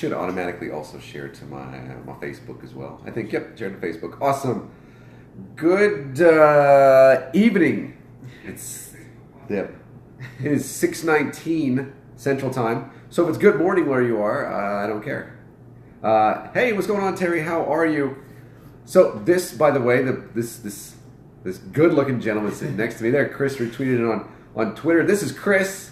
should automatically also share to my Facebook as well. I think, yep, share to Facebook. Awesome. Good evening. It is 6:19 Central Time. So if it's good morning where you are, I don't care. Hey, what's going on, Terry? How are you? So this, by the way, this good-looking gentleman sitting next to me there, Chris retweeted it on Twitter. This is Chris.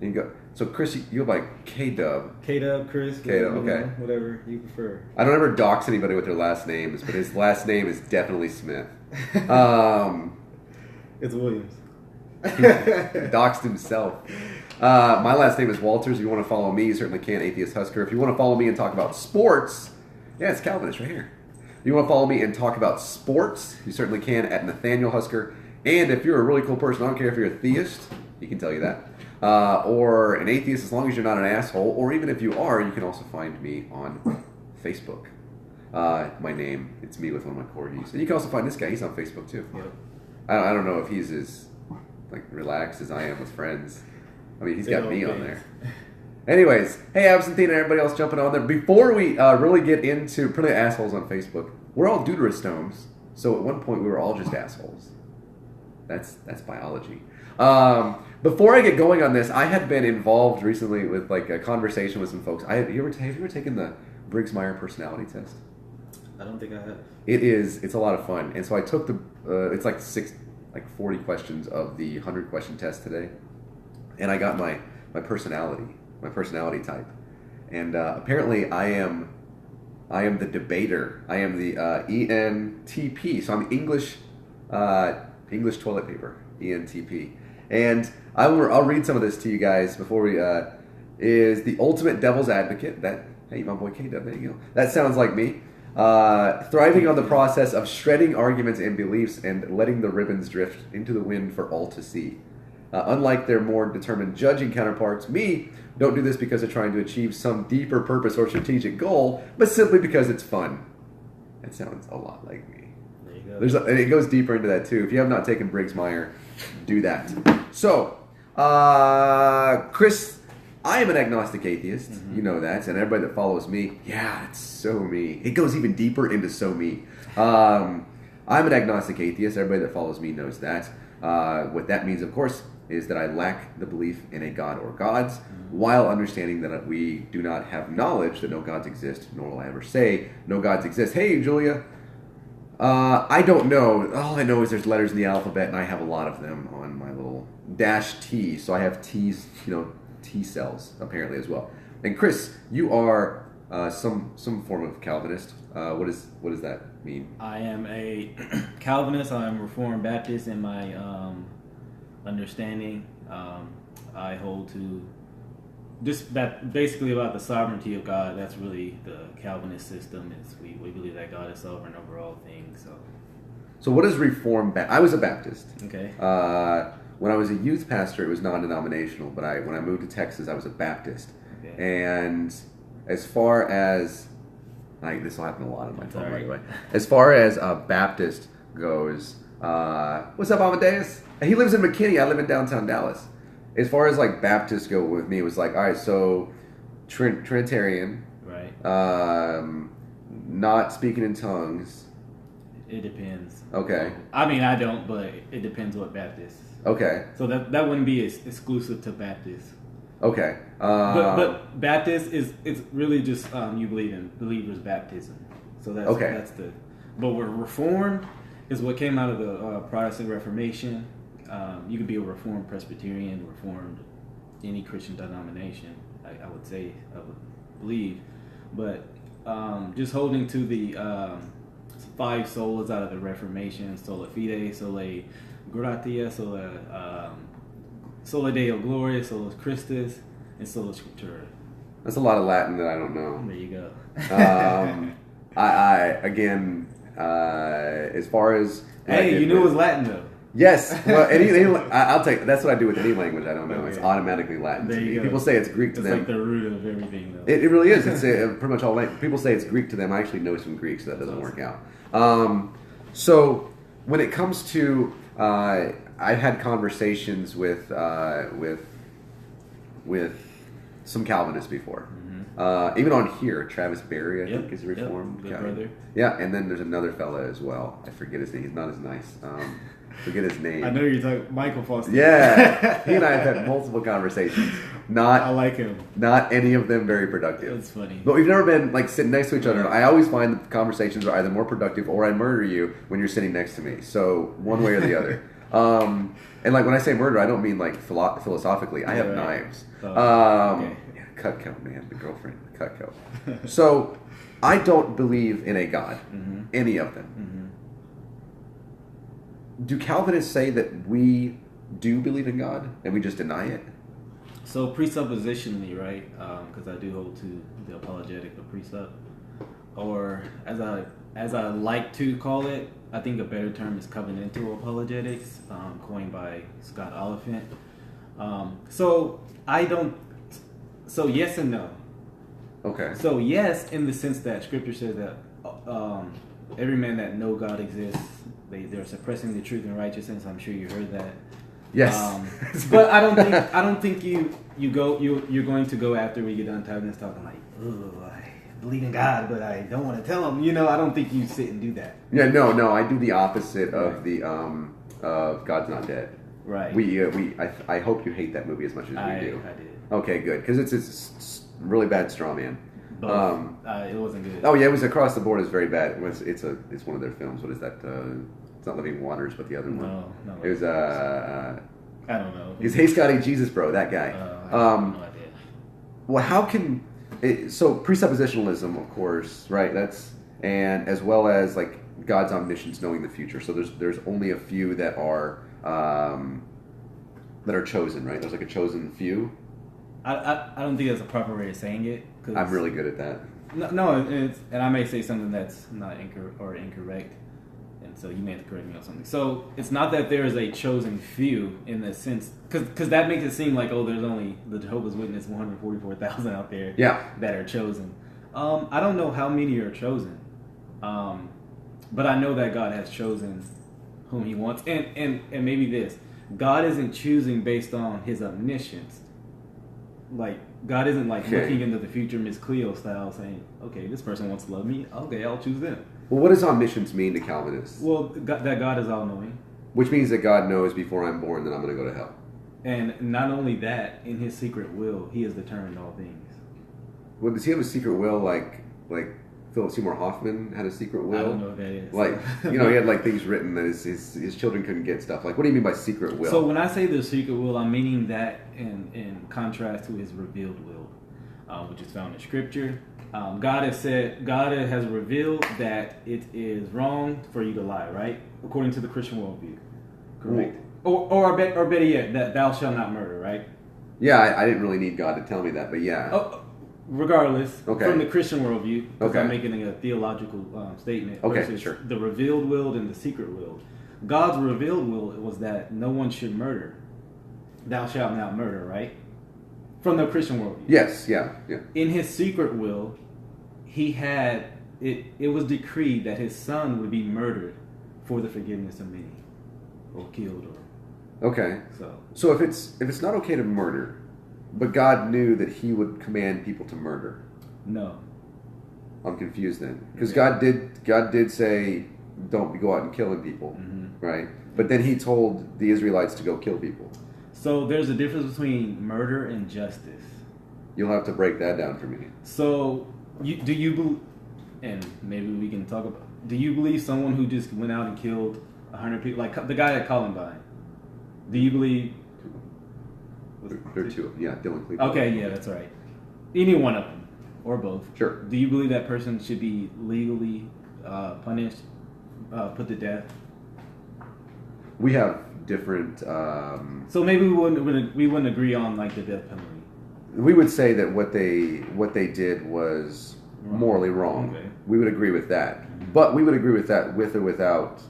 And you go. So Chris, you go by K-Dub. K-Dub, Chris. K-Dub, okay. Whatever you prefer. I don't ever dox anybody with their last names, but his last name is definitely Smith. It's Williams. Doxed himself. My last name is Walters. If you want to follow me, you certainly can, Atheist Husker. If you want to follow me and talk about sports, yeah, it's Calvinist right here. If you want to follow me and talk about sports, you certainly can at Nathaniel Husker. And if you're a really cool person, I don't care if you're a theist, he can tell you that. Or an atheist, as long as you're not an asshole, or even if you are, you can also find me on Facebook. My name, it's me with one of my corgis. And you can also find this guy, he's on Facebook too. Yep. I don't know if he's as relaxed as I am with friends. I mean, he's got me on there. Anyways, hey, Absentine and everybody else jumping on there. Before we really get into pretty assholes on Facebook, we're all deuterostomes, so at one point we were all just assholes. That's biology. Before I get going on this, I had been involved recently with a conversation with some folks. Have you ever taken the Briggs-Myers personality test? I don't think I have. It's a lot of fun. And so I took it's 40 questions of the 100 question test today. And I got my personality type. And apparently I am the debater. I am the ENTP. So I'm English toilet paper, ENTP. And I'll read some of this to you guys before we is the ultimate devil's advocate. Hey, my boy K-Dub, there you go. That sounds like me. Thriving on the process of shredding arguments and beliefs and letting the ribbons drift into the wind for all to see. Unlike their more determined judging counterparts, me don't do this because they're trying to achieve some deeper purpose or strategic goal, but simply because it's fun. That sounds a lot like me. There you go. And it goes deeper into that too. If you have not taken Briggs-Myers, do that. So, Chris, I am an agnostic atheist. Mm-hmm. You know that. And everybody that follows me, yeah, it's so me. It goes even deeper into so me. I'm an agnostic atheist. Everybody that follows me knows that. What that means, of course, is that I lack the belief in a God or gods, while understanding that we do not have knowledge that no gods exist, nor will I ever say no gods exist. Hey, Julia. I don't know. All I know is there's letters in the alphabet, and I have a lot of them on my little -T. So I have T's, T cells apparently as well. And Chris, you are some form of Calvinist. What does that mean? I am a Calvinist. I am Reformed Baptist in my understanding. I hold to just basically about the sovereignty of God. That's really the Calvinist system. We believe that God is sovereign over all things. So what is Reformed Baptist? I was a Baptist. Okay. When I was a youth pastor, it was non-denominational. But when I moved to Texas, I was a Baptist. Okay. And as far as this will happen a lot in my talk, by the way. As far as Baptist goes, what's up, Amadeus? He lives in McKinney. I live in downtown Dallas. As far as Baptists go with me, it was all right, so Trinitarian, right? Not speaking in tongues. It depends. Okay. I mean, I don't, but it depends what Baptist. Okay. So that wouldn't be exclusive to Baptist. Okay. But Baptist it's really just you believe in believers' baptism. So that's okay. That's but we're Reformed is what came out of the Protestant Reformation. You could be a Reformed Presbyterian, Reformed any Christian denomination. I would say, I would believe, but just holding to the 5 solas out of the Reformation: sola fide, sola gratia, sola Deo gloria, sola Christus, and sola scriptura. That's a lot of Latin that I don't know. There you go. I again, as far as hey, you knew it was Latin though. Yes, well, I'll take. That's what I do with any language I don't know. It's automatically Latin to me. People say it's Greek to them. It's like the root of everything, though. It really is. It's pretty much all language. People say it's Greek to them. I actually know some Greek, so that doesn't work out. So when it comes to, I've had conversations with some Calvinists before, Even on here, Travis Berry, I think, is a Reformed good guy. brother. Yeah, and then there's another fella as well. I forget his name. He's not as nice. Forget his name. I know you're talking Michael Foster. Yeah, he and I have had multiple conversations. I like him. Not any of them very productive. That's funny. But we've never been like sitting next to each other. I always find that the conversations are either more productive or I murder you when you're sitting next to me. So one way or the other. And like when I say murder, I don't mean like philosophically. I have knives. Okay. Yeah, Cutco, man, the girlfriend, Cutco. So I don't believe in a God, any of them. Do Calvinists say that we do believe in God and we just deny it? So presuppositionally, right? Because I do hold to the apologetic of presup, or as I like to call it, I think a better term is covenantal apologetics, coined by Scott Oliphant. So yes and no. Okay. So yes, in the sense that Scripture says that every man that know God exists, they're suppressing the truth and righteousness. I'm sure you heard that. Yes. But I don't think you're going to go after we get done talking this talking like, oh, I believe in God, but I don't want to tell him. I don't think you sit and do that. Yeah, no, I do the opposite of the of God's Not Dead. Right. I hope you hate that movie as much as we do. I did. Okay, good, because it's really bad straw man. But it wasn't good. Oh yeah, it was across the board. It's very bad. It's one of their films. What is that? It's not Living Waters, but the other one. No. It was I don't know. He's Hey Scotty Jesus Bro, that guy. I have no idea. Well, how can so presuppositionalism, of course, right? And as well as like God's omniscience, knowing the future. So there's only a few that are chosen, right? There's like a chosen few. I don't think that's a proper way of saying it. I'm really good at that. No, and I may say something that's not incorrect, and so you may have to correct me on something. So it's not that there is a chosen few in the sense, because that makes it seem like, oh, there's only the Jehovah's Witness 144,000 out there that are chosen. I don't know how many are chosen, but I know that God has chosen whom He wants, and maybe this, God isn't choosing based on His omniscience. Like, God isn't like looking into the future, Miss Cleo style, saying, okay, this person wants to love me. Okay, I'll choose them. Well, what does omniscience mean to Calvinists? Well, that God is all-knowing. Which means that God knows before I'm born that I'm going to go to hell. And not only that, in His secret will, He has determined all things. Well, does He have a secret will like Philip Seymour Hoffman had a secret will? I don't know what that is. Like, he had like things written that his children couldn't get stuff. Like, what do you mean by secret will? So when I say the secret will, I'm meaning that in contrast to His revealed will, which is found in Scripture. God has revealed that it is wrong for you to lie, right? According to the Christian worldview, correct? Or better yet, that thou shalt not murder, right? Yeah, I didn't really need God to tell me that, but yeah. Regardless, from the Christian worldview, because I'm making a theological statement versus sure. the revealed will and the secret will. God's revealed will was that no one should murder. Thou shalt not murder, right? From the Christian worldview. Yes, yeah. In His secret will, He had it was decreed that His Son would be murdered for the forgiveness of many, or killed, or okay. So if it's not okay to murder, but God knew that He would command people to murder. No. I'm confused then, because God did say don't go out and killing people, right? But then He told the Israelites to go kill people. So there's a difference between murder and justice. You'll have to break that down for me. So do you believe, and maybe we can talk about, do you believe someone who just went out and killed 100 people, like the guy at Columbine? Do you believe? There are two. Yeah, Dylan Cleveland. Okay, yeah, that's right. Any one of them, or both. Sure. Do you believe that person should be legally punished, put to death? We have different. So maybe we wouldn't agree on like the death penalty. We would say that what they did was morally wrong. Okay. We would agree with that, but we would agree with that with or without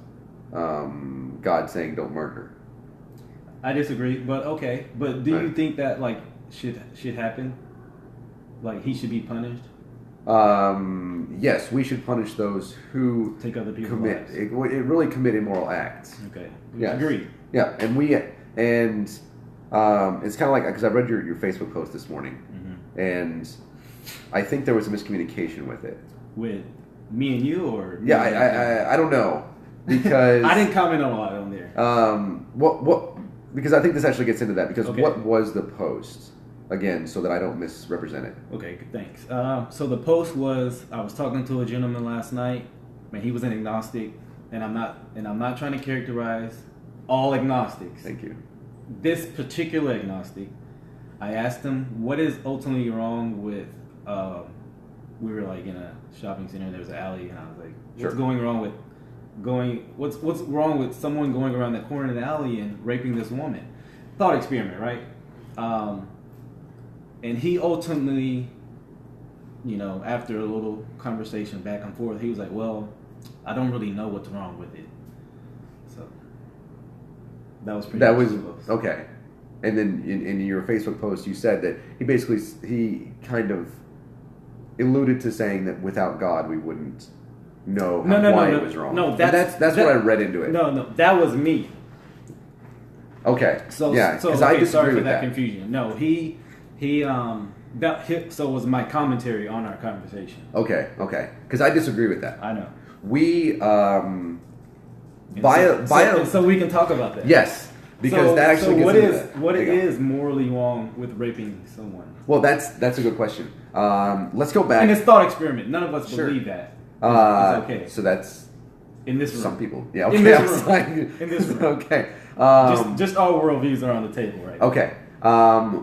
God saying don't murder. I disagree, but okay. But do you think that like should happen? Like he should be punished? Yes, we should punish those who take other people's lives. It really commit immoral acts. Okay. Yes. Agree. Yeah, and it's kind of like, because I read your Facebook post this morning, and I think there was a miscommunication with it. With me and you, or yeah, I don't know because I didn't comment on a lot on there. What? Because I think this actually gets into that. Because Okay. what was the post again, so that I don't misrepresent it? Okay, thanks. So the post was, I was talking to a gentleman last night. Man, he was an agnostic, and I'm not trying to characterize all agnostics. Thank you. This particular agnostic, I asked him what is ultimately wrong with. We were like in a shopping center. There was an alley, and I was like, "What's going wrong with What's wrong with someone going around that corner in the alley and raping this woman?" Thought experiment, right? And he ultimately, after a little conversation back and forth, he was like, "Well, I don't really know what's wrong with it." So that was pretty. Okay. And then in your Facebook post, you said that he kind of alluded to saying that without God, we wouldn't know why it was wrong. No, that's what I read into it. No, that was me. Okay. So yeah, because I disagree sorry for with that confusion. No, so was my commentary on our conversation. Okay. Because I disagree with that. I know. We So we can talk about that. Yes, because that actually gets what is morally wrong with raping someone? Well, that's a good question. Let's go back. And it's thought experiment. None of us believe that. It's okay. So that's in this room. Some people. Yeah. Okay. In this room. In this room. Okay. Just all worldviews are on the table, right? Okay.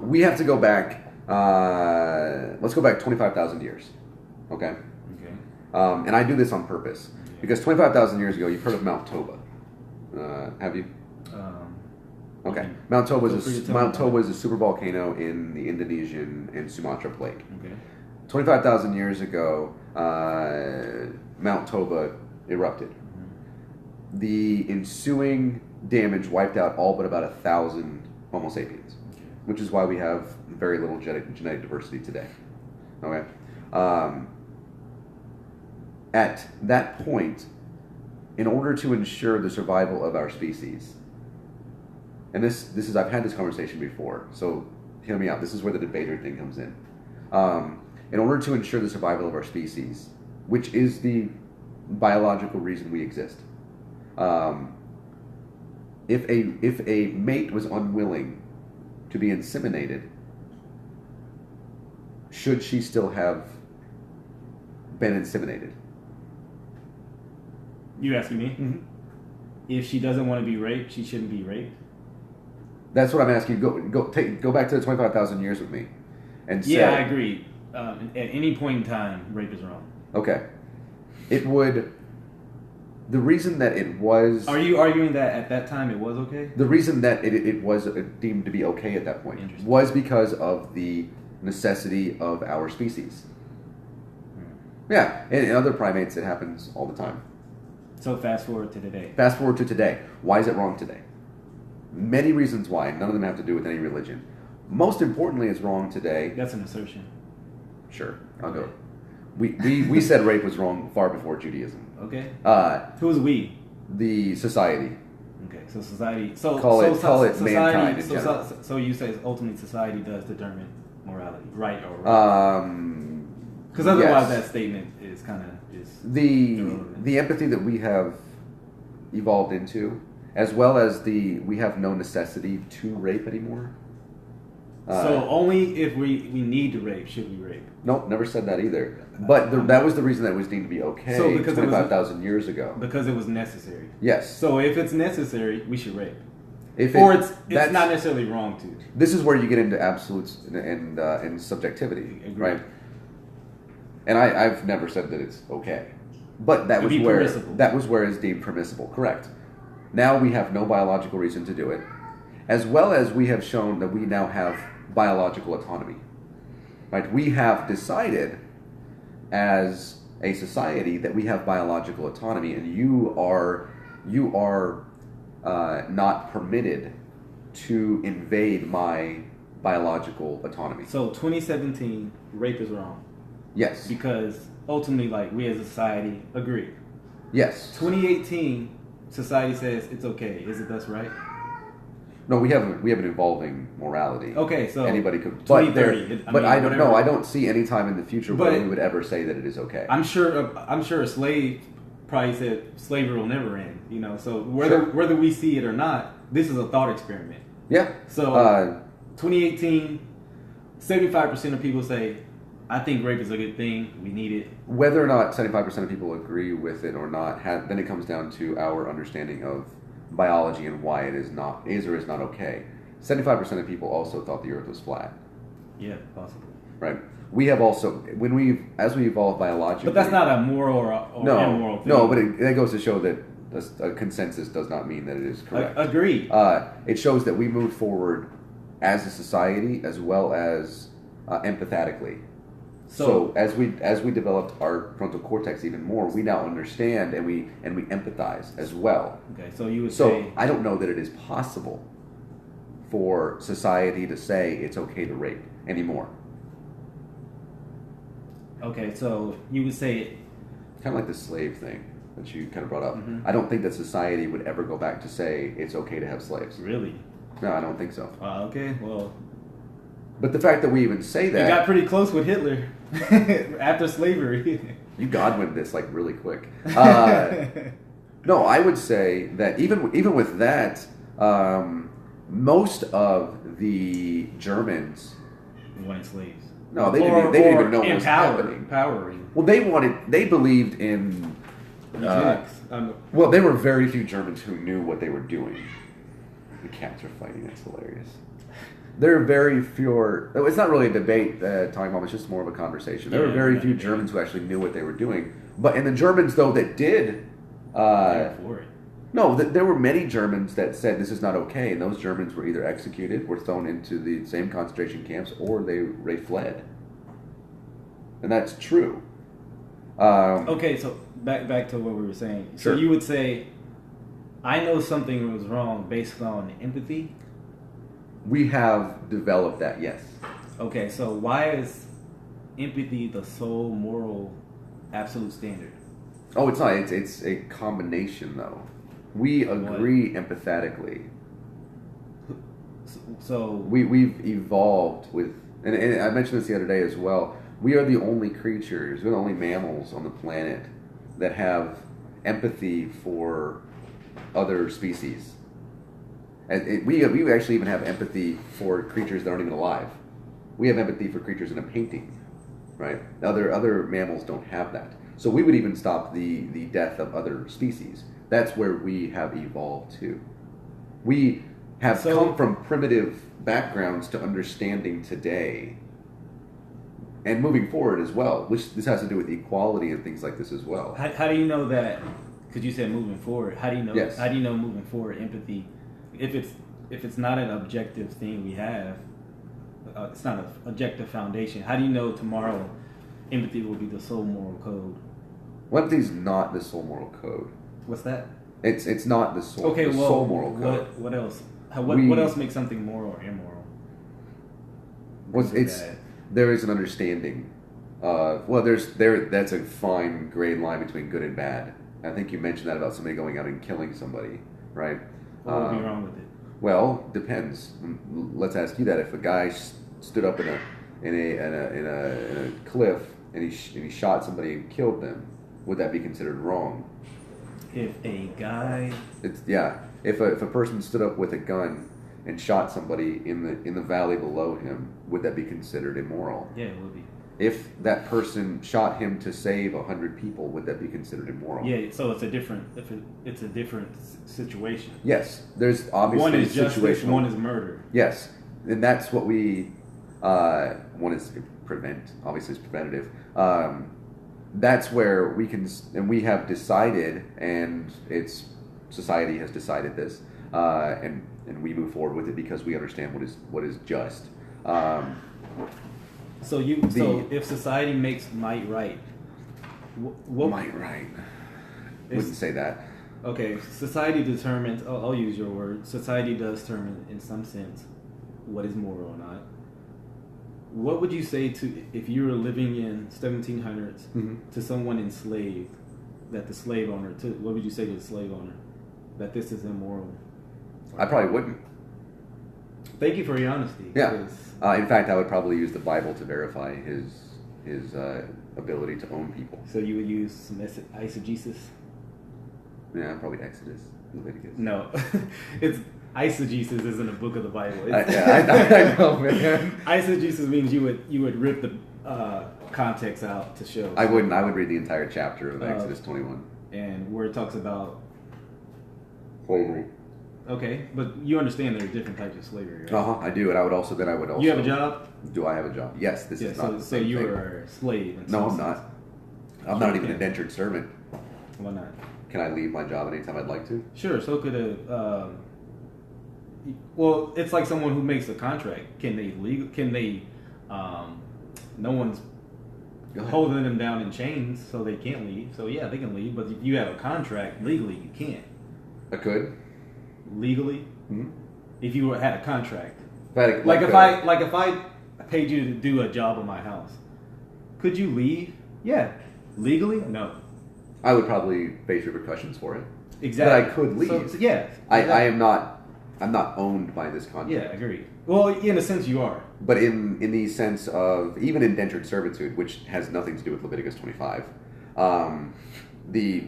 We have to go back. Let's go back 25,000 years. Okay. Okay. And I do this on purpose because 25,000 years ago, you've heard of Mount Toba. Have you? Okay. Mount Toba is a supervolcano in the Indonesian and Sumatra plate. Okay. 25,000 years ago, Mount Toba erupted. Mm-hmm. The ensuing damage wiped out all but about 1,000 Homo sapiens, which is why we have very little genetic diversity today. Okay. At that point, in order to ensure the survival of our species, and this is I've had this conversation before, so hear me out. This is where the debater thing comes in. In order to ensure the survival of our species, which is the biological reason we exist, if a mate was unwilling to be inseminated, should she still have been inseminated? You asking me? Mm-hmm. If she doesn't want to be raped, she shouldn't be raped. That's what I'm asking. Go back to the 25,000 years with me, and say, yeah, I agree. At any point in time, rape is wrong. Okay, it would. The reason that it was. Are you arguing that at that time it was okay? The reason that it was deemed to be okay at that point was because of the necessity of our species. Yeah, and in other primates it happens all the time. So fast forward to today. Fast forward to today. Why is it wrong today? Many reasons why. None of them have to do with any religion. Most importantly, it's wrong today. That's an assertion. Sure, I'll go. We said rape was wrong far before Judaism. Okay. Who's we? The society. Okay, so society. So call it society, mankind in general. So you say ultimately society does determine morality, right or wrong? Because otherwise that statement is kind of the empathy that we have evolved into, as well as we have no necessity to rape anymore. So only if we need to rape should we rape. Nope, never said that either. But that was the reason that it was deemed to be okay 25,000 years ago. Because it was necessary. Yes. So if it's necessary, we should rape. It's not necessarily wrong to. This is where you get into absolutes and subjectivity, Agreed. right? And I've never said that it's okay, but that was where it's deemed permissible. Correct. Now we have no biological reason to do it, as well as we have shown that we now have biological autonomy. Right? We have decided as a society that we have biological autonomy, and you are not permitted to invade my biological autonomy. So 2017, rape is wrong. Yes. Because ultimately, like, we as a society agree. Yes. 2018, society says it's okay. Is it thus right? No, we have an evolving morality. Okay, so anybody could, 2030. But I don't know. I don't see any time in the future where we would ever say that it is okay. I'm sure a slave probably said slavery will never end. So whether we see it or not, this is a thought experiment. Yeah. So 2018, 75% of people say, I think rape is a good thing. We need it. Whether or not 75% of people agree with it or not, then it comes down to our understanding of biology and why it is or is not okay. 75% of people also thought the Earth was flat. Yeah, possibly. Right. We have also, as we evolve biologically. But that's not a moral or immoral thing. No, but it goes to show that a consensus does not mean that it is correct. Agreed. It shows that we move forward as a society as well as empathetically. So as we develop our frontal cortex even more, we now understand and we empathize as well. Okay, so you would say, I don't know that it is possible for society to say it's okay to rape anymore. Okay, so you would say, kind of like the slave thing that you kind of brought up. Mm-hmm. I don't think that society would ever go back to say it's okay to have slaves. Really? No, I don't think so. Okay, well. But the fact that we even say that, you got pretty close with Hitler after slavery. You Godwined this like really quick. No, I would say that even with that, most of the Germans wanted slaves. No, they didn't even know what was happening. Empowering. Well, they believed in eugenics. Well, there were very few Germans who knew what they were doing. The cats are fighting. That's hilarious. There are very few. It's not really a debate, talking about. It's just more of a conversation. There were very few Germans who actually knew what they were doing. And the Germans, though, that did. For it. No, there were many Germans that said this is not okay, and those Germans were either executed, were thrown into the same concentration camps, or they fled. And that's true. Okay, so back to what we were saying. Sure. So you would say, I know something was wrong based on empathy? We have developed that, yes. Okay, so why is empathy the sole moral absolute standard? Oh, it's not. It's a combination, though. We agree empathetically. So we've evolved with, and I mentioned this the other day as well. We are the only creatures, we're the only mammals on the planet that have empathy for other species. And we actually even have empathy for creatures that aren't even alive. We have empathy for creatures in a painting, right? Other mammals don't have that. So we would even stop the death of other species. That's where we have evolved to. We have come from primitive backgrounds to understanding today and moving forward as well, which this has to do with equality and things like this as well. How do you know that? Because you said moving forward. How do you know? Yes. How do you know moving forward empathy? If it's not an objective thing we have, it's not an objective foundation. How do you know tomorrow empathy will be the sole moral code? Well, empathy is not the sole moral code. What's that? It's not the sole. Okay, sole moral code. What else? What else makes something moral or immoral? There is an understanding. That's a fine gray line between good and bad. I think you mentioned that about somebody going out and killing somebody, right? What would be wrong with it? Well, depends. Let's ask you that. If a guy stood up in a cliff and he shot somebody and killed them, would that be considered wrong? If a guy, if a person stood up with a gun and shot somebody in the valley below him, would that be considered immoral? Yeah, it would be. If that person shot him to save 100 people, would that be considered immoral? Yeah, so it's a different situation. Yes, there's obviously one is justice, one is murder. Yes, and that's what we one is prevent. Obviously, it's preventative. That's where we can, and we have decided, and society has decided this, and we move forward with it because we understand what is just. So if society makes might right, what might right? Wouldn't say that. Okay, society determines. I'll use your word. Society does determine, in some sense, what is moral or not. What would you say to if you were living in 1700s to someone enslaved, that the slave owner took? What would you say to the slave owner? That this is immoral? I probably wouldn't. Thank you for your honesty. Yeah. In fact, I would probably use the Bible to verify his ability to own people. So you would use some eisegesis? Yeah, probably Exodus, Leviticus. No, it's eisegesis isn't a book of the Bible. I know, man. Eisegesis means you would rip the context out to show. I wouldn't. I would read the entire chapter of Exodus 21. And where it talks about slavery. Okay, but you understand there are different types of slavery, right? I do, and I would also. You have a job? Do I have a job? Yes. This is not. So you are a slave. No, I'm not. I'm not even an indentured servant. Why not? Can I leave my job anytime I'd like to? Sure. So could a. Well, it's like someone who makes a contract. Can they legal? Can they? No one's holding them down in chains, so they can't leave. So yeah, they can leave. But if you have a contract legally, you can't. I could. Legally, if you had a contract, if I paid you to do a job on my house, could you leave? Yeah. Legally, no. I would probably face repercussions for it. Exactly. But I could leave. So, yeah. I am not. I'm not owned by this contract. Yeah, agreed. Well, in a sense, you are. But in the sense of even indentured servitude, which has nothing to do with Leviticus 25.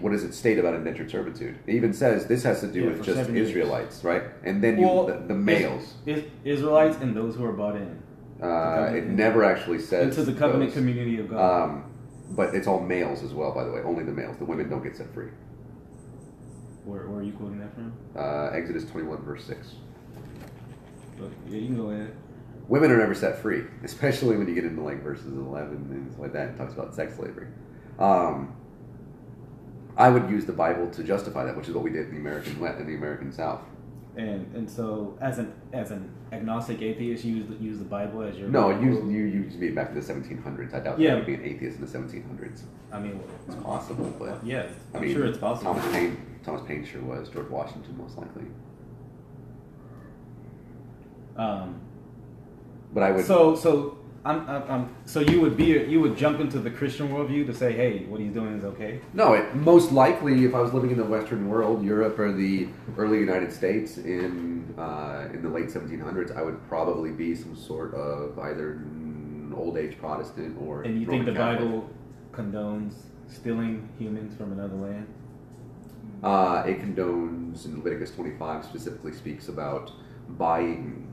What does it state about indentured servitude? It even says this has to do with just Israelites, right? And then the males. Israelites and those who are bought in. It never actually says into the covenant community of God. But it's all males as well, by the way. Only the males. The women don't get set free. Where are you quoting that from? Exodus 21, verse 6. Yeah, you can go ahead. Women are never set free, especially when you get into like verses 11 and stuff like that. It talks about sex slavery. I would use the Bible to justify that, which is what we did in the American South. And so, as an agnostic atheist, you use the Bible as your you use me back to the 1700s. I doubt you would be an atheist in the 1700s. I mean, it's possible, but yeah, I'm sure it's possible. Thomas Paine sure was. George Washington most likely. But I would. So you would jump into the Christian worldview to say, hey, what he's doing is okay? No, most likely, if I was living in the Western world, Europe or the early United States in the late 1700s, I would probably be some sort of either old age Protestant or. And you think the Bible condones stealing humans from another land? It condones in Leviticus 25 specifically speaks about buying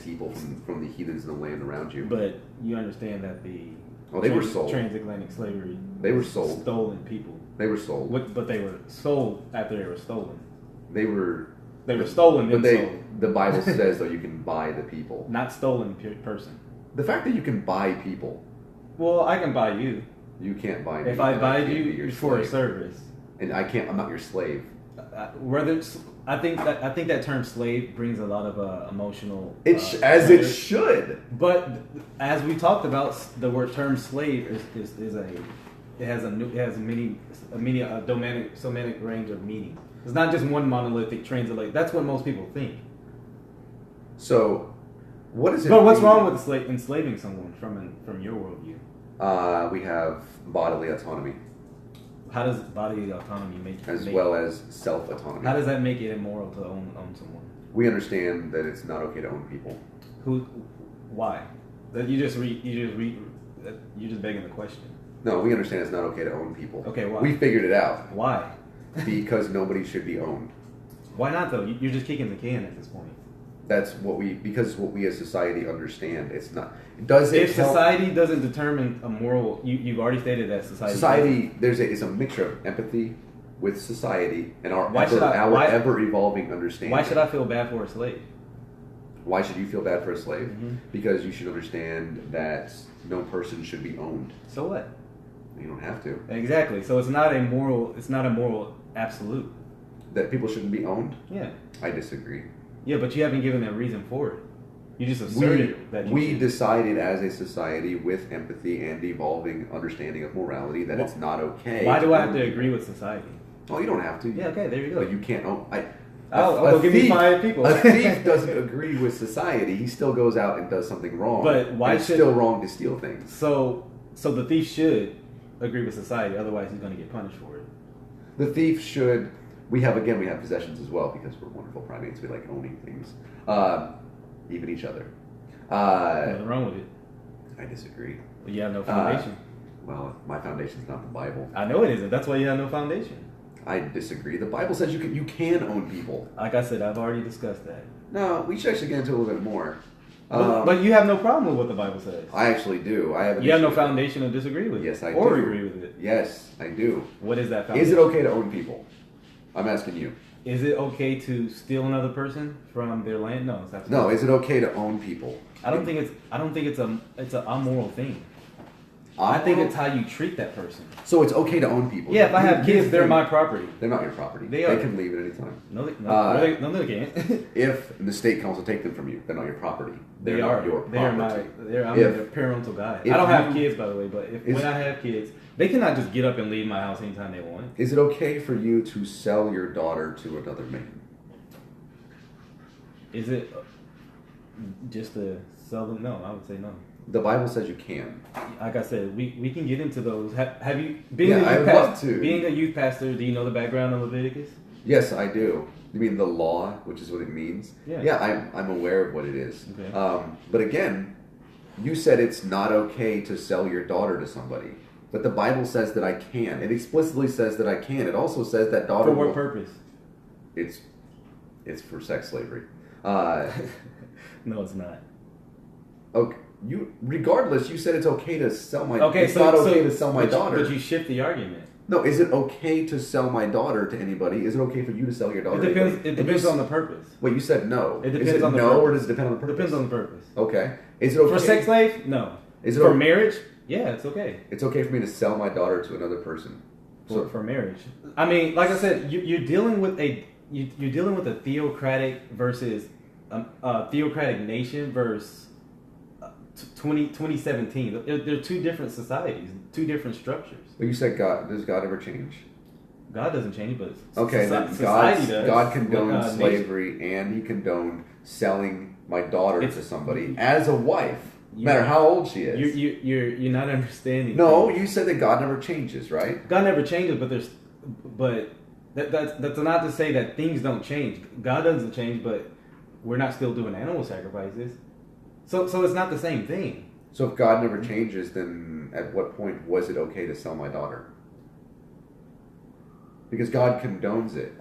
people from the heathens in the land around you. But you understand that they were sold. Transatlantic slavery. They were sold. Stolen people. They were sold. But they were sold after they were stolen. They were stolen. But the Bible says though you can buy the people. Not stolen person. The fact that you can buy people. Well, I can buy you. You can't buy me. If I buy you for a service. And I can't. I'm not your slave. I think that term slave brings a lot of emotional. It should. But as we talked about, the word term slave has a semantic range of meaning. It's not just one monolithic translate. That's what most people think. So, what is it? But what's wrong with enslaving someone from your worldview? We have bodily autonomy. How does bodily autonomy make well as self-autonomy? How does that make it immoral to own someone? We understand that it's not okay to own people. Why? That you just begging the question. No, we understand it's not okay to own people. Okay, why? We figured it out. Why? Because nobody should be owned. Why not though? You're just kicking the can at this point. That's what we as society understand. It's not. If society doesn't determine a moral, you've already stated that society. It's a mixture of empathy with society and our ever evolving understanding. Why should I feel bad for a slave? Why should you feel bad for a slave? Mm-hmm. Because you should understand that no person should be owned. So what? You don't have to. Exactly. So it's not a moral absolute. That people shouldn't be owned? Yeah. I disagree. Yeah, but you haven't given a reason for it. You just asserted that we decided as a society with empathy and evolving understanding of morality that it's not okay. Why do I have to agree with society? Oh, you don't have to. Yeah, okay, there you go. But you can't own. I'll give me 5 people. A thief doesn't agree with society. He still goes out and does something wrong. But why it's still wrong to steal things. So the thief should agree with society. Otherwise, he's going to get punished for it. The thief should. We have possessions as well because we're wonderful primates. We like owning things. even each other. Nothing wrong with it. I disagree. But you have no foundation. Well, my foundation is not the Bible. I know it isn't. That's why you have no foundation. I disagree. The Bible says you can own people. Like I said, I've already discussed that. No, we should actually get into it a little bit more. But you have no problem with what the Bible says. I actually do. You have no foundation to disagree with it. Yes, I do. Or agree with it. Yes, I do. What is that foundation? Is it okay to own people? I'm asking you. Is it okay to steal another person from their land? No, it's absolutely. No, is it okay to own people? I don't think it's an immoral thing. I think it's how you treat that person. So it's okay to own people. Yeah, if I have kids, they're my property. They're not your property. They are. They can leave at any time. No, they can't. If the state comes to take them from you, they're not your property. They're not your property. I'm their parental guide. I don't have kids, by the way, but when I have kids, they cannot just get up and leave my house anytime they want. Is it okay for you to sell your daughter to another man? Is it just to sell them? No, I would say no. The Bible says you can. Like I said, we can get into those. Have you being a youth pastor? Do you know the background of Leviticus? Yes, I do. You mean the law, which is what it means? Yeah. Yeah, I'm aware of what it is. Okay. But again, you said it's not okay to sell your daughter to somebody, but the Bible says that I can. It explicitly says that I can. It also says that daughter. For what purpose? It's for sex slavery. No, it's not. Okay. Regardless, you said it's okay to sell my. Okay, it's not okay to sell my daughter. But you shift the argument. No, is it okay to sell my daughter to anybody? Is it okay for you to sell your daughter? It depends. It depends on the purpose. Wait, you said no. It depends is it on the no, purpose. or does it depend on the purpose? It depends on the purpose. Okay. Is it okay for sex slave? No. Is it for marriage? Yeah, it's okay. It's okay for me to sell my daughter to another person. For marriage, I mean, like I said, you're dealing with a theocratic versus a theocratic nation versus 2017. They're two different societies, two different structures. But you said God. Does God ever change? God doesn't change, but okay, society does. God condones slavery, and He condoned selling my daughter to somebody as a wife, no matter how old she is. You're not understanding. No, you said that God never changes, right? God never changes, but that's not to say that things don't change. God doesn't change, but we're not still doing animal sacrifices. So it's not the same thing. So if God never changes, then at what point was it okay to sell my daughter? Because God condones it.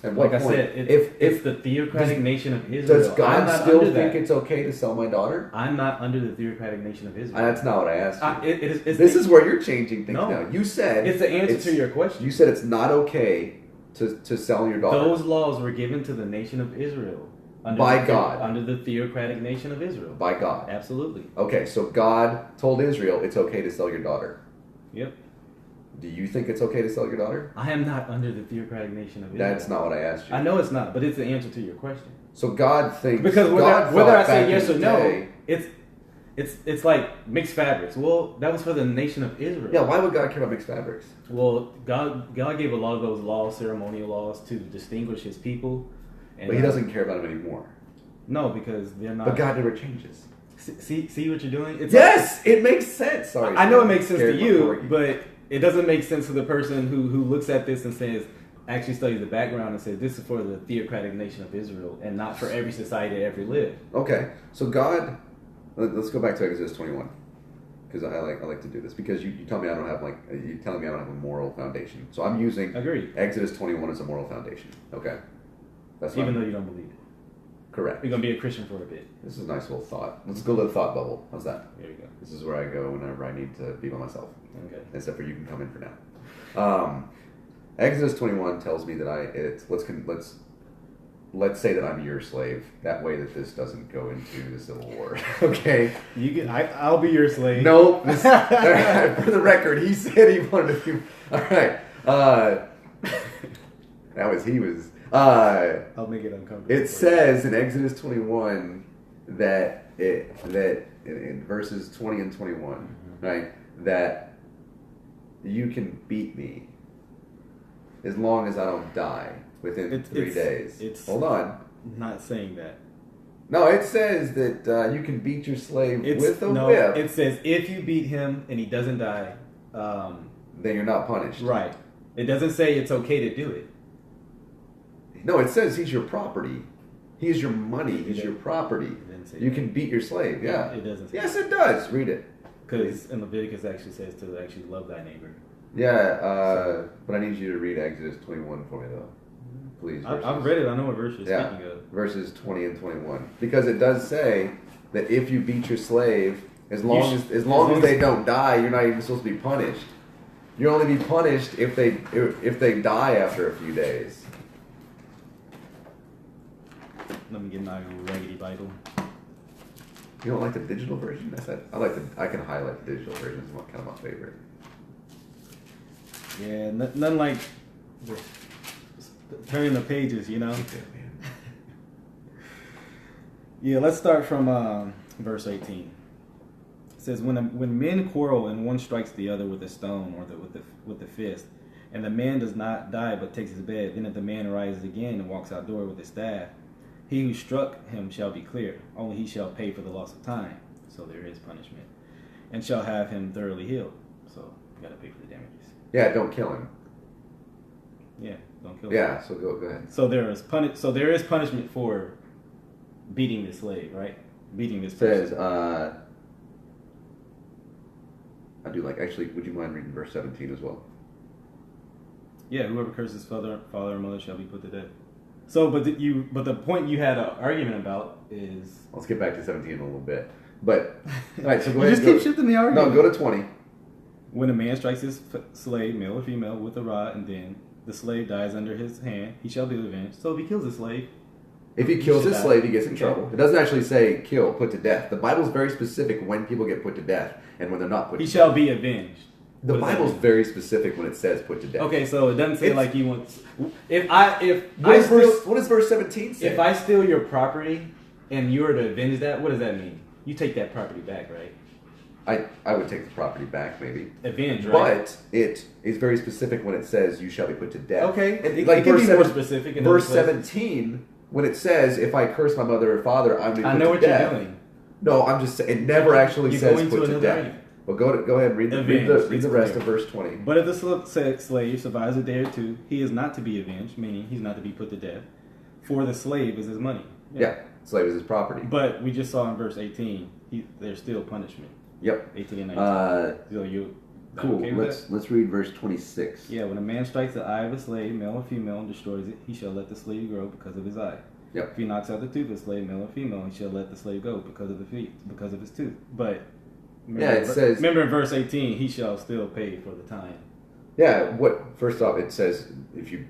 At what point? I said, it's the theocratic nation of Israel. Does God still think it's okay to sell my daughter? I'm not under the theocratic nation of Israel. That's not what I asked you. This is where you're changing things now. You said it's the answer to your question. You said it's not okay to sell your daughter. Those laws were given to the nation of Israel. By God. Under the theocratic nation of Israel. By God. Absolutely. Okay, so God told Israel it's okay to sell your daughter. Yep. Do you think it's okay to sell your daughter? I am not under the theocratic nation of Israel. That's not what I asked you. I know it's not, but it's the answer to your question. So God thinks... Because whether I say yes or no, it's like mixed fabrics. Well, that was for the nation of Israel. Yeah, why would God care about mixed fabrics? Well, God gave a lot of those laws, ceremonial laws, to distinguish His people. But He doesn't care about them anymore. No, because they're not. But God never changes. See what you're doing? It makes sense. Sorry, I know it makes sense to you, but it doesn't make sense to the person who looks at this and says, actually studies the background and says, this is for the theocratic nation of Israel and not for every society that ever lived. Okay, so God, let's go back to Exodus 21. Because I like to do this. Because you tell me I don't have you're telling me I don't have a moral foundation. So I'm using Exodus 21 as a moral foundation. Okay. That's even though you don't believe it. Correct. You're going to be a Christian for a bit. This is a nice little thought. Let's go to the thought bubble. How's that? There you go. This is where I go whenever I need to be by myself. Okay. Except for you can come in for now. Exodus 21 tells me that let's say that I'm your slave. That way that this doesn't go into the Civil War. Okay? I'll be your slave. No. For the record, he said he wanted to be... All right. I'll make it uncomfortable. It says in Exodus 21 that in verses 20 and 21, right, that you can beat me as long as I don't die within 3 days. Hold on. Not saying that. No, it says that you can beat your slave with a whip. It says if you beat him and he doesn't die, then you're not punished. Right. It doesn't say it's okay to do it. No, it says he's your property. He's your money. He's your property. You can beat your slave. Yeah. It doesn't say Yes, it does. Read it. Because in Leviticus actually says to actually love thy neighbor. Yeah, but I need you to read Exodus 21 for me, though. Please. I've read it. I know what verse you're speaking of. Verses 20 and 21. Because it does say that if you beat your slave, as long as they don't die, you're not even supposed to be punished. You only be punished if they die after a few days. Let me get my raggedy Bible. You don't like the digital version? I can highlight the digital version. It's kind of my favorite. Yeah, none like turning the pages, you know. Yeah, let's start from verse 18. It says, when men quarrel and one strikes the other with a stone or with the fist, and the man does not die but takes his bed, then if the man arises again and walks outdoor with his staff, he who struck him shall be cleared. Only he shall pay for the loss of time. So there is punishment. And shall have him thoroughly healed. So you got to pay for the damages. Yeah, don't kill him. Yeah, don't kill him. Yeah, so go ahead. So there is punishment for beating the slave, right? Beating this person. Says, I do like, actually, would you mind reading verse 17 as well? Yeah, whoever curses father or mother shall be put to death. So, but the point you had an argument about is... Let's get back to 17 in a little bit. But, all right, so go you ahead. Just keep shifting the argument. No, go to 20. When a man strikes his slave, male or female, with a rod, and then the slave dies under his hand, he shall be avenged. So if he kills his slave... If he kills his slave, he gets in trouble. It doesn't actually say kill, put to death. The Bible's very specific when people get put to death and when they're not put to death. He shall be avenged. The Bible's very specific when it says put to death. Okay, so it doesn't say like he wants... What does verse 17 say? If I steal your property and you were to avenge that, what does that mean? You take that property back, right? I would take the property back, maybe. Avenge, right? But it is very specific when it says you shall be put to death. Okay, and it can be more specific. In verse 17, when it says if I curse my mother or father, I'm going to be put to death. I know what you're doing. No, I'm just saying, it never actually says put to death. Well, go ahead and read the rest of verse 20. But if the slave survives a day or two, he is not to be avenged, meaning he's not to be put to death. For the slave is his money. Yeah, slave is his property. But we just saw in verse 18, there's still punishment. Yep. 18 and 19. So you cool. Okay let's read verse 26. Yeah, when a man strikes the eye of a slave, male or female, and destroys it, he shall let the slave grow because of his eye. Yep. If he knocks out the tooth of a slave, male or female, he shall let the slave go because of his tooth. But remember in verse 18, he shall still pay for the time. Yeah. First off, it says if you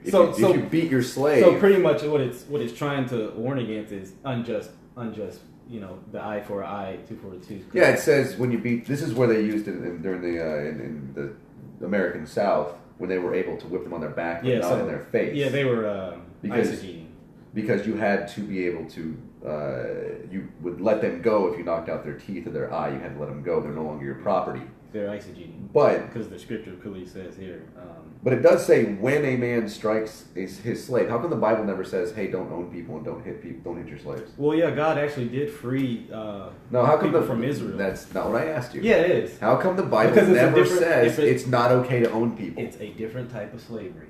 beat your slave. So pretty much what it's trying to warn against is unjust. The eye for an eye, tooth for a tooth. Yeah, it says when you beat. This is where they used it during in the American South when they were able to whip them on their back, but not in their face. Yeah, they were eisegeting. Because you had to be able to. You would let them go if you knocked out their teeth or their eye. You had to let them go. They're no longer your property. They're eisegeting. But because the scripture clearly says here. But it does say when a man strikes his slave. How come the Bible never says, "Hey, don't own people and don't hit people, don't hit your slaves"? Well, yeah, God actually did free. No, how come people from Israel? That's not what I asked you. Yeah, it is. How come the Bible never says it's not okay to own people? It's a different type of slavery.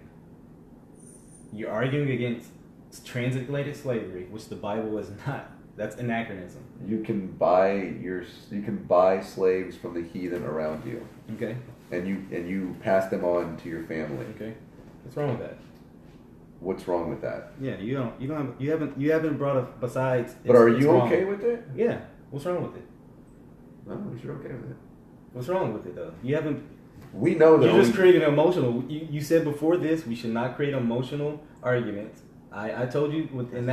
You're arguing against transatlantic slavery, which the Bible is not. That's anachronism. You can buy slaves from the heathen around you. Okay. And you pass them on to your family. Okay. What's wrong with that? What's wrong with that? Yeah, you haven't brought up besides. But are you okay with it? Yeah. What's wrong with it? No, you're okay with it. What's wrong with it though? You haven't. We know that you just created emotional. You said before this we should not create emotional arguments. I told you in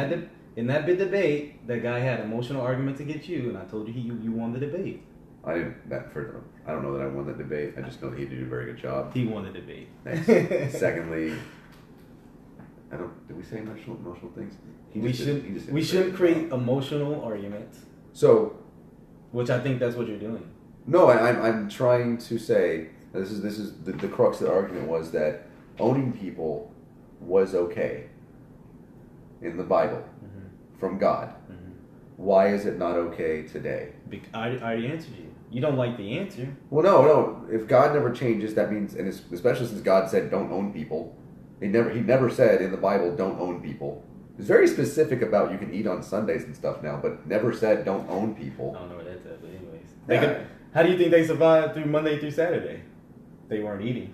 that big debate that guy had emotional arguments against you, and I told you you won the debate. I don't know that I won the debate. I just know that he did a very good job. He won the debate. Thanks. Secondly, did we say emotional things? We shouldn't create emotional arguments. So, which I think that's what you're doing. No, I'm trying to say this is the crux of the argument was that owning people was okay in the Bible from God. Mm-hmm. Why is it not okay today? I already answered you. You don't like the answer. Well, no. If God never changes, that means, and especially since God said don't own people, He never said in the Bible don't own people. It's very specific about you can eat on Sundays and stuff now, but never said don't own people. I don't know where that's at, but anyways. Yeah. How do you think they survived through Monday through Saturday? They weren't eating.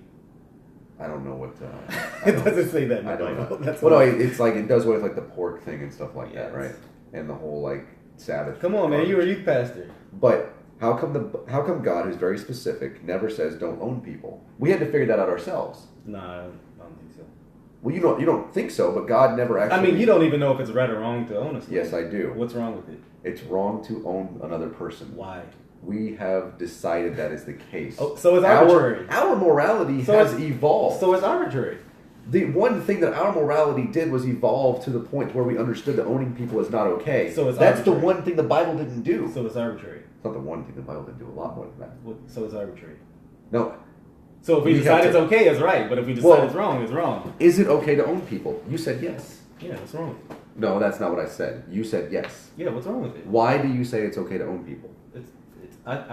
I don't know what. It doesn't say that in the I don't Bible. know. That's Well, no, it's like it does away with like the pork thing and stuff like that, Yes. right? And the whole like Sabbath. Come on, man. You were a youth pastor. But how come God, who's very specific, never says don't own people? We had to figure that out ourselves. No, I don't think so. Well, you don't think so, but God never actually. I mean, you don't even know if it's right or wrong to own a slave. Yes, I do. What's wrong with it? It's wrong to own another person. Why? We have decided that is the case. Oh, so it's arbitrary. Our morality has evolved. So it's arbitrary. The one thing that our morality did was evolve to the point where we understood that owning people is not okay. So it's That's arbitrary. the one thing the Bible didn't do. So it's arbitrary. It's not the one thing the Bible didn't do. A lot more than that. So it's arbitrary. No. So if we decide it's okay, it's right. But if we decide it's wrong, it's wrong. Is it okay to own people? You said yes. Yeah, what's wrong with it? No, that's not what I said. You said yes. Yeah, what's wrong with it? Why do you say it's okay to own people?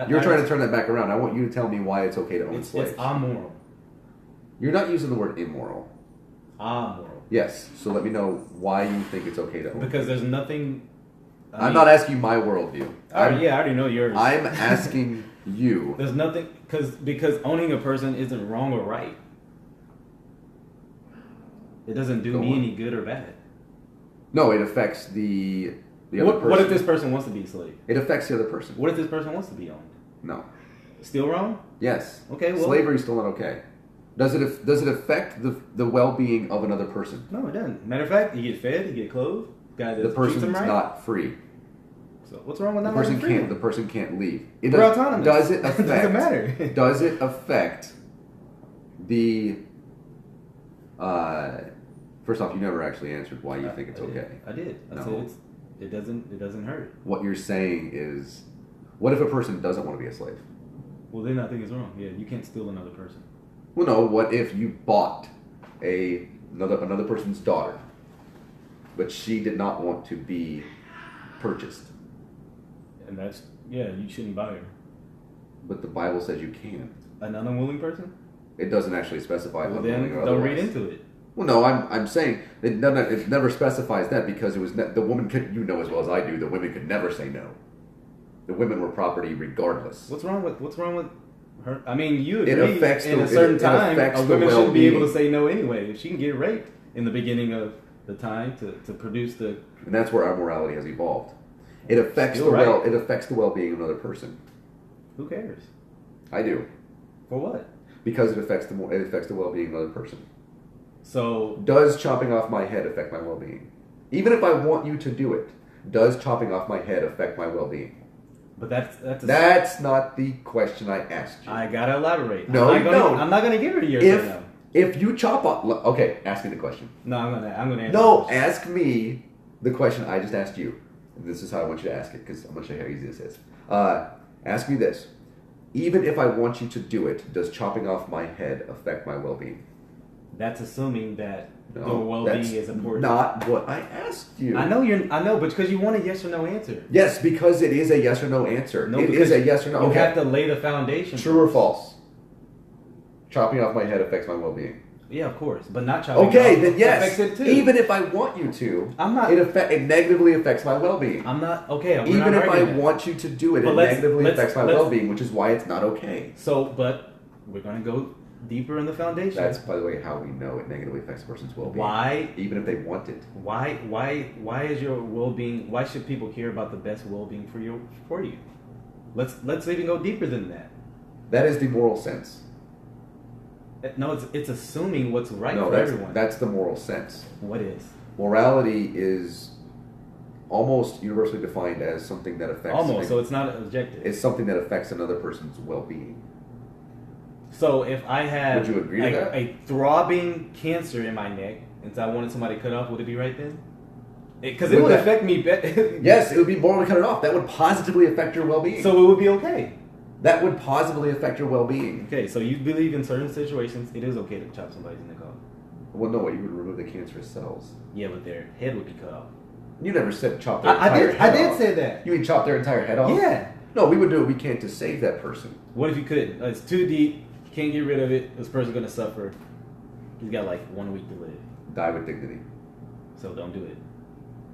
You're trying to turn that back around. I want you to tell me why it's okay to own slaves. It's amoral. You're not using the word immoral. Amoral. Yes. So let me know why you think it's okay to own. Because there's nothing. I'm not asking you my worldview. I already know yours. I'm asking you. There's nothing because owning a person isn't wrong or right. It doesn't do me any good or bad. No, it affects the other person. What if this person wants to be a slave? It affects the other person. What if this person wants to be owned? No. Still wrong? Yes. Okay. Well, slavery's still not okay. Does it affect the well-being of another person? No, it doesn't. Matter of fact, you get fed, you get clothed. The person's not free. So what's wrong with not the person free? The person can't leave. We're autonomous. Does it affect? It doesn't matter. Does it affect the? First off, you never actually answered why you think it's okay. I did. I said it doesn't hurt. What you're saying is, what if a person doesn't want to be a slave? Well, then I think it's wrong. Yeah, you can't steal another person. Well, no. What if you bought another person's daughter, but she did not want to be purchased? And you shouldn't buy her. But the Bible says you can. An unwilling person? It doesn't actually specify. Well, then don't read into it. Well, no, I'm saying it never specifies that because it was the woman could, you know as well as I do, the women could never say no. The women were property regardless. What's wrong with her? I mean, you agree it affects in a certain time a woman shouldn't be able to say no anyway. If she can get raped in the beginning of the time to produce the. And that's where our morality has evolved. It affects it affects the well-being of another person. Who cares? I do. For what? Because it affects the well-being of another person. So does chopping off my head affect my well-being? Even if I want you to do it, does chopping off my head affect my well-being? But that's not the question I asked you. I gotta elaborate. No, I'm not gonna give her yours. If you chop off, okay, ask me the question. No, I'm gonna answer. No, ask me the question I just asked you. This is how I want you to ask it because I'm gonna show you how easy this is. Ask me this: even if I want you to do it, does chopping off my head affect my well-being? That's assuming that your well-being is important. Not what I asked you. I know, but because you want a yes or no answer. Yes, because it is a yes or no answer. No, it is a yes or no. You have to lay the foundation. True or false? Chopping off my head affects my well-being. Yeah, of course, but not chopping. Okay, off then yes. Affects it too. Even if I want you to, I'm not. It negatively affects my well-being. I'm not okay. Even if I want you to do it, it negatively affects my well-being, which is why it's not okay. So, but we're gonna go deeper in the foundation. That's, by the way, how we know it negatively affects a person's well-being. Why? Even if they want it. Why is your well-being? Why should people care about the best well-being for you? Let's even go deeper than that. That is the moral sense. No, it's assuming what's right for everyone. That's the moral sense. What is? Morality is almost universally defined as something that affects. So it's not objective. It's something that affects another person's well-being. So if I had would you agree to that? A throbbing cancer in my neck, and so I wanted somebody cut off, would it be right then? Because it would affect me. Yes, it would be moral to cut it off. That would positively affect your well-being. So it would be okay. That would positively affect your well-being. Okay, so you believe in certain situations it is okay to chop somebody's neck off. Well, no, you would remove the cancerous cells. Yeah, but their head would be cut off. You never said chop their entire head off. I did say that. You mean chop their entire head off? Yeah. No, we would do what we can to save that person. What if you couldn't? It's too deep. Can't get rid of it. This person's gonna suffer. He's got like 1 week to live. Die with dignity. So don't do it.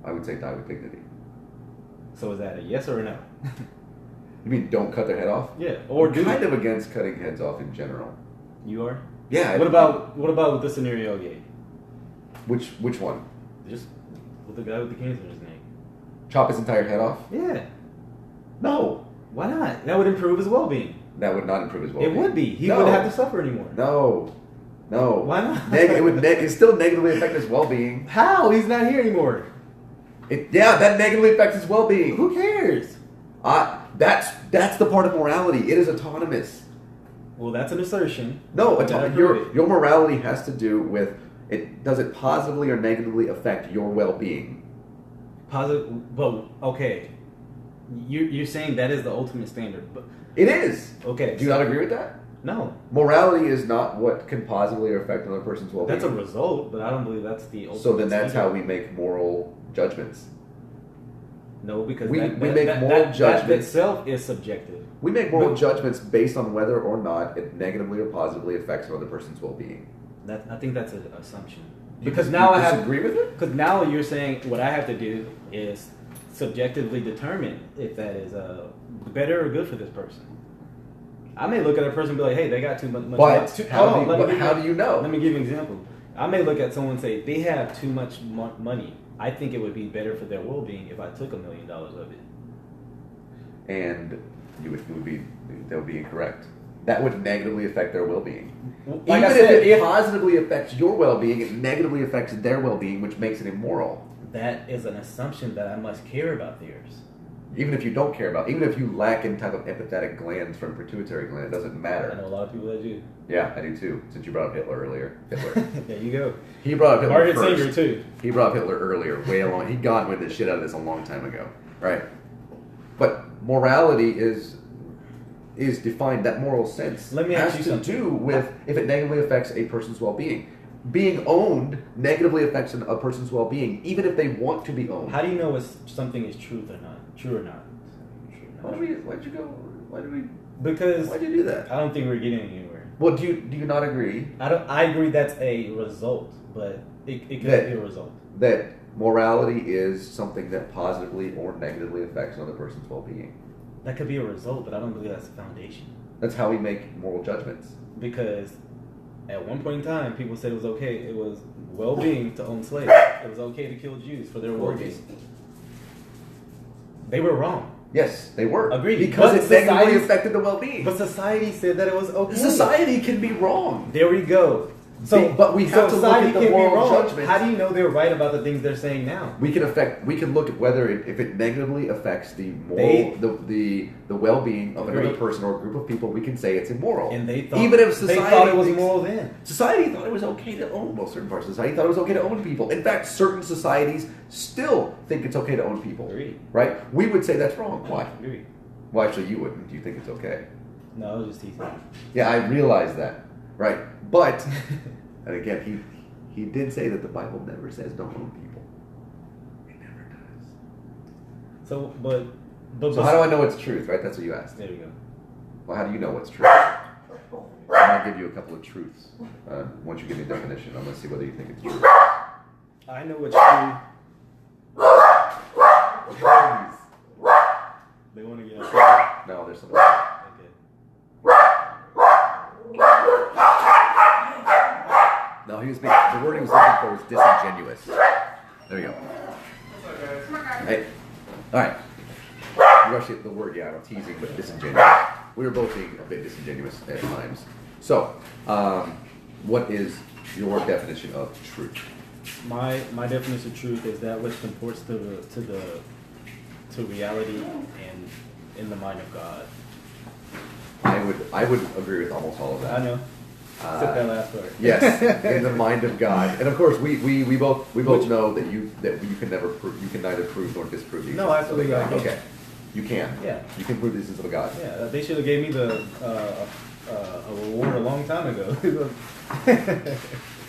I would say die with dignity. So is that a yes or a no? You mean don't cut their head off? Yeah. Or I'm kind of against cutting heads off in general. You are? Yeah. What about with the scenario I gave? Which one? Just with the guy with the cancer in his neck. Chop his entire head off? Yeah. No. Why not? That would improve his well-being. That would not improve his well-being. It would be. He wouldn't have to suffer anymore. No. Why not? It still negatively affect his well-being. How? He's not here anymore. That negatively affects his well-being. Who cares? That's the part of morality. It is autonomous. Well, that's an assertion. No, your morality has to do with does it positively or negatively affect your well-being? Positive. Well, okay. You're saying that is the ultimate standard, but it is. Okay. Do you not agree with that? No. Morality is not what can positively affect another person's well-being. That's a result, but I don't believe that's the ultimate. So then that's how we make moral judgments. No, because we make moral judgments. That itself is subjective. We make moral judgments based on whether or not it negatively or positively affects another person's well-being. I think that's an assumption. Because now I disagree with it? Because now you're saying what I have to do is subjectively determine if that is better or good for this person. I may look at a person and be like, hey, they got too much money. How do you know? Let me give you an example. I may look at someone and say, they have too much money. I think it would be better for their well-being if I took $1 million of it. And that would be incorrect. That would negatively affect their well-being. Like Even if it positively affects your well-being, it negatively affects their well-being, which makes it immoral. That is an assumption that I must care about theirs. Even if you don't care about, even if you lack any type of empathetic glands from pituitary gland, it doesn't matter. I know a lot of people that do. Yeah, I do too. Since you brought up Hitler earlier. There you go. He brought up Hitler Margaret first. Sanger too. He brought up Hitler earlier, way along. He got with the shit out of this a long time ago, right? But morality is defined. That moral sense has to do with if it negatively affects a person's well-being. Being owned negatively affects a person's well-being, even if they want to be owned. How do you know if something is true or not? Why'd you go? Because why'd you do that? I don't think we're getting anywhere. Well, do you not agree? I agree that's a result, but it could be a result. That morality is something that positively or negatively affects another person's well-being. That could be a result, but I don't believe that's the foundation. That's how we make moral judgments. Because at one point in time, people said it was okay. It was well-being to own slaves. It was okay to kill Jews for their well-being. They were wrong. Yes, they were. Agreed. Because it negatively affected the well-being. But society said that it was okay. Society can be wrong. There we go. But we have to look at the moral judgment. How do you know they're right about the things they're saying now? We can look at whether if it negatively affects the moral, the well-being of another person or a group of people. We can say it's immoral. And they thought even if society thought it was immoral then. Society thought it was okay to own. Well, certain parts of society thought it was okay to own people. In fact, certain societies still think it's okay to own people. Agreed. Right? We would say that's wrong. Why? Agreed. Well, actually, you wouldn't. You think it's okay? No, I was just teasing. Yeah, I realize that. Right, but. And again, he did say that the Bible never says don't own people. It never does. So how do I know it's truth, right? That's what you asked. There you go. Well, how do you know what's truth? I'm going to give you a couple of truths. Once you give me a definition, I'm going to see whether you think it's true. I know what's true. They want to get up. No, there's something. No, the word he was looking for was disingenuous. There we go. Hey, all right. You actually the word, yeah, I'm teasing, but disingenuous. We were both being a bit disingenuous at times. So, what is your definition of truth? My definition of truth is that which comports to reality and in the mind of God. I would agree with almost all of that. I know. Except that last part. Yes, in the mind of God, and of course we both know that you can neither prove nor disprove these. No, absolutely. Okay, you can. Yeah, you can prove the existence of a God. Yeah, they should have gave me the a reward a long time ago.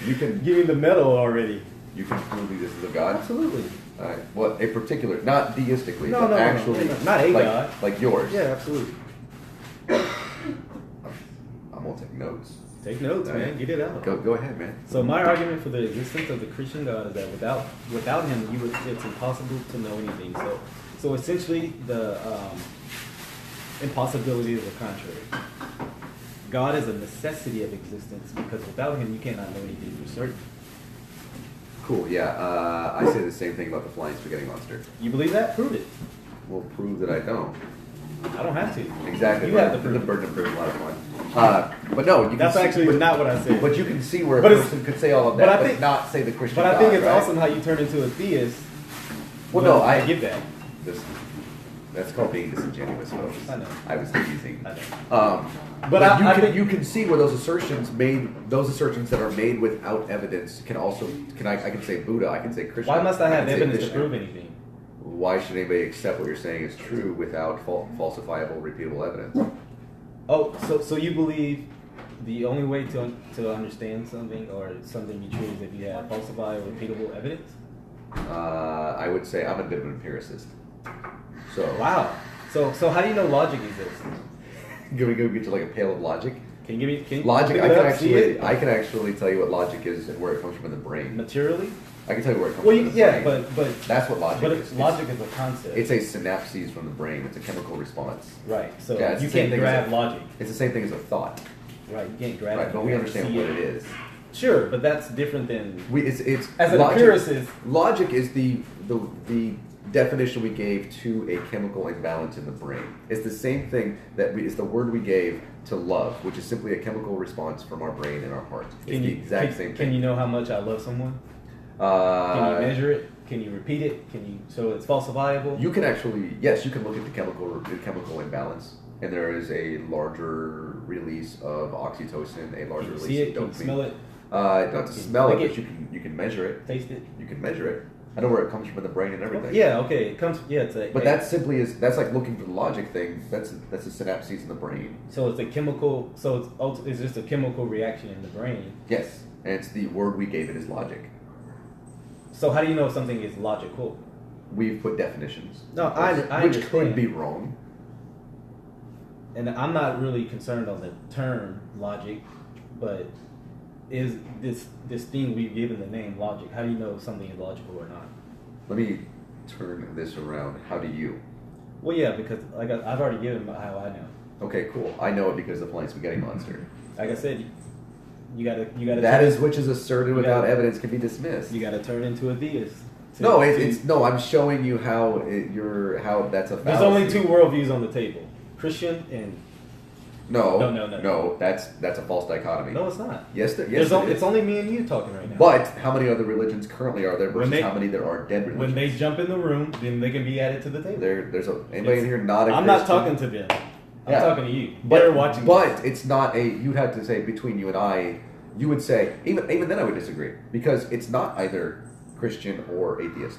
You can give me the medal already. You can prove the existence of God. Absolutely. All right. Well, a particular, not deistically, but actually, not a God, like yours. Yeah, absolutely. I'm gonna take notes. Take notes, man. Get it out. Go ahead, man. So my argument for the existence of the Christian God is that without him, it's impossible to know anything. So essentially, the impossibility is the contrary. God is a necessity of existence because without him, you cannot know anything for certain. Cool. Yeah. I say the same thing about the flying spaghetti monster. You believe that? Prove it. Well, prove that I don't. I don't have to. Exactly. You have to prove the burden of proof a lot of fun. But no, you that's can actually see, not what I said. But you can see where But a person could say all of that, but I think- not say the Christian But I God, think it's right? awesome how you turn into a theist. Well, no, I I get that. That's called being disingenuous, folks. I know. I was teasing. I know. But I you think- you can see where those assertions that are made without evidence can also I can say Buddha, I can say Christian. Why must I have can say evidence to Vishnu. prove anything? Why should anybody accept what you're saying is true without falsifiable, repeatable evidence? Oh, so you believe the only way to understand something or something be true is if you have falsifiable, repeatable evidence? I would say I'm a bit of an empiricist. So Wow. So how do you know logic exists? Can we go get to like a pail of logic? Can you give me Logic. pick it up, see it? I can actually tell you what logic is and where it comes from in the brain. Materially? I can tell you where it comes Well, from in the yeah, brain. but That's what logic is. logic is a concept. It's a synapses from the brain. It's a chemical response. Right. So Yeah, it's you the same can't thing as grab a- logic. It's the same thing as a thought. Right. You can't grab Right, it. but we understand See what it is. Sure, but that's different than It's as an logic, empiricist. Logic is the definition we gave to a chemical imbalance in the brain. It's the same thing it's the word we gave to love, which is simply a chemical response from our brain and our heart. It's the exact same thing. Can you know how much I love someone? Can you measure it? Can you repeat it? So it's falsifiable? You can actually, yes, you can look at the chemical imbalance, and there is a larger release of oxytocin, a larger Can you release see it? of Can dopamine. you smell it? Not to smell it, lick but you can measure it. Taste it? You can measure it. I know where it comes from in the brain and everything. Yeah, okay. It comes. Yeah, it's a. But that simply that's like looking for the logic thing. That's a synapses in the brain. So it's a chemical. So it's just a chemical reaction in the brain. Yes, and it's the word we gave it is logic. So how do you know something is logical? We've put definitions. No, I which understand. could be wrong. And I'm not really concerned on the term logic, but is this thing we've given the name logic? How do you know something is logical or not? Let me turn this around. How do you? Well, yeah, because like I've already given how I know. Okay, cool. I know it because of the flying spaghetti monster. Like I said, you gotta. That is which is asserted without evidence can be dismissed. You gotta turn into a theist. No, I'm showing you how that's a fallacy. There's only two worldviews on the table: Christian and. No. That's a false dichotomy. No, it's not. Yes, it's only me and you talking right now. But how many other religions currently are there versus how many there are dead religions? When they jump in the room, then they can be added to the table. Anybody in here not a I'm Christian? not talking to them. I'm talking to you. They're watching. But it's not you'd have to say between you and I, you would say, even then I would disagree. Because it's not either Christian or atheist.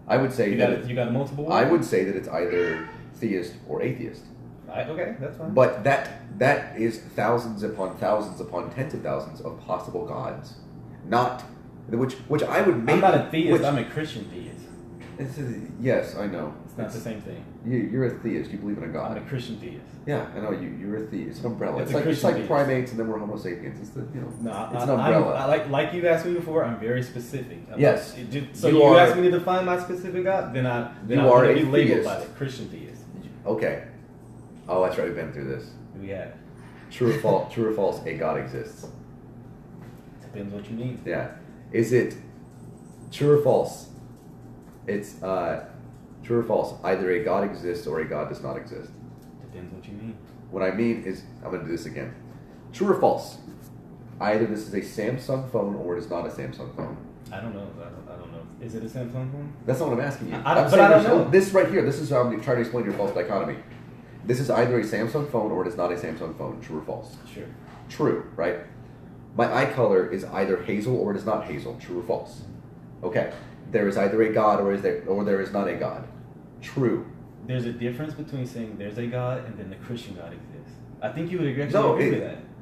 I would say you got multiple words? I would say that it's either theist or atheist. Okay, that's fine. But that is thousands upon tens of thousands of possible gods. Not which I would make. I'm not a theist, I'm a Christian theist. Yes, I know. It's not the same thing. You're a theist. You believe in a god. I'm a Christian theist. Yeah, I know. You're a theist. It's an umbrella. It's It's like theist. primates, and then we're Homo sapiens. It's it's an umbrella. Like you asked me before, I'm very specific. Yes. So you asked me to define my specific God, then I'm going to be labeled by the Christian theist. Okay. Oh, that's right. We've been through this. We have. True or false? A god exists. Depends what you mean. Yeah. Is it true or false? It's true or false. Either a god exists or a god does not exist. Depends what you mean. What I mean is, I'm going to do this again. True or false? Either this is a Samsung phone or it is not a Samsung phone. I don't know. I don't know. Is it a Samsung phone? That's not what I'm asking you. I don't know. This right here, this is how I'm trying to explain your false dichotomy. This is either a Samsung phone or it is not a Samsung phone. True or false? Sure. True, right? My eye color is either hazel or it is not hazel. True or false? Okay. There is either a God or there is not a God. True. There's a difference between saying there's a God and then the Christian God exists. I think you would agree with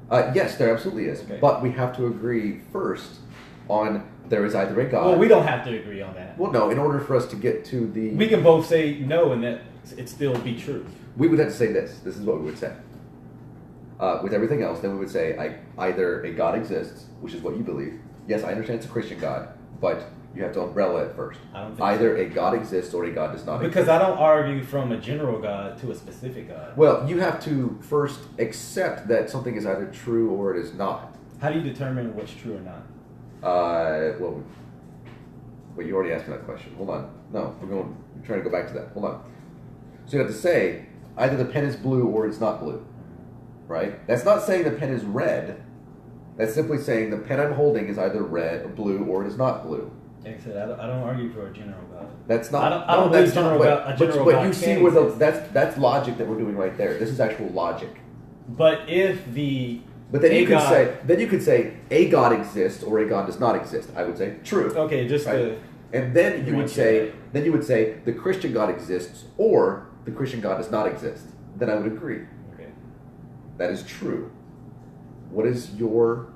that. Yes, there absolutely is. Okay. But we have to agree first on there is either a God. Well, we don't have to agree on that. Well, no. In order for us to get to the... We can both say no and that it still be true. We would have to say this. This is what we would say. with everything else, then we would say either a God exists, which is what you believe. Yes, I understand it's a Christian God, but you have to umbrella it first. I don't think Either so. a God exists or a God does not exist. Because I don't argue from a general God to a specific God. Well, you have to first accept that something is either true or it is not. How do you determine what's true or not? Well, you already asked me that question. Hold on. No, we're trying to go back to that. Hold on. So you have to say either the pen is blue or it's not blue, right? That's not saying the pen is red. That's simply saying the pen I'm holding is either red or blue or it is not blue. Like I said, I don't argue for a general God. That's not. I don't believe general God. But you see where that's logic that we're doing right there. This is actual logic. But if the But then you could say a God exists or a God does not exist. I would say true. Okay, just right? And then you would say the Christian God exists or the Christian God does not exist. Then I would agree. Okay. That is true. What is your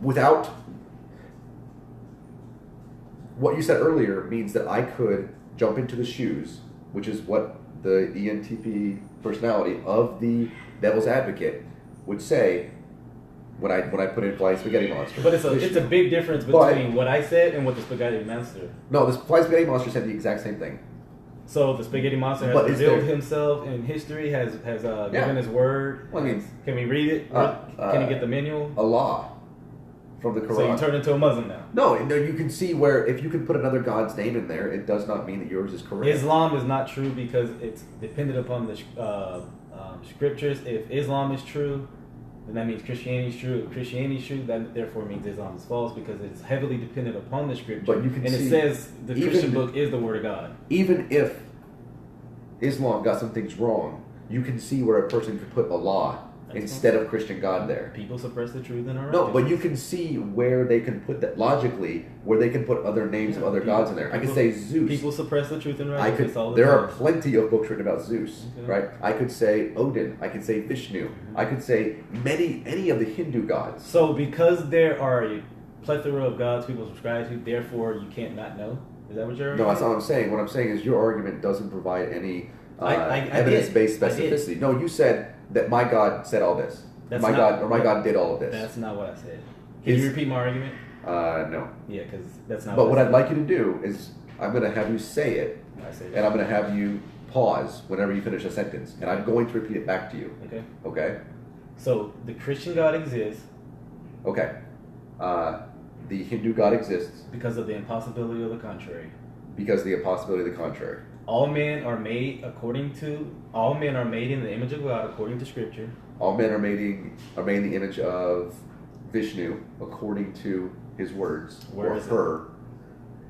without what you said earlier means that I could jump into the shoes, which is what the ENTP personality of the devil's advocate would say when I put in Flying Spaghetti Monster. But it's a big difference between what I said and what the Spaghetti Monster. No, the Flying Spaghetti Monster said the exact same thing. So the Spaghetti Monster has revealed himself in history, has given his word. Well, I mean, can we read it? Can you get the manual? Allah from the Quran. So you turn into a Muslim now? No, you can see where if you can put another God's name in there, it does not mean that yours is correct. Islam is not true because it's dependent upon the scriptures. If Islam is true, then that means Christianity is true. If Christianity is true, that therefore means Islam is false because it's heavily dependent upon the scripture. But you can it says the Christian book is the Word of God. Even if Islam got some things wrong, you can see where a person could put Allah instead of Christian God there. People suppress the truth in our No, but you can see where they can put that logically, where they can put other names of other gods in there. I could say Zeus. People suppress the truth in righteousness all the There time. are plenty of books written about Zeus, right? I could say Odin. I could say Vishnu. I could say any of the Hindu gods. So because there are a plethora of gods people subscribe to, therefore you can't not know? Is that what you're arguing? No, that's not what I'm saying. What I'm saying is your argument doesn't provide any evidence-based specificity. No, you said that my God said all this. My God did all of this. That's not what I said. Can you repeat my argument? No. Yeah, because that's not. But what I'd like you to do is I'm going to have you say it, and I'm going to have you pause whenever you finish a sentence, and I'm going to repeat it back to you. Okay. Okay. So the Christian God exists. Okay. The Hindu God exists because of the impossibility of the contrary. Because of the impossibility of the contrary. All men are made in the image of God according to Scripture. All men are made in the image of Vishnu according to his words. Where is her.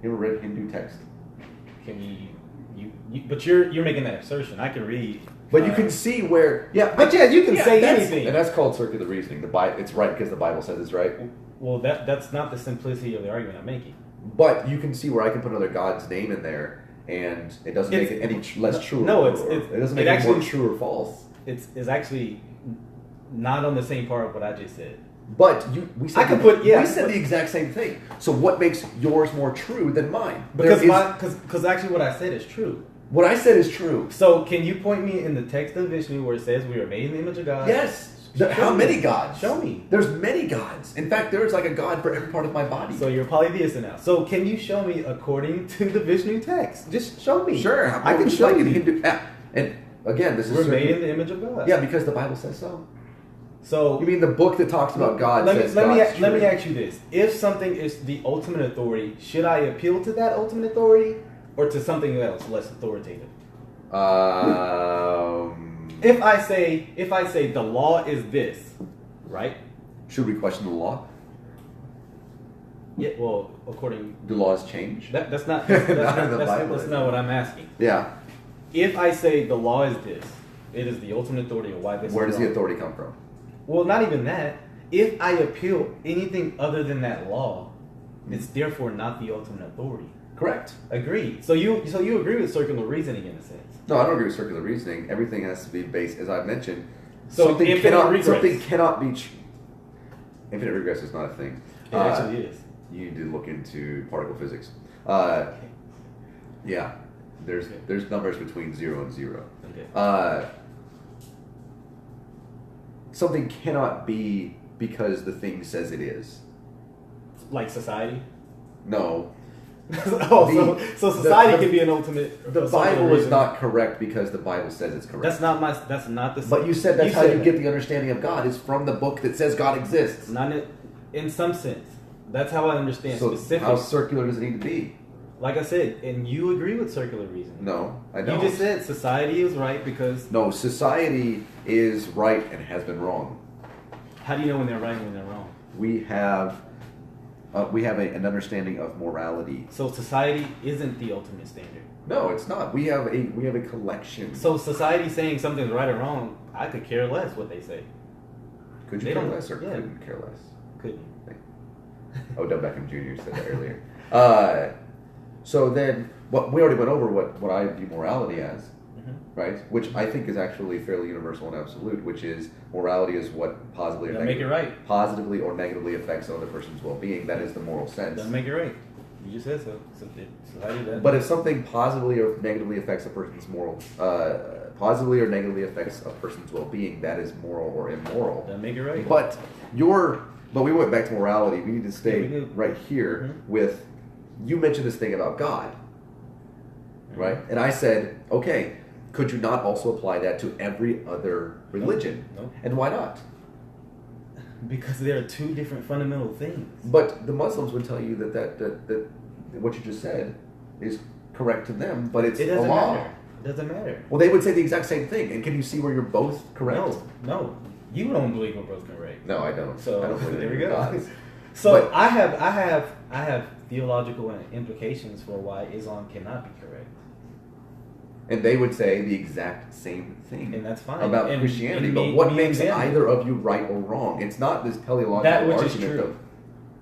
You ever read Hindu text? Can you but you're making that assertion. I can read. But you can see where you can say anything. And that's called circular reasoning. It's right because the Bible says it's right. Well, that's not the simplicity of the argument I'm making. But you can see where I can put another God's name in there, and it doesn't make it any less true. No, it doesn't make it more true or false. It's actually not on the same part of what I just said. But we said the exact same thing. So what makes yours more true than mine? Because actually what I said is true. What I said is true. So can you point me in the text of Vishnu where it says we are made in the image of God? Yes. How many gods? Show me. There's many gods. In fact, there's like a god for every part of my body. So you're polytheist now. So can you show me according to the Vishnu text? Just show me. Sure. I can show you. Hindu. And again, this is we're made in the image of God. Yeah, because the Bible says so. So you mean the book that talks about God let me ask you this. If something is the ultimate authority, should I appeal to that ultimate authority or to something else less authoritative? If I say the law is this, right? Should we question the law? Yeah, well, according do laws change? That's not what I'm asking. Yeah. If I say the law is this, it is the ultimate authority of why this. Where does the authority come from? Well, not even that. If I appeal anything other than that law, it's therefore not the ultimate authority. Correct. Agreed. So you agree with circular reasoning in a sense. No, I don't agree with circular reasoning. Everything has to be based, as I've mentioned. So something cannot be. Infinite regress is not a thing. It actually is. You need to look into particle physics. Yeah, there's numbers between 0 and 0. Okay. something cannot be because the thing says it is. Like society? No. So society can be an ultimate. The Bible is not correct because the Bible says it's correct. That's not the. But you said that's how you get the understanding of God is from the book that says God exists. Not in some sense. That's how I understand. So specific. how circular does it need to be? Like I said, and you agree with circular reasoning. No, I don't. You just said society is right because... No, society is right and has been wrong. How do you know when they're right and when they're wrong? We have an understanding of morality. So society isn't the ultimate standard. No, it's not. We have a collection. So society saying something's right or wrong, I could care less what they say. Could you care less or couldn't care less? Couldn't. Odell Beckham Jr. said that earlier. So then, we already went over what I view morality as, right? Which I think is actually fairly universal and absolute, which is morality is what positively or negatively affects another person's well-being. That is the moral sense. Doesn't make it right. You just said so. But if something positively or negatively affects a person's positively or negatively affects a person's well-being, that is moral or immoral. Doesn't make it right. But we went back to morality. We need to stay right here with. You mentioned this thing about God, right? And I said, okay, could you not also apply that to every other religion? No. And why not? Because there are two different fundamental things. But the Muslims would tell you that what you just said is correct to them, but it's a law. It doesn't matter. Well, they would say the exact same thing. And can you see where you're both correct? No. You don't believe we're both correct. No, I don't. So I don't believe there we in go. gods. So but, I have theological implications for why Islam cannot be correct. And they would say the exact same thing. And that's fine. About Christianity. But what makes either of you right or wrong? It's not this teleological argument of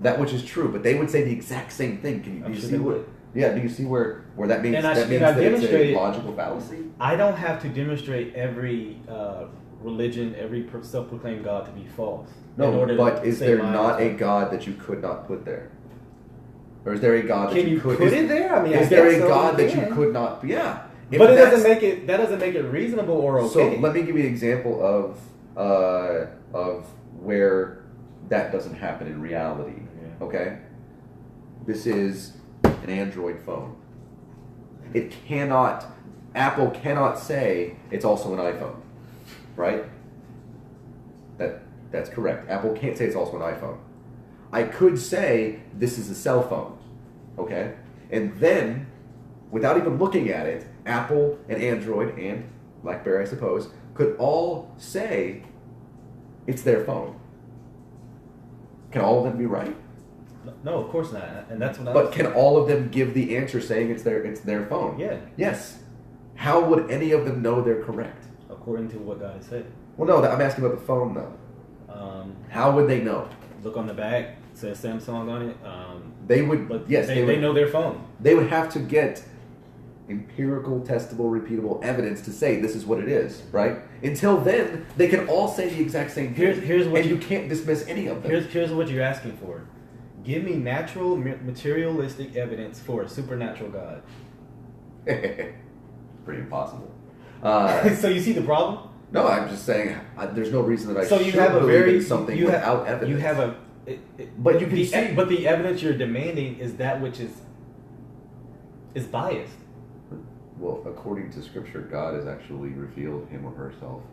that which is true. But they would say the exact same thing. Do you see where? Yeah, do you see where that means that it's a logical fallacy? I don't have to demonstrate every religion, every self-proclaimed God to be false. No, but is there not a God that you could not put there? Or is there a God that you could put it there? I mean, is there a God that you could not? Yeah. But that doesn't make it reasonable or okay. So let me give you an example of where that doesn't happen in reality. Yeah. Okay? This is an Android phone. Apple cannot say it's also an iPhone. Right? That's correct. Apple can't say it's also an iPhone. I could say this is a cell phone. Okay? And then, without even looking at it, Apple and Android and BlackBerry, I suppose, could all say it's their phone. Can all of them be right? No, of course not. And that's what. But can all of them give the answer saying it's their phone? Yeah. Yes. How would any of them know they're correct? According to what God has said. Well, no, I'm asking about the phone though. How would they know? Look on the back. It says Samsung on it. They would. But yes, they know their phone. They would have to get empirical, testable, repeatable evidence to say this is what it is, right? Until then, they can all say the exact same thing. Here's what you can't dismiss any of them. Here's what you're asking for. Give me natural, materialistic evidence for a supernatural God. Pretty impossible. So you see the problem? No, I'm just saying there's no reason that I should believe in something without evidence. You have a... But you can see... But the evidence you're demanding is that which is biased. Well, according to Scripture, God has actually revealed him or herself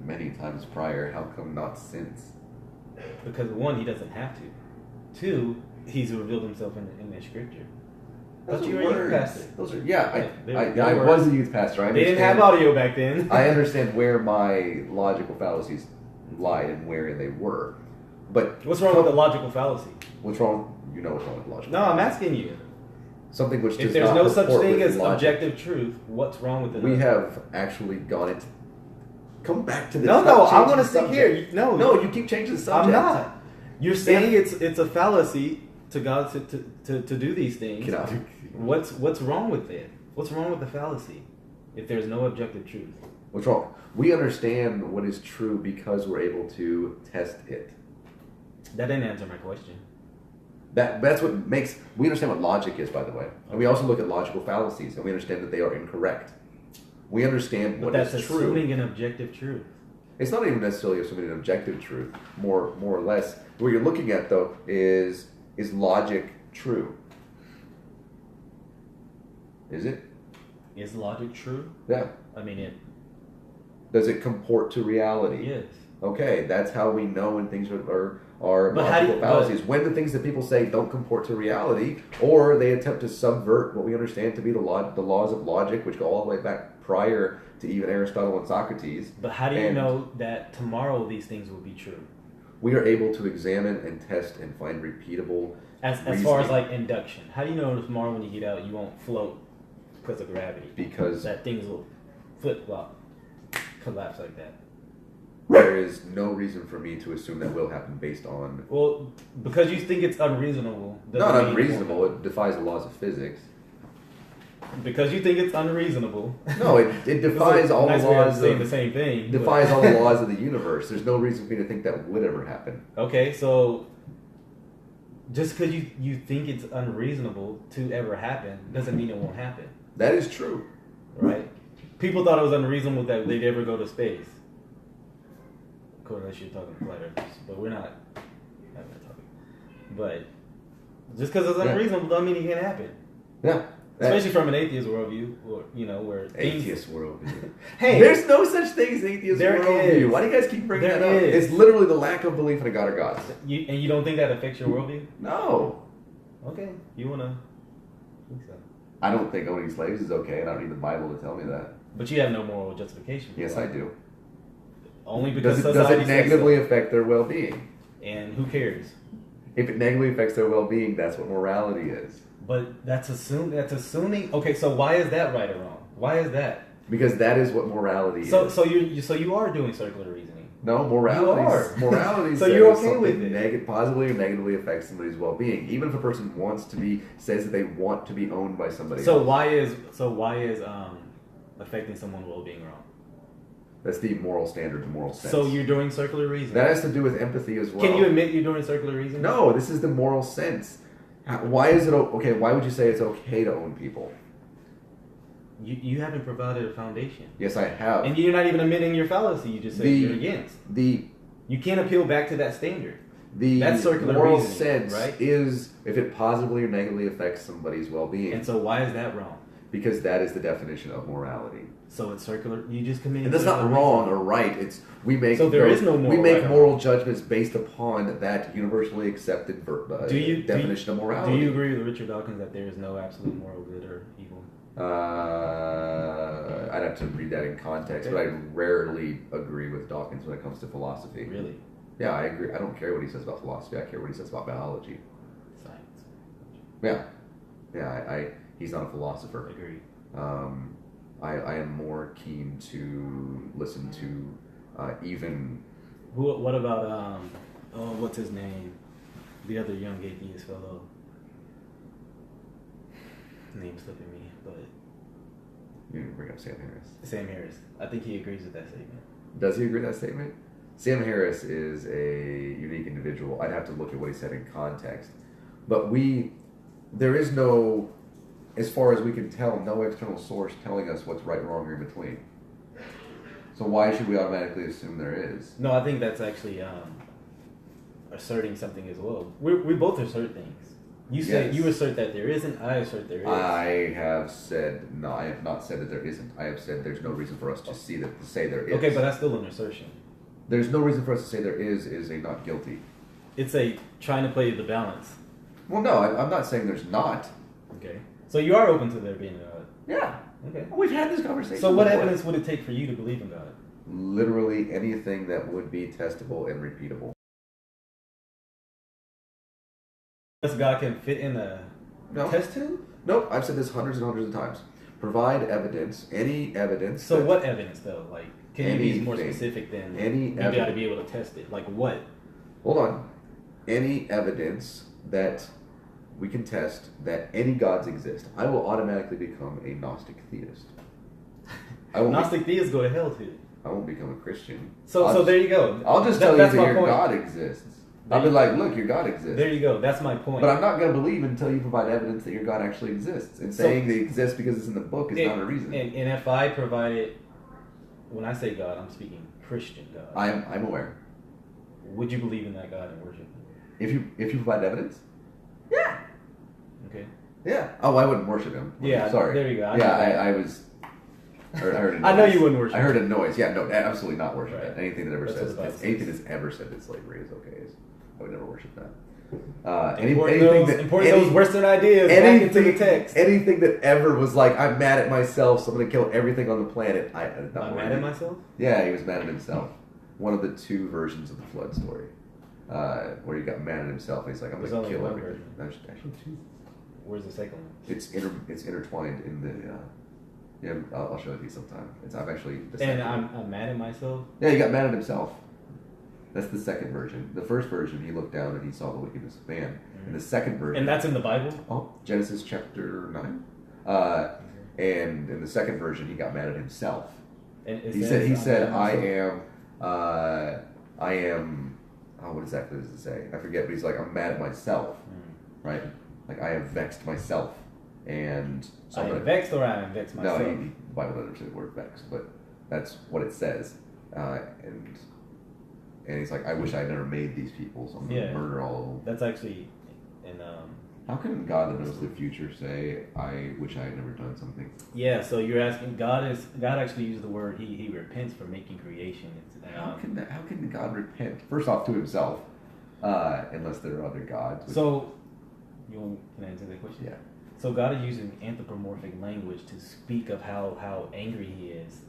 many times prior. How come not since? Because one, he doesn't have to. Two, he's revealed himself in the Scripture. Those but you were a youth pastor. I was a youth pastor. They didn't have audio back then. I understand where my logical fallacies lied and where they were. But what's wrong with the logical fallacy? What's wrong? You know what's wrong with logical fallacy. I'm asking you. Something which if there's no such thing as objective truth, what's wrong with it? We have actually gone into... Come back to this. No, I want to stick here. No, you keep changing the subject. I'm not. You're saying it's a fallacy to God to do these things. What's wrong with it? What's wrong with the fallacy if there's no objective truth? What's wrong? We understand what is true because we're able to test it. That didn't answer my question. That's what makes... We understand what logic is, by the way. And we also look at logical fallacies, and we understand that they are incorrect. We understand what is true. But that's assuming an objective truth. It's not even necessarily assuming an objective truth, more or less. What you're looking at, though, is logic true? Is it? Is logic true? Yeah. I mean, Does it comport to reality? Yes. Okay, that's how we know when things are logical fallacies. When the things that people say don't comport to reality, or they attempt to subvert what we understand to be the laws of logic, which go all the way back prior to even Aristotle and Socrates. But how do you know that tomorrow these things will be true? We are able to examine and test and find repeatable As far as like induction. How do you know tomorrow when you get out you won't float because of gravity? Because that things will flip-flop, collapse like that. There is no reason for me to assume that will happen based on... Well, because you think it's unreasonable. Not unreasonable, it defies the laws of physics. Because you think it's unreasonable. No, it defies all the laws saying the same thing. Defies all the laws of the universe. There's no reason for me to think that would ever happen. Okay, so just because you think it's unreasonable to ever happen doesn't mean it won't happen. That is true. Right? People thought it was unreasonable that they'd ever go to space. Of course, unless you're talking flat earthers, but we're not having that topic. But just because it's unreasonable doesn't mean it can't happen. Yeah. Especially from an atheist worldview, or where atheist worldview. Hey, there's no such thing as atheist worldview. Why do you guys keep bringing that up? It's literally the lack of belief in a god or gods. And you don't think that affects your worldview? No. Okay, you wanna? Think so. I don't think owning slaves is okay, and I don't need the Bible to tell me that. But you have no moral justification. Yes, I do. Only because does it negatively affect their well-being? And who cares? If it negatively affects their well-being, that's what morality is. But that's assuming. Okay, so why is that right or wrong? Why is that? Because that is what morality is. So you are doing circular reasoning. No, morality. So you're okay with it. Positively or negatively affects somebody's well-being, even if a person says that they want to be owned by somebody. So why is affecting someone's well-being wrong? That's the moral standard, the moral sense. So you're doing circular reasoning. That has to do with empathy as well. Can you admit you're doing circular reasoning? No, this is the moral sense. Why is it okay? Why would you say it's okay to own people? You haven't provided a foundation. Yes, I have. And you're not even admitting your fallacy. You just said you're against. You can't appeal back to that standard. That's circular moral reasoning, sense right? Is if it positively or negatively affects somebody's well-being. And so why is that wrong? Because that is the definition of morality. So it's circular. You just committed. And that's not wrong or right. It's we make. So there is no moral. We make moral judgments based upon that universally accepted definition of morality. Do you agree with Richard Dawkins that there is no absolute moral good or evil? I'd have to read that in context, but I rarely agree with Dawkins when it comes to philosophy. Really? Yeah, I agree. I don't care what he says about philosophy. I care what he says about biology. Science. Yeah. He's not a philosopher. Agreed. I am more keen to listen to even. What about what's his name? The other young atheist fellow. Name's slipping me, but you didn't bring up Sam Harris. Sam Harris. I think he agrees with that statement. Does he agree with that statement? Sam Harris is a unique individual. I'd have to look at what he said in context, but there is no. As far as we can tell, no external source telling us what's right, wrong, or in between. So why should we automatically assume there is? No, I think that's actually asserting something as well. We both assert things. You say you assert that there isn't. I assert there is. I have said no. I have not said that there isn't. I have said there's no reason for us to say there is. Okay, but that's still an assertion. There's no reason for us to say there is a not guilty. It's a trying to play the balance. Well, no, I'm not saying there's not. Okay. So you are open to there being a God? Yeah. Okay. We've had this conversation. So what evidence would it take for you to believe in God? Literally anything that would be testable and repeatable. Does God can fit in a test tube? Nope. I've said this hundreds and hundreds of times. Provide evidence, any evidence. So what evidence though? Like, can you be more specific than you got to be able to test it? Like what? Hold on. Any evidence that we can test that any gods exist, I will automatically become a Gnostic theist. Gnostic theists go to hell too. I won't become a Christian. So there you go. I'll just tell you that your God exists. I'll be like, look, your God exists. There you go. That's my point. But I'm not going to believe until you provide evidence that your God actually exists. And saying they exist because it's in the book is not a reason. And if I provided, when I say God, I'm speaking Christian God. I'm aware. Would you believe in that God and worship him? If you provide evidence, yeah. Okay. Yeah. Oh, I wouldn't worship him. Yeah. Sorry. There you go. I heard a noise. I know you wouldn't worship. I heard a noise. Yeah, no, absolutely not worship Right. that. Anything that ever That's says what the Bible anything says. that's ever said that slavery is okay I would never worship that. Importing those Western ideas back into the text. Anything that ever was like, I'm mad at myself, so I'm going to kill everything on the planet. I'm mad at myself? Yeah, he was mad at himself. One of the two versions of the flood story, where he got mad at himself and he's like, I'm going to kill everything. There's actually two. Where's the second one? It's intertwined in the. Yeah, I'll show it to you sometime. I'm mad at myself. Yeah, he got mad at himself. That's the second version. The first version, he looked down and he saw the wickedness of man. Mm-hmm. And the second version, and that's in the Bible. Oh, Genesis chapter 9. And in the second version, he got mad at himself. And he said, I am. Oh, what exactly does it say? I forget. But he's like, I'm mad at myself, right? Like I have vexed myself. And so I am vexed or I am vexed myself? No, the Bible doesn't say the word vexed, but that's what it says. And he's like, I wish I had never made these people, so I'm going to murder all of them. That's actually in... How can God that knows the future say, I wish I had never done something? Yeah, so you're asking, God actually used the word, he repents for making creation. How can God repent? First off, to himself, unless there are other gods. So, can I answer that question? Yeah. So God is using anthropomorphic language to speak of how angry he is.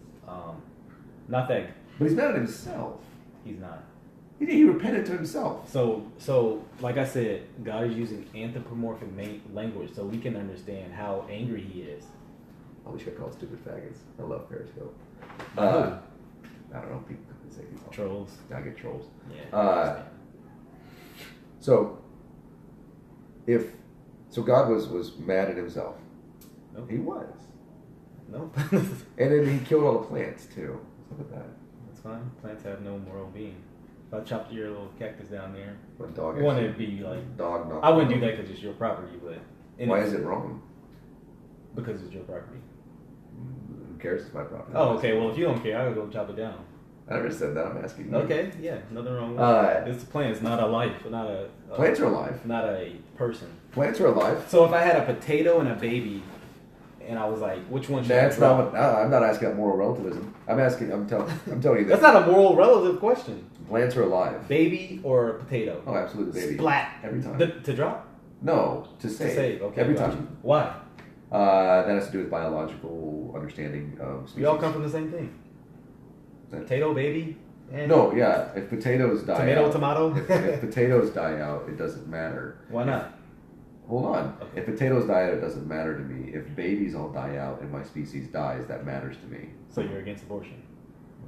Not that... But he's mad at himself. He's not. He repented to himself. So like I said, God is using anthropomorphic language so we can understand how angry he is. I wish I called stupid faggots. I love Periscope. I don't know. People say people. Trolls. I get trolls. Yeah. So God was mad at himself. Nope. He was. Nope. And then he killed all the plants too. Look at that. That's fine. Plants have no moral being. If I chopped your little cactus down there, my dog. I want it to be like dog. I wouldn't do that because it's your property, but why is it wrong? Because it's your property. Who cares? It's my property. Oh, okay. Well, if you don't care, I would go chop it down. I never said that. I'm asking you. Okay. Yeah. Nothing wrong with it. It's a plant. It's not a life. Not a. Plants are alive. Not a person. Plants are alive. So if I had a potato and a baby, and I was like, which one should I That's not what, I'm not asking about moral relativism. I'm telling you that. That's not a moral relative question. Plants are alive. Baby or potato? Oh, absolutely, baby. Splat. Every time. To drop? No, to save. To save, okay. Every time. Why? That has to do with biological understanding of species. We all come from the same thing. Potato, baby, and... No, yeah. If potatoes die out... Tomato? if potatoes die out, it doesn't matter. Why not? Hold on. Okay. If potatoes die out, it doesn't matter to me. If babies all die out and my species dies, that matters to me. So you're against abortion?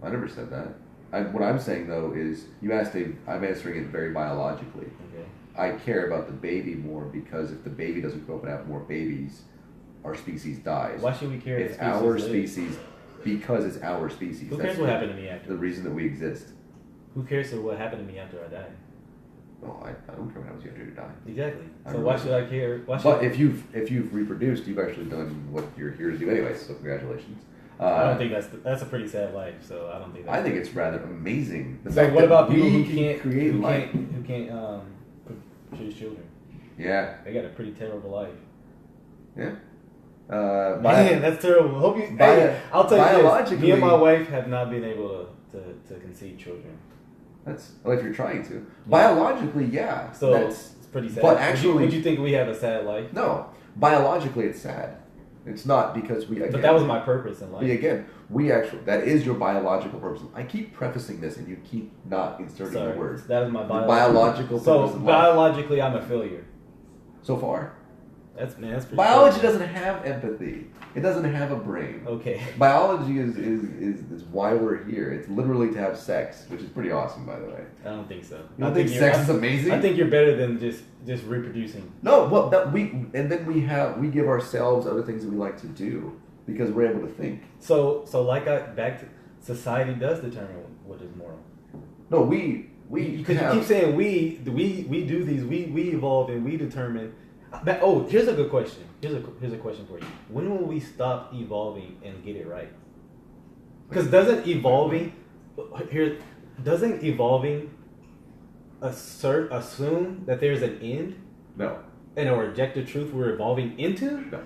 I never said that. What I'm saying, though, is you asked I'm answering it very biologically. Okay. I care about the baby more because if the baby doesn't grow up and have more babies, our species dies. Why should we care? It's our species because it's our species. Who cares what happened to me after? The reason that we exist. Who cares what happened to me after I died? Well, I don't care what happens after you die. Exactly. So why should I care? But if you've reproduced, you've actually done what you're here to do anyway. So congratulations. I don't think that's a pretty sad life. So I don't think. I think it's rather amazing. The fact what about people who can't create life? Who can't produce children? Yeah, they got a pretty terrible life. Yeah. Man, that's terrible. Hope you. I'll tell you this. Me and my wife have not been able to conceive children. Well, if you're trying to. Biologically, yeah. So it's pretty sad. But actually, would you think we have a sad life? No, biologically it's sad. It's not because we. Again, but that was my purpose in life. That is your biological purpose. I keep prefacing this, and you keep not inserting the words. That is my biological purpose. So biologically, I'm a failure. So far. That's pretty biology doesn't have empathy. It doesn't have a brain. Okay. Biology is why we're here. It's literally to have sex, which is pretty awesome, by the way. I don't think so. You don't think sex is amazing? I think you're better than just reproducing. No, well, we give ourselves other things that we like to do because we're able to think. So back to society does determine what is moral. No, we because you keep saying we do these, we evolve and we determine. Here's a good question. Here's a question for you. When will we stop evolving and get it right? Because doesn't evolving, here, doesn't evolving assume that there's an end No. and a objective truth we're evolving into? No.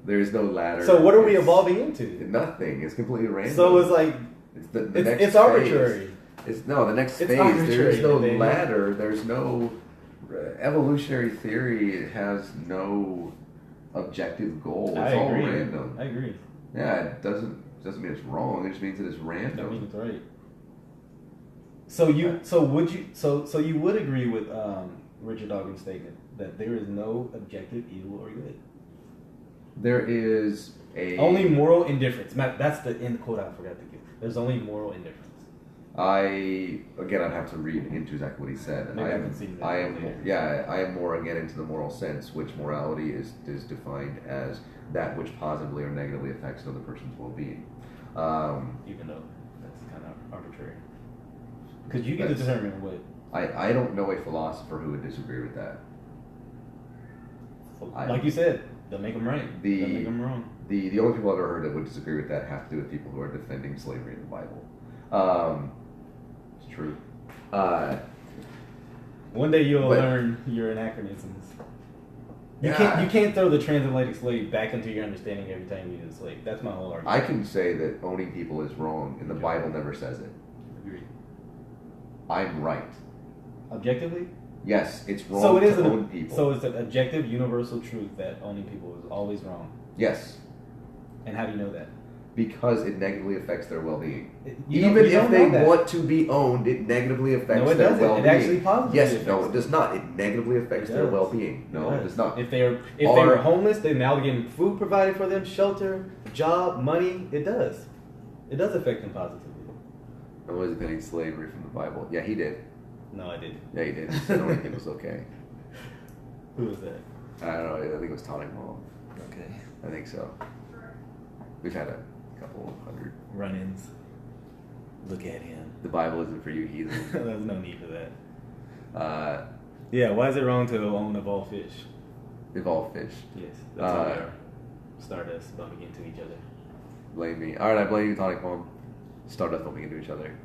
There is no ladder. So what are we evolving into? Nothing. It's completely random. So it's like it's the next it's phase. arbitrary. The next It's phase. arbitrary, There's no baby. ladder. There's no evolutionary theory has no objective goal. It's all random. I agree. Yeah, it doesn't mean it's wrong. It just means that it's random. That means it's right. So you would agree with Richard Dawkins' statement that there is no objective evil or good. There is only moral indifference. Matt, that's the end quote I forgot to give. There's only moral indifference. I'd have to read into exactly what he said. Maybe I haven't seen that. I am more again into the moral sense, which morality is defined as that which positively or negatively affects another person's well-being. Even though that's kind of arbitrary, because you get to determine what. I don't know a philosopher who would disagree with that. Like you said, they'll make them right. They'll make them wrong. The only people I've ever heard that would disagree with that have to do with people who are defending slavery in the Bible. It's true. One day you'll learn your anachronisms. You can't throw the transatlantic slave back into your understanding every time you use a slave. That's my whole argument. I can say that owning people is wrong, and the Bible never says it. Agreed. I'm right. Objectively? Yes, it's wrong to own people. So it's an objective, universal truth that owning people is always wrong. Yes. And how do you know that? Because it negatively affects their well-being. Even if they want to be owned, it negatively affects their well-being. It actually positively affects no, it does not. It negatively affects their well-being. No, it does not. If they were homeless, they're now getting food provided for them, shelter, job, money. It does. It does affect them positively. I was defending slavery from the Bible. Yeah, he did. No, I didn't. Yeah, he did. He said owning people was okay. Who was that? I don't know. I think it was Tonic Mom. Okay. I think so. We've had a couple of hundred run-ins. Look at him. The Bible isn't for you, heathen. There's no need for that. Yeah, why is it wrong to own evolved fish? Evolved fish. Yes, that's how we are. Stardust bumping into each other. Blame me. All right, I blame you, Tonic Mom. Stardust bumping into each other.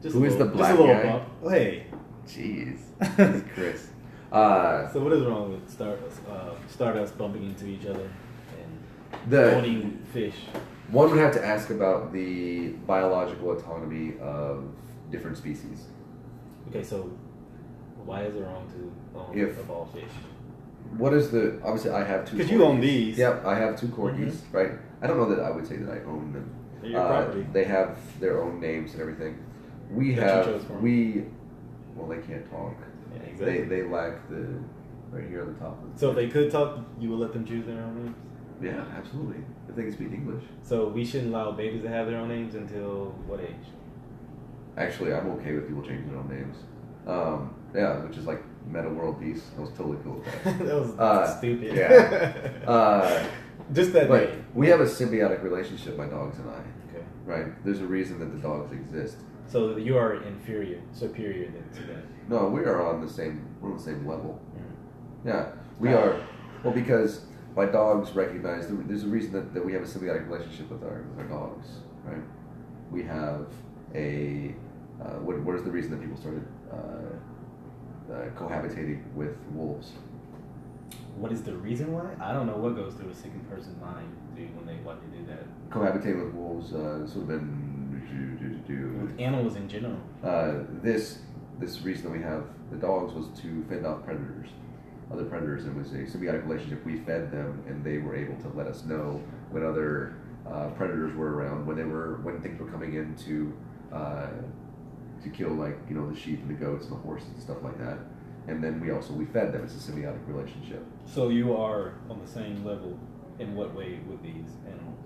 Who is the black guy? Bump. Hey. Jeez. This is Chris. So what is wrong with Stardust bumping into each other and owning fish? One would have to ask about the biological autonomy of different species. Okay, so why is it wrong to own evolved fish? What is the... Obviously, I have two... Because you own these. Yep, I have two corgis, right? I don't know that I would say that I own them. They're your property. They have their own names and everything. Well, they can't talk. Yeah, exactly. They lack the... Right here on the top. So if they could talk, you would let them choose their own names? Yeah, absolutely. If they can speak English. So we shouldn't allow babies to have their own names until what age? Actually, I'm okay with people changing their own names. Yeah, which is like meta world peace. I was totally cool with that. That was stupid. Yeah. Just that but name. We have a symbiotic relationship, my dogs and I. Okay. Right? There's a reason that the dogs exist. So you are superior to them. No, we're on the same level. Mm-hmm. Yeah, we are. Well, because my dogs recognize there's a reason that we have a symbiotic relationship with our dogs, right? We have a what is the reason that people started cohabitating with wolves? What is the reason why? I don't know what goes through a second person's mind when they want to do that. Cohabitating with wolves sort of been with animals in general. This reason that we have the dogs was to fend off other predators. It was a symbiotic relationship. We fed them, and they were able to let us know when other predators were around, when things were coming in to kill, like the sheep and the goats and the horses and stuff like that. And then we fed them. It's a symbiotic relationship. So you are on the same level in what way with these animals?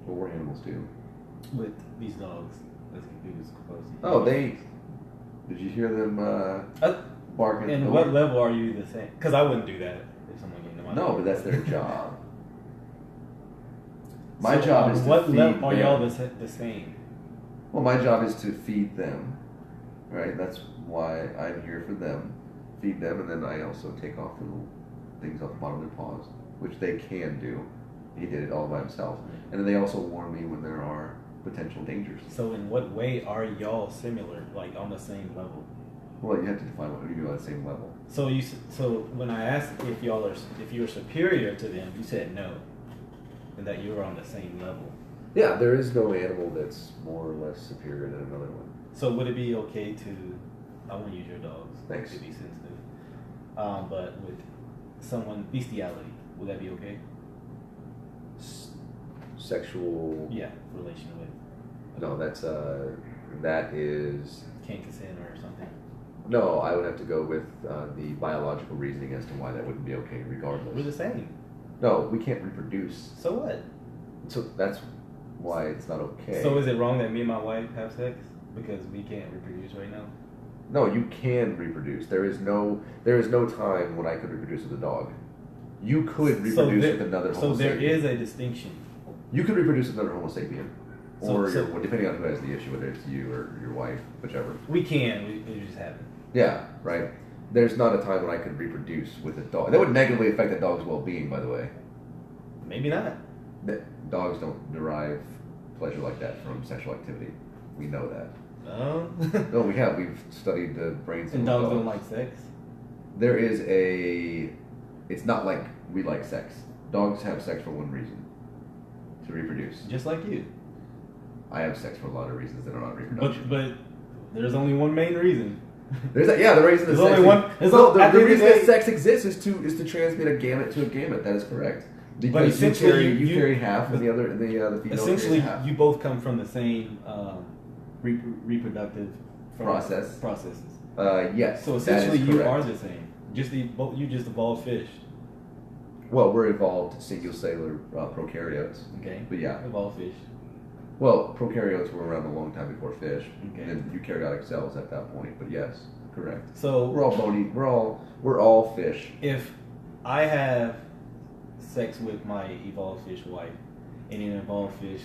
What were animals do? With these dogs, as he was supposed to. Oh, did you hear them barking? And what level are you the same? Because I wouldn't do that if someone came to my No, but that's their job. My job is to what feed level are them. y'all the same? Well, my job is to feed them, right? That's why I'm here for them. Feed them, and then I also take off the little things off the bottom of their paws, which they can do. He did it all by himself. And then they also warn me when there are potential dangers. So in what way are y'all similar, like on the same level? Well, you have to define what you mean by the same level. So when I asked if you're superior to them, you said no, and that you were on the same level. Yeah, there is no animal that's more or less superior than another one. So would it be okay to? I won't use your dogs. Thanks. To be sensitive. But with someone bestiality, would that be okay? Sexual. Yeah, relation with. No, that is. Can't consent or something. No, I would have to go with the biological reasoning as to why that wouldn't be okay, regardless. We're the same. No, we can't reproduce. So what? So that's why it's not okay. So is it wrong that me and my wife have sex because we can't reproduce right now? No, you can reproduce. There is no time when I could reproduce with a dog. You could reproduce with another Homo sapien. So there is a distinction. You could reproduce with another Homo sapien. Or So depending on who has the issue, whether it's you or your wife, whichever. We can. We just haven't. Yeah, right. There's not a time when I could reproduce with a dog. That would negatively affect the dog's well-being, by the way. Maybe not. Dogs don't derive pleasure like that from sexual activity. We know that. No. No, we have. We've studied the brains of And dogs. dogs don't like sex? There is a... It's not like we like sex. Dogs have sex for one reason. To reproduce. Just like you. I have sex for a lot of reasons that are not reproduction. But there's only one main reason. The reason that There's sex only one. the reason that sex exists is to transmit a gamete to a gamete. That is correct. Because essentially you carry half, and the female essentially carries half. you both come from the same reproductive processes. Yes. So essentially, you are the same. You just evolved fish. Well, we're evolved single-cellular prokaryotes. Okay. But yeah. Evolved fish. Well, prokaryotes were around a long time before fish, Okay. and eukaryotic cells at that point. But yes, correct. So we're all bony. We're all fish. If I have sex with my evolved fish wife, and an evolved fish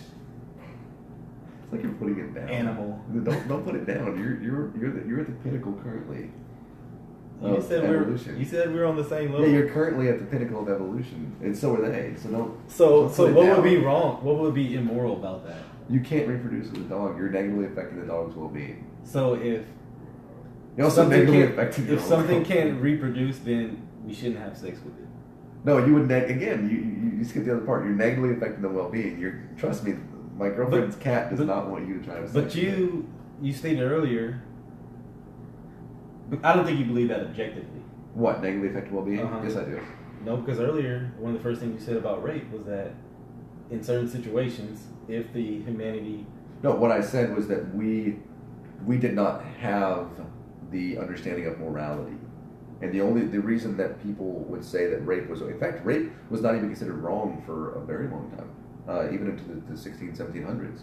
it's like you're putting it down. Animal. Don't put it down. You're at the pinnacle currently. You said evolution. You said we're on the same level. Yeah, you're currently at the pinnacle of evolution, and so are they. So don't. So don't put it what down. would be wrong? What would be immoral about that? You can't reproduce with a dog. You're negatively affecting the dog's well-being. So if You're also negatively affecting your if own something well-being. can't reproduce, then we shouldn't have sex with it. No, you would you skip the other part. You're negatively affecting the well-being. Trust me, my girlfriend's cat does not want you to try to. But you stated earlier. I don't think you believe that objectively. What, negatively affect well-being? Uh-huh. Yes, I do. No, because earlier one of the first things you said about rape was that in certain situations, if the humanity. No, what I said was that we did not have the understanding of morality. And the reason that people would say that rape was, in fact, rape was not even considered wrong for a very long time, even into the 1700s.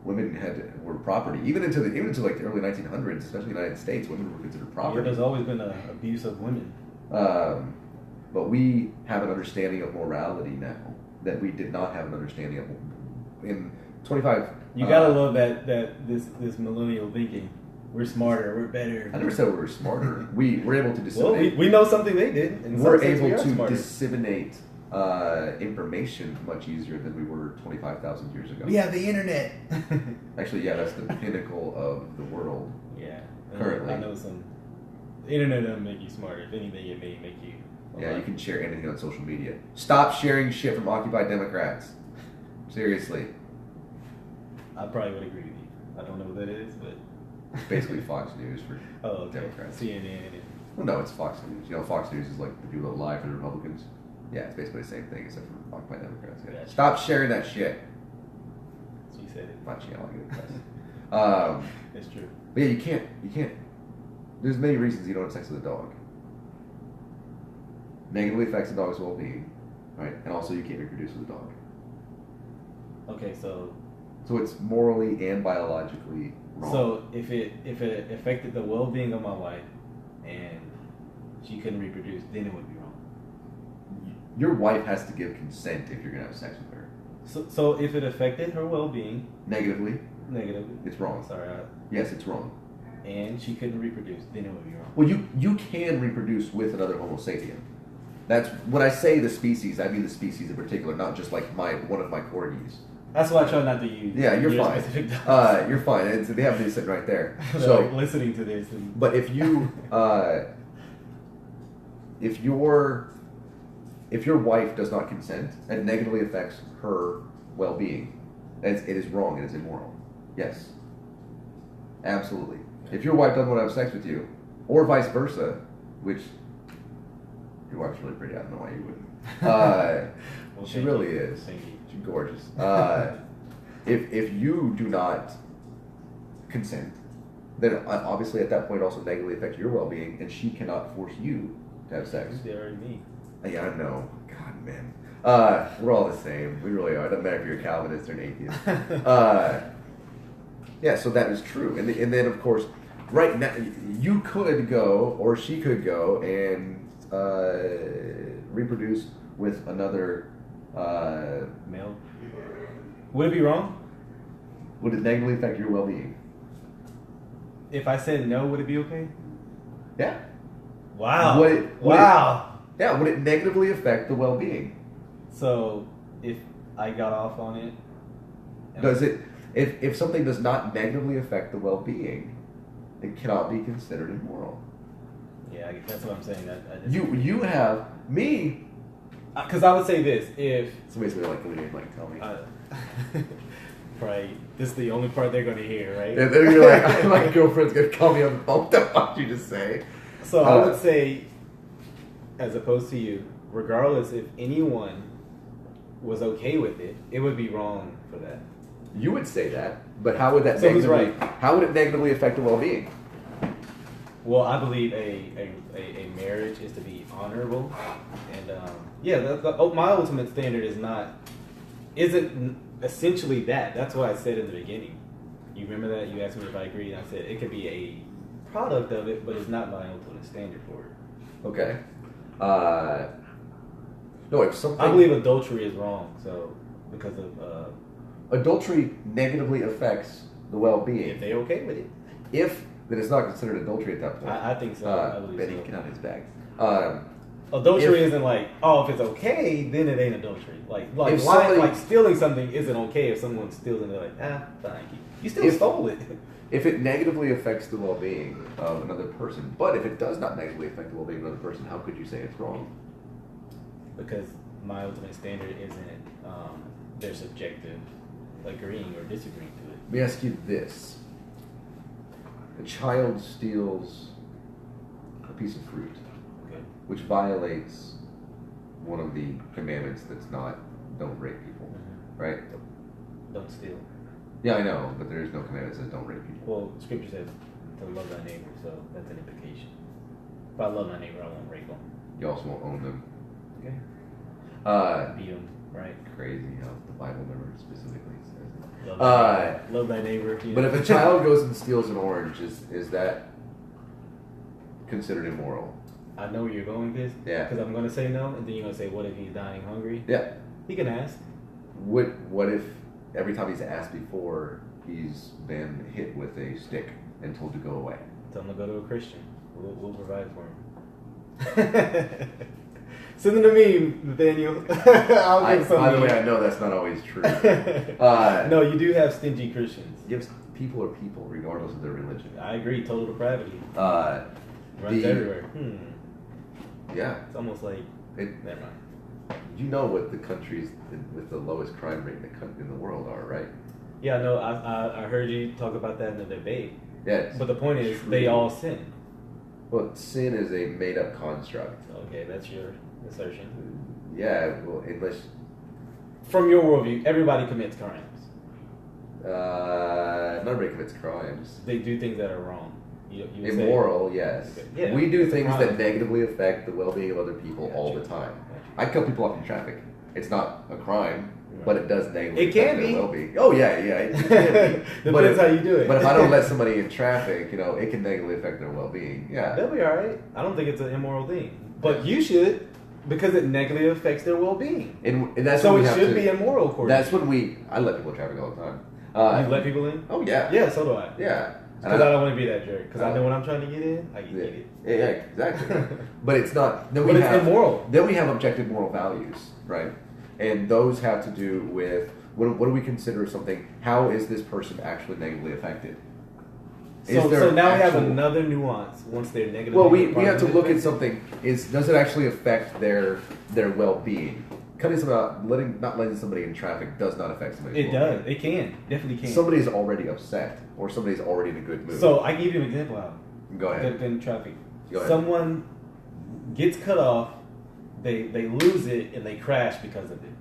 Women were property, even into like the early 1900s, especially in the United States. Women were considered property. Yeah, there's always been an abuse of women. But we have an understanding of morality now that we did not have an understanding of in 25. You gotta love that this millennial thinking. We're smarter. We're better. I never said we were smarter. We were able to disseminate. Well, we know something they did. And we're able to disseminate information much easier than we were 25,000 years ago. We have the internet. Actually, yeah, that's the pinnacle of the world. Yeah. Currently. I know some. The internet doesn't make you smarter. If anything, it may make you. Yeah, you can share anything on social media. Stop sharing shit from Occupy Democrats. Seriously. I probably would agree with you. I don't know what that is, but. It's basically Fox News for Democrats. CNN. Well, no, it's Fox News. You know, Fox News is like the people that lie for the Republicans. Yeah, it's basically the same thing except for Occupy Democrats. Yeah. Gotcha. Stop sharing that shit. She said it. Not shit, I like it. It's true. But yeah, you can't. There's many reasons you don't have sex with a dog. Negatively affects the dog's well-being, right? And also you can't reproduce with a dog. Okay, so it's morally and biologically wrong. So if it affected the well-being of my wife and she couldn't reproduce, then it would be wrong. Your wife has to give consent if you're gonna have sex with her. So if it affected her well-being Negatively, it's wrong. Sorry. Yes, it's wrong. And she couldn't reproduce, then it would be wrong. Well, you can reproduce with another Homo sapien. That's when I say the species, I mean the species in particular, not just like one of my corgis. That's why I try not to use. Yeah, you're your fine. specific dogs. You're fine. And so they have these sitting right there. They're So, like listening to this. And... but if your wife does not consent, it negatively affects her well-being. It is wrong. It is immoral. Yes, absolutely. If your wife doesn't want to have sex with you, or vice versa, which your wife's really pretty, I don't know why you wouldn't. Well, she really is. Thank you. She's gorgeous. If you do not consent, then obviously at that point also negatively affects your well-being, and she cannot force you to have sex. They already me. Yeah, I know. God, man. We're all the same. We really are. It doesn't matter if you're a Calvinist or an atheist. Yeah, so that is true. And then, of course, right now, you could go, or she could go, and reproduce with another male. Would it be wrong? Would it negatively affect your well-being? If I said no, would it be okay? Yeah. Wow. Would it negatively affect the well-being? So, if I got off on it... Does it... If something does not negatively affect the well-being, it cannot be considered immoral. Yeah, I guess that's what I'm saying. You have... Me... Because I would say this, if... Somebody's going to like, come in and tell me. Right. This is the only part they're going to hear, right? And then you're like, my girlfriend's going to call me on the phone. What the fuck did you just say? So I would say, as opposed to you, regardless if anyone was okay with it, it would be wrong for that. You would say that, but how would that So who's right? How would it negatively affect the well-being? Well, I believe a marriage is to be honorable, and my ultimate standard isn't essentially that. That's what I said in the beginning. You remember that? You asked me if I agreed, and I said it could be a product of it, but it's not my ultimate standard for it. Okay. No, if something... I believe adultery is wrong, so because of adultery negatively affects the well-being. if they're okay with it. Then it's not considered adultery at that point. I think so. I believe Benny, so. get out of his bag. Adultery isn't like, if it's okay, then it ain't adultery. Like stealing something isn't okay if someone steals and they're like, thank you. You still stole it. If it negatively affects the well-being of another person, but if it does not negatively affect the well-being of another person, how could you say it's wrong? Because my ultimate standard isn't their subjective agreeing or disagreeing to it. Let me ask you this. A child steals a piece of fruit, which violates one of the commandments that's not, don't rape people, right? Don't steal. Yeah, I know, but there is no commandment that says don't rape people. Well, Scripture says to love thy neighbor, so that's an implication. If I love my neighbor, I won't rape them. You also won't own them. Okay. Beat them, right? Crazy how the Bible never specifically says it. Love thy neighbor. But if a child goes and steals an orange, is that considered immoral? I know where you're going with this. Yeah. Because I'm going to say no, and then you're going to say, what if he's dying hungry? Yeah. He can ask. What if every time he's asked before, he's been hit with a stick and told to go away? Tell him to go to a Christian. We'll provide for him. Send them to me, Nathaniel. By the way, I know that's not always true. No, you do have stingy Christians. Yes, people are people, regardless of their religion. I agree. Total depravity. Runs everywhere. Yeah. It's almost like... Never mind. You know what the countries with the lowest crime rate in the world are, right? Yeah, no, I heard you talk about that in the debate. Yes. But the point is, they all sin. Well, sin is a made-up construct. Okay, that's your assertion. Yeah, well, unless... From your worldview, everybody commits crimes. Not everybody commits crimes. They do things that are wrong. You Immoral, yes. Okay. Yeah, we do things that negatively affect the well-being of other people all the time. I cut people off in traffic. It's not a crime, but it does negatively affect their well-being. Oh, yeah. It can be. Depends how you do it. But if I don't let somebody in traffic, it can negatively affect their well-being. Yeah. They'll be all right. I don't think it's an immoral thing. But you should, because it negatively affects their well-being. And that's so it should be immoral, according That's when I let people in traffic all the time. You let people in? Oh, yeah. Yeah, so do I. Yeah. Because I don't want to be that jerk. Because I know when I'm trying to get in, I can get it. Yeah, exactly. But it's not. It's immoral. Then we have objective moral values, right? And those have to do with what do we consider something? How is this person actually negatively affected? So now we have another nuance once they're negatively. Well, we have to look at something. Does it actually affect their well-being? Cutting somebody out, not letting somebody in traffic does not affect somebody. It does. It can. Definitely can. Somebody's already upset, or somebody's already in a good mood. So I can give you an example of Go ahead. In traffic. Go ahead. Someone gets cut off, they lose it, and they crash because of it.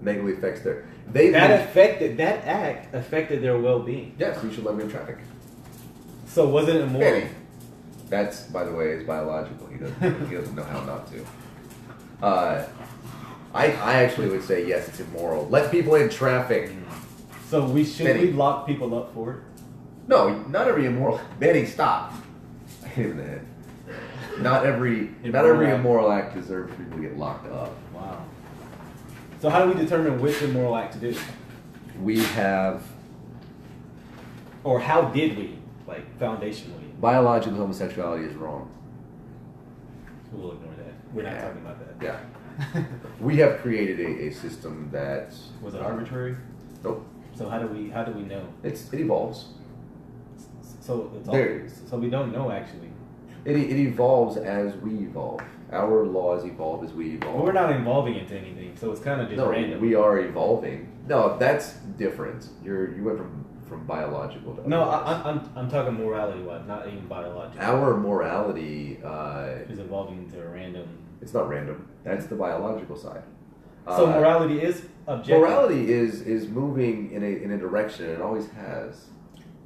Negatively affects that act affected their well-being. Yes, you should let me in traffic. So was it immoral? Benny. That's, by the way, is biological. He doesn't know how not to. I actually would say yes, it's immoral. Let people in traffic. So we lock people up for it? No, not every immoral. Benny, stop. I hit him in the head. Not every immoral act deserves people to get locked up. Wow. So how do we determine which immoral act to do? We have, or how did we, like foundationally? Biological homosexuality is wrong. We'll ignore that. We're not talking about that. Yeah. We have created a system that was it arbitrary? Nope. So how do we know? It evolves. So we don't know actually. It evolves as we evolve. Our laws evolve as we evolve. But we're not evolving into anything, so it's kind of just random. We are evolving. No, that's different. You went from biological to no. I'm talking morality wise, not even biological. Our morality is evolving into a random. It's not random. That's the biological side. So morality is objective. Morality is moving in a direction. It always has,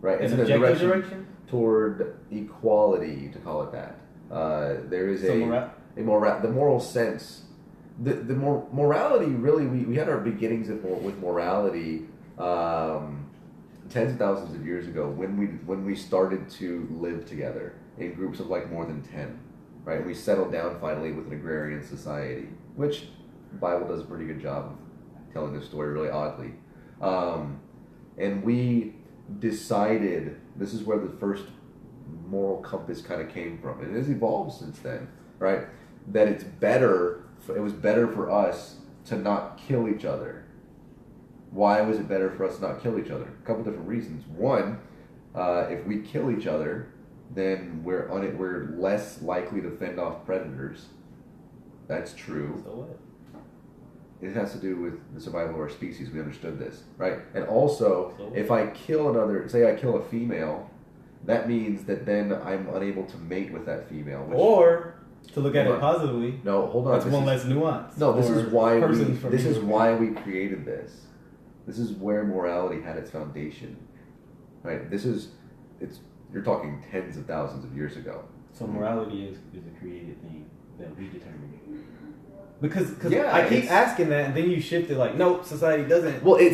right? It's an objective direction toward equality, to call it that. There is the moral sense. The morality really we had our beginnings with morality tens of thousands of years ago when we started to live together in groups of like more than 10. Right, we settled down finally with an agrarian society, which the Bible does a pretty good job of telling this story really oddly. And we decided, this is where the first moral compass kind of came from. And it has evolved since then, right? That it was better for us to not kill each other. Why was it better for us to not kill each other? A couple different reasons. One, if we kill each other, then we're less likely to fend off predators. That's true. So what? It has to do with the survival of our species. We understood this, right? And also, if I kill say I kill a female, that means that then I'm unable to mate with that female. Or, to look at it positively, no, hold on. That's one less nuance. No, this is why we created this. This is where morality had its foundation, right? You're talking tens of thousands of years ago. So morality is a created thing that we determine. Because I keep asking that, and then you shift it like, no, society doesn't. Well, it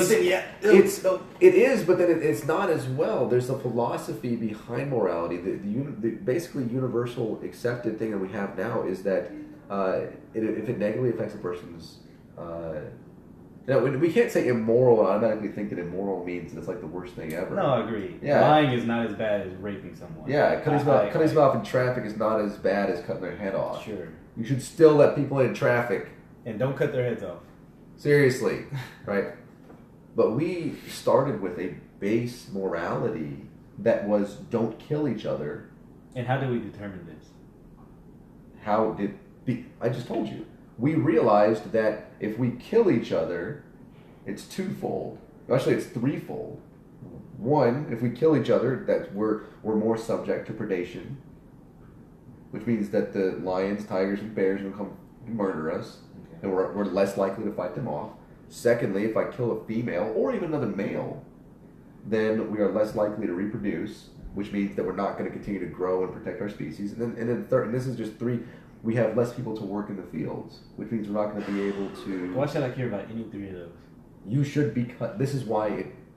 is, but then it's not as well. There's a philosophy behind morality. The basically universal accepted thing that we have now is that if it negatively affects a person's we can't say immoral and automatically think that immoral means that it's like the worst thing ever. No, I agree. Yeah. Lying is not as bad as raping someone. Yeah, cutting someone off in traffic is not as bad as cutting their head off. Sure. You should still let people in traffic. And don't cut their heads off. Seriously, right? But we started with a base morality that was don't kill each other. And how do we determine this? I just told you. We realized that if we kill each other, it's twofold. Actually, it's threefold. One, if we kill each other, that we're more subject to predation, which means that the lions, tigers, and bears will come murder us, and we're less likely to fight them off. Secondly, if I kill a female or even another male, then we are less likely to reproduce, which means that we're not going to continue to grow and protect our species. And then third, and this is just three. We have less people to work in the fields, which means we're not going to be able to... Why should I care about any three of those? You should be... This is why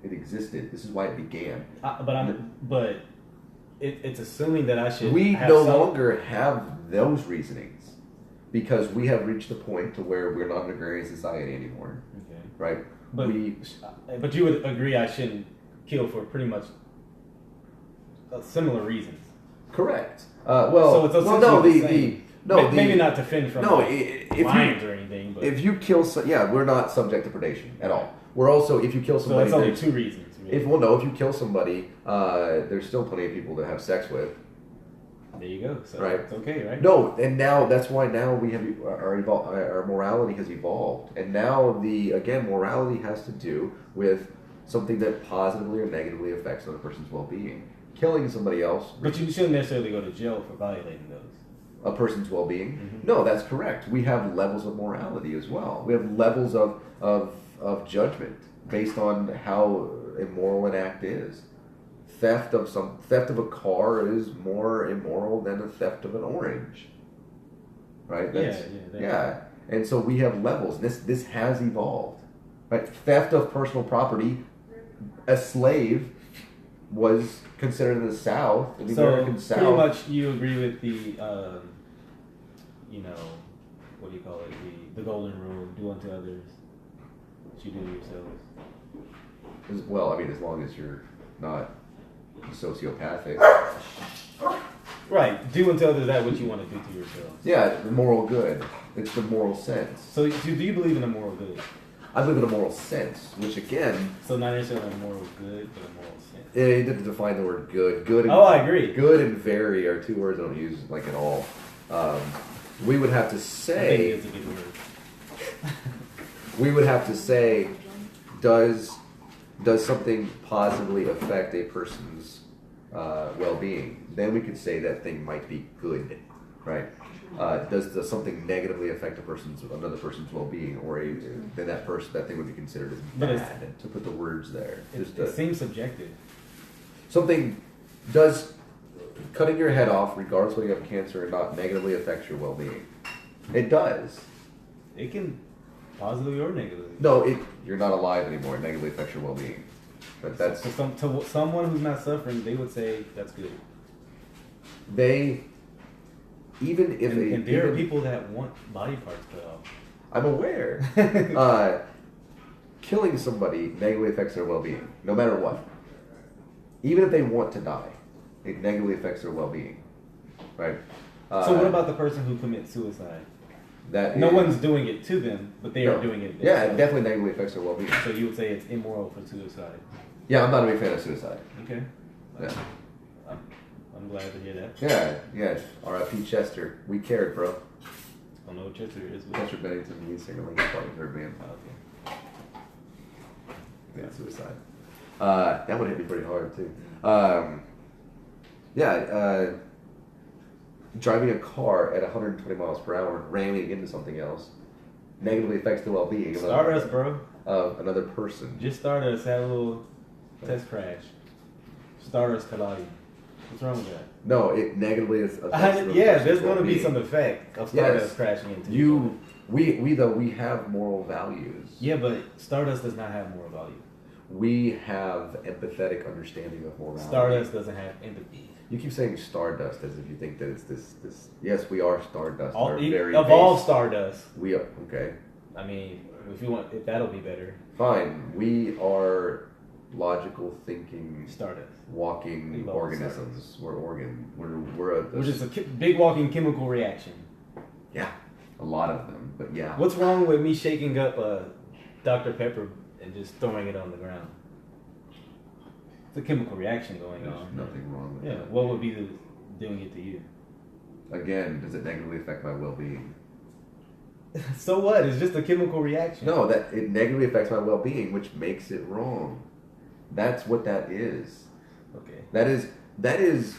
it existed. This is why it began. But it's assuming that I should... We no longer have those reasonings because we have reached the point to where we're not an agrarian society anymore. Okay. Right? But you would agree I shouldn't kill for pretty much similar reasons. Correct. Maybe not to fend from lions or anything. But if you kill, we're not subject to predation at all. We're also, if you kill So somebody, that's only two reasons. Really. if you kill somebody, there's still plenty of people to have sex with. There you go. So Right. it's okay, right? No, and now that's why now we have our morality has evolved, and now morality has to do with something that positively or negatively affects another person's well-being. Killing somebody else, But you shouldn't necessarily go to jail for violating those. a person's well-being. Mm-hmm. No, that's correct. We have levels of morality as well. We have levels of judgment based on how immoral an act is. Theft of a car is more immoral than a theft of an orange, right? Yeah. And so we have levels. This has evolved, right? Theft of personal property. A slave was considered in the South, in the American South. Pretty much, you agree with the, what do you call it? The golden rule: do unto others what you do to yourselves. Well, I mean, as long as you're not sociopathic. Right. Do unto others that what you want to do to yourselves. Yeah, the moral good. It's the moral sense. So do you believe in a moral good? I believe in a moral sense, which again... So not necessarily a moral good, but a moral sense. You didn't define the word good. Good. And, I agree. Good and very are two words I don't use like at all. We would have to say... I think it's a good word. We would have to say, does something positively affect a person's well-being? Then we could say that thing might be good, right? Does something negatively affect another person's well-being, or then that thing would be considered as bad? To put the words there, it seems subjective. Something does cutting your head off, regardless whether you have cancer or not, negatively affects your well-being. It does. It can positively or negatively. No, you're not alive anymore. It negatively affects your well-being. But that's to someone who's not suffering, they would say that's good. Even if and there are people that want body parts cut off. I'm aware. Killing somebody negatively affects their well-being, no matter what. Even if they want to die, it negatively affects their well-being, right? So what about the person who commits suicide? No one's doing it to them, but they are doing it. Yeah, it definitely negatively affects their well-being. So you would say it's immoral for suicide? Yeah, I'm not a big fan of suicide. Okay. Yeah. I'm glad to hear that. Yeah. R.I.P. Chester. We cared, bro. I don't know what Chester is. Chester Bennington, lead singer, Linkin Park, third band. Oh, okay. Yeah, suicide. That would hit me pretty hard too. Driving a car at 120 miles per hour, ramming into something else, negatively affects the well-being of Stardust, bro. Of another person. Just Stardust had a little test crash. Stardust colliding. What's wrong with that? No, it negatively affects there's going to be some effect of Stardust crashing into we have moral values. Yeah, but Stardust does not have moral value. We have empathetic understanding of morality. Stardust doesn't have empathy. You keep saying stardust as if you think that it's this. Yes, we are stardust. Evolve Stardust. We are okay. I mean, if that'll be better. Fine. We are logical thinking, Stardust, walking organisms. Stardust. We're just a big walking chemical reaction. Yeah, a lot of them. But yeah. What's wrong with me shaking up Dr. Pepper and just throwing it on the ground? It's a chemical reaction going on. There's nothing wrong with that. Yeah, what would be doing it to you? Again, does it negatively affect my well-being? So what? It's just a chemical reaction. No, that it negatively affects my well-being, which makes it wrong. That's what that is. Okay. That is.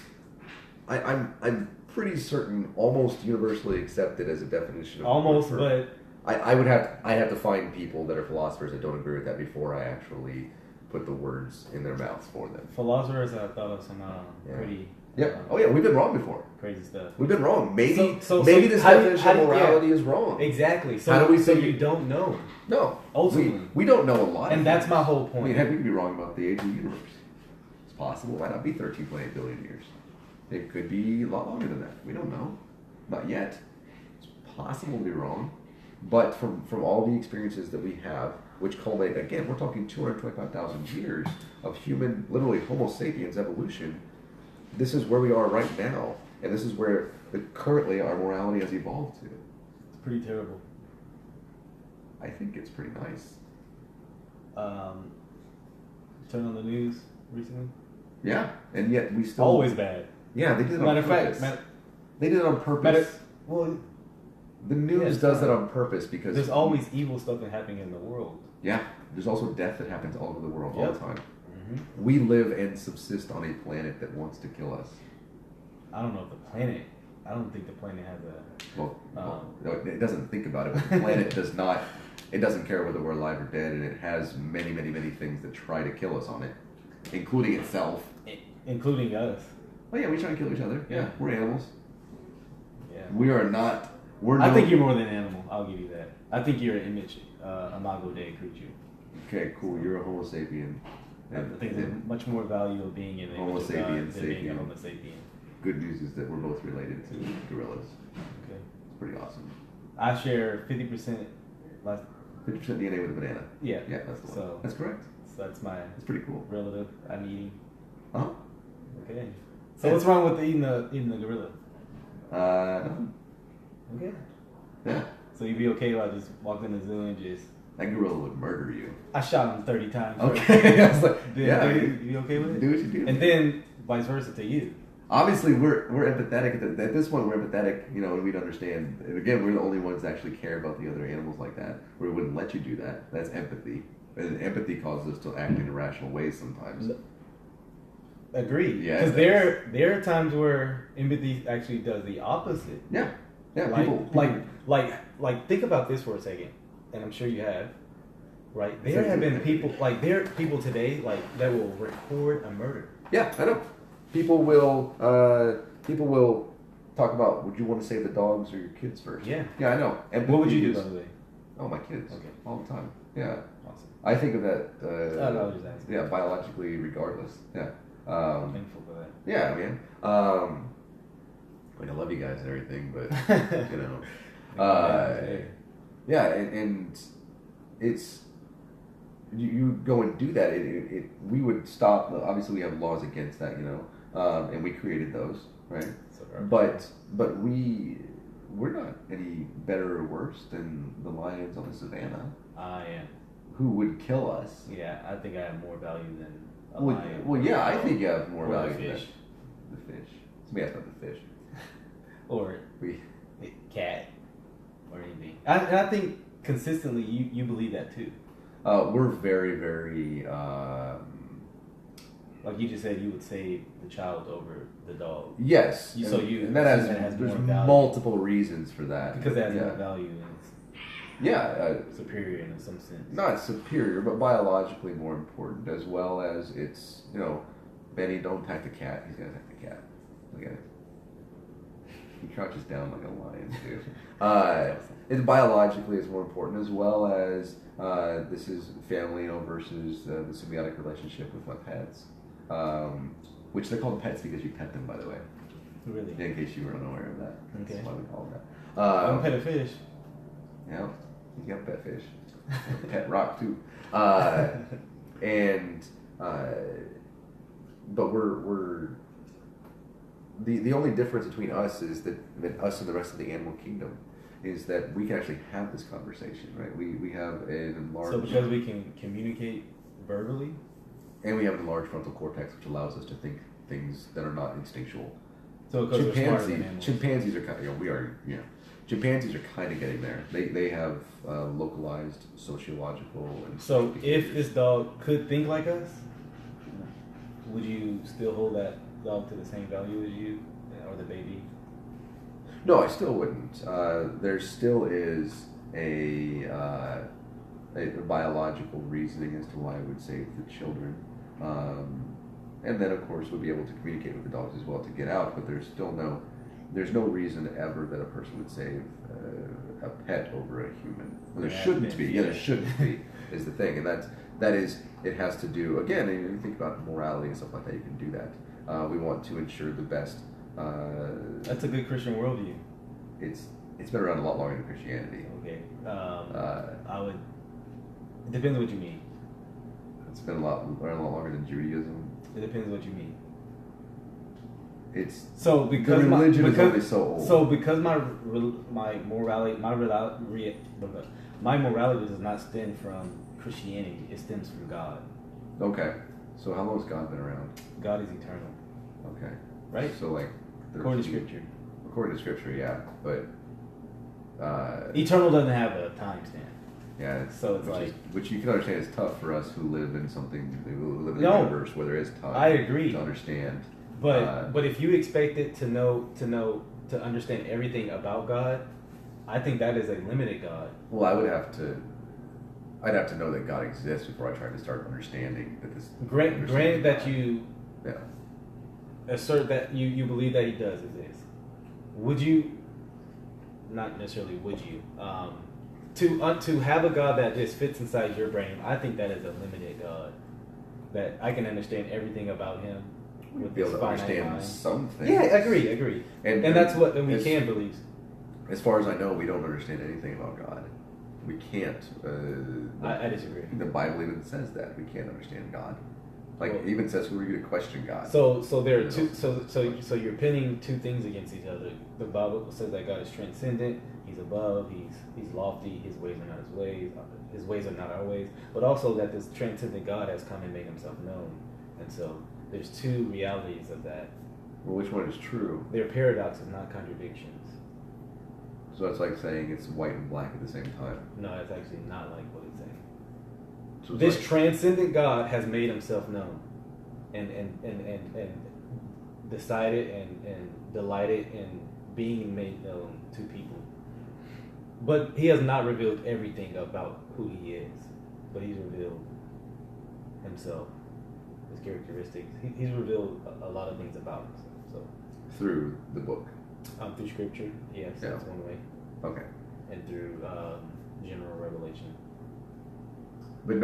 I'm pretty certain, almost universally accepted as a definition of almost, but I have to find people that are philosophers that don't agree with that before I actually put the words in their mouths for them. Philosophers have thought of some pretty... Yeah. We've been wrong before. Crazy stuff. We've been wrong. Maybe this definition of morality is wrong. Exactly. So, how do we say you don't know? No. Ultimately. We don't know a lot. And that's my whole point. I mean, heck, we could be wrong about the age of the universe. It's possible. It might not be 13.8 billion years. It could be a lot longer than that. We don't know. Not yet. It's possible to be wrong. But from all the experiences that we have, which culminate, again, we're talking 225,000 years of human, literally Homo sapiens evolution, this is where we are right now. And this is where currently our morality has evolved to. It's pretty terrible. I think it's pretty nice. Turn on the news recently. Yeah, and yet we still Always bad. Yeah, they did it Matter on of purpose. fact, They did it on purpose. well, The news it's does fine. that on purpose because there's always evil stuff that happening in the world. Yeah, there's also death that happens all over the world all the time. Mm-hmm. We live and subsist on a planet that wants to kill us. I don't know if the planet. I don't think the planet has a. Well, it doesn't think about it, but the planet does not. It doesn't care whether we're alive or dead, and it has many, many, many things that try to kill us on it, including itself. Including us. Oh yeah, we try to kill each other. Yeah, we're animals. Yeah. We are not. I think you're more than an animal. I'll give you that. I think you're an image, imago Dei creature. Okay, cool. You're a Homo sapien. I think there's much more value of being an Homo image of God sapien, than being a Homo sapien. Good news is that we're both related to gorillas. Okay. It's pretty awesome. I share 50%. 50% DNA with a banana. Yeah. Yeah, that's the one. So that's correct. So that's my. That's pretty cool. Relative. I'm eating. Huh? Okay. So what's wrong with eating the gorilla? Nothing. Okay. Yeah. So you'd be okay if I just walked in the zoo and just. That gorilla would murder you. I shot him 30 times. Okay. I was like, yeah. You be okay with it? Do what you do. And then vice versa to you. Obviously, we're empathetic at this point. We're empathetic, and we'd understand. And again, we're the only ones that actually care about the other animals like that. We wouldn't let you do that. That's empathy, and empathy causes us to act in irrational ways sometimes. Agreed. Yeah. Because there are times where empathy actually does the opposite. Yeah. Yeah. Like think about this for a second, and I'm sure you have. Right. There have been people there are people today that will record a murder. Yeah, I know. People will talk about, would you want to save the dogs or your kids first? Yeah. Yeah, I know. And what would you do, by the way? Oh, my kids. Okay. All the time. Yeah. Awesome. I think of that. I was just asking. Yeah, biologically, regardless. Yeah. I'm thankful for that. Yeah, man. I love you guys and everything, but yeah, and it's. You go and do that. We would stop. Obviously, we have laws against that, and we created those, right? But we're not any better or worse than the lions on the savannah. I am. Who would kill us? Yeah, I think I have more value than a Well, lion. well, yeah, I think you have more value than the fish. The fish. Somebody asked about the fish. Or cat, or anything. And I think consistently you believe that too. We're very, very. Like you just said, you would save the child over the dog. Yes. And that has there's multiple reasons for that. Because that has more value and it's superior in some sense. Not superior, but biologically more important, as well as it's, Benny, don't attack the cat. He's going to attack the cat. Look at it. He crouches down like a lion, too. It's biologically is more important, as well as this is family, versus the symbiotic relationship with my pets, which they're called pets because you pet them, by the way. Really? In case you were unaware of that. Okay. That's why we call them that. Don't pet a fish. Yeah, you got pet fish. Pet rock too. But we're the only difference between us is that us and the rest of the animal kingdom is that we can actually have this conversation, right? We have an enlarged... So because we can communicate verbally? And we have an enlarged frontal cortex, which allows us to think things that are not instinctual. So because we're smarter than animals. Chimpanzees are kind of... Chimpanzees are kind of getting there. They have localized sociological... and so if this dog could think like us, would you still hold that dog to the same value as you or the baby? No, I still wouldn't. There still is a biological reasoning as to why I would save the children. And then, of course, we'll be able to communicate with the dogs as well to get out, but there's no reason ever that a person would save a pet over a human. Well, there shouldn't be. Yeah, there shouldn't be, is the thing. And that is, it has to do, again, and you think about morality and stuff like that, you can do that. We want to ensure the best. That's a good Christian worldview. It's been around a lot longer than Christianity. Okay. It depends on what you mean. It's been around a lot longer than Judaism. It depends on what you mean. It's so the because religion my, is only so old. So because my morality does not stem from Christianity, it stems from God. Okay. So how long has God been around? God is eternal. Okay. Right? So like According to Scripture. According to Scripture, yeah. But eternal doesn't have a timestamp. yeah, so it's like which you can understand is tough for us who live in who live in a universe where there is time. I agree to understand. But if you expect it to understand everything about God, I think that is a limited God. Well, I'd have to know that God exists before I try to start understanding that this. Granted that you assert that you believe that He does exist, would you? Not necessarily would you. To have a God that just fits inside your brain, I think that is a limited God. That I can understand everything about Him. With be able to understand some things. Yeah, agree. And that's what we can believe. As far as I know, we don't understand anything about God. We can't. I disagree. The Bible even says that we can't understand God. Like it even says, "Who are you to question God?" So there are two. So you're pinning two things against each other. The Bible says that God is transcendent. He's above. He's lofty. His ways are not His ways. His ways are not our ways. But also that this transcendent God has come and made Himself known. And so there's two realities of that. Well, which one is true? They're paradoxes, not contradictions. So it's like saying it's white and black at the same time. No, it's actually not like what it's saying. So it's this transcendent God has made Himself known, and decided and delighted in being made known to people. But He has not revealed everything about who He is. But He's revealed Himself, His characteristics. He's revealed a lot of things about Himself. So through the book. Through Scripture, yes, that's one way. Okay. And through general revelation. But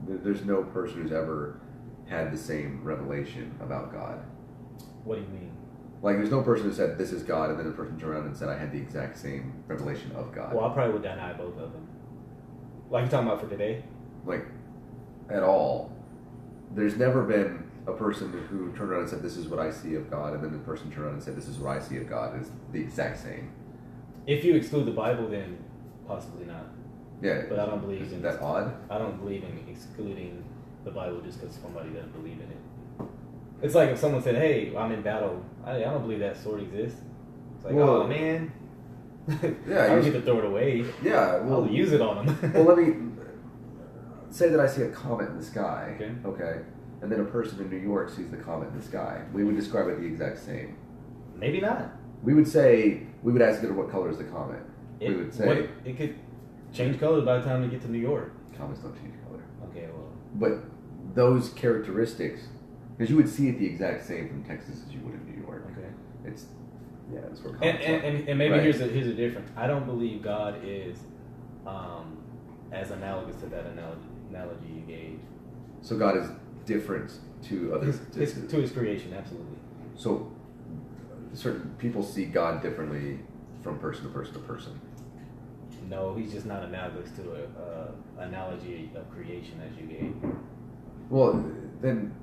there's no person who's ever had the same revelation about God. What do you mean? Like, there's no person who said, this is God, and then a person turned around and said, I had the exact same revelation of God. Well, I probably would deny both of them. Like you're talking about for today? Like, at all. There's never been a person who turned around and said, this is what I see of God, and then the person turned around and said, this is what I see of God, and it's the exact same. If you exclude the Bible, then possibly not. Yeah. But I don't believe Isn't that odd? I don't believe in excluding the Bible just because somebody doesn't believe in it. It's like if someone said, hey, I'm in battle. I don't believe that sword exists. It's like, oh, man. Yeah, I don't get to throw it away. Yeah. Well, I'll use it on them. Well, let me say that I see a comet in the sky. Okay. And then a person in New York sees the comet in the sky. We would describe it the exact same. Maybe not. We would ask it, what color is the comet? We would say it could change color by the time we get to New York. Comets don't change color. Okay, well. But those characteristics, because you would see it the exact same from Texas as you would in New York. Okay. That's where comets and maybe here's a difference. I don't believe God is as analogous to that analogy you gave. So God is different to others. To His creation, absolutely. So certain people see God differently from person to person to person. No, He's just not analogous to an analogy of creation as you gave. Well, then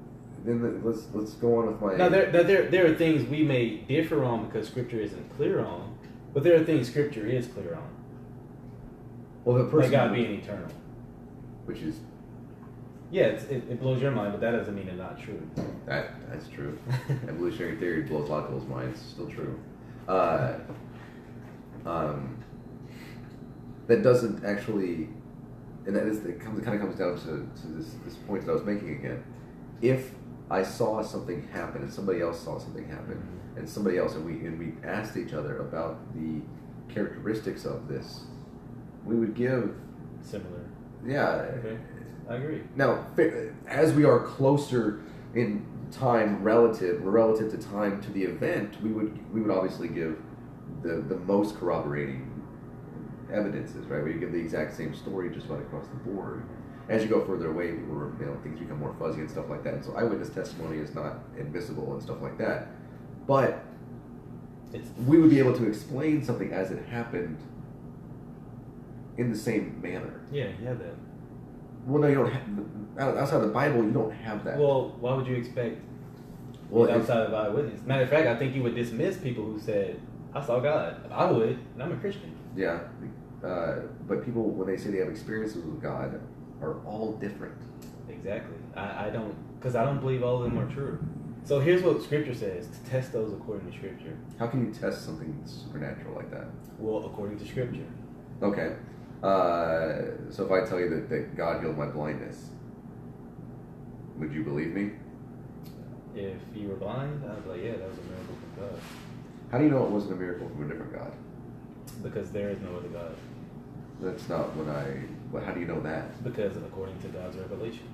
let's go on with my. Now there are things we may differ on because Scripture isn't clear on, but there are things Scripture is clear on. Well, the person like God being eternal, which is. Yeah, it blows your mind, but that doesn't mean it's not true. That's true. Evolutionary theory blows a lot of people's minds. It's still true. That doesn't actually, and it kind of comes down to this point that I was making again. If I saw something happen and somebody else saw something happen, and somebody else, and we asked each other about the characteristics of this, we would give similar. Yeah. Okay. I agree. Now, as we are closer in time relative to time to the event, we would obviously give the most corroborating evidences, right? We give the exact same story just about across the board. As you go further away, things become more fuzzy and stuff like that. And so eyewitness testimony is not admissible and stuff like that. But we would be able to explain something as it happened in the same manner. Yeah, you have that. Well, no, you don't have, outside of the Bible, you don't have that. Well, why would you expect Well, outside of eyewitness. Matter of fact, I think you would dismiss people who said, "I saw God." I would, and I'm a Christian. Yeah, but people, when they say they have experiences with God, are all different. Exactly. I don't, because I don't believe all of them are true. So here's what Scripture says, to test those according to Scripture. How can you test something supernatural like that? Well, according to Scripture. Okay. So if I tell you that God healed my blindness, would you believe me? If you were blind, I'd be like, yeah, that was a miracle from God. How do you know it wasn't a miracle from a different God? Because there is no other God. That's not what how do you know that? Because according to God's revelation.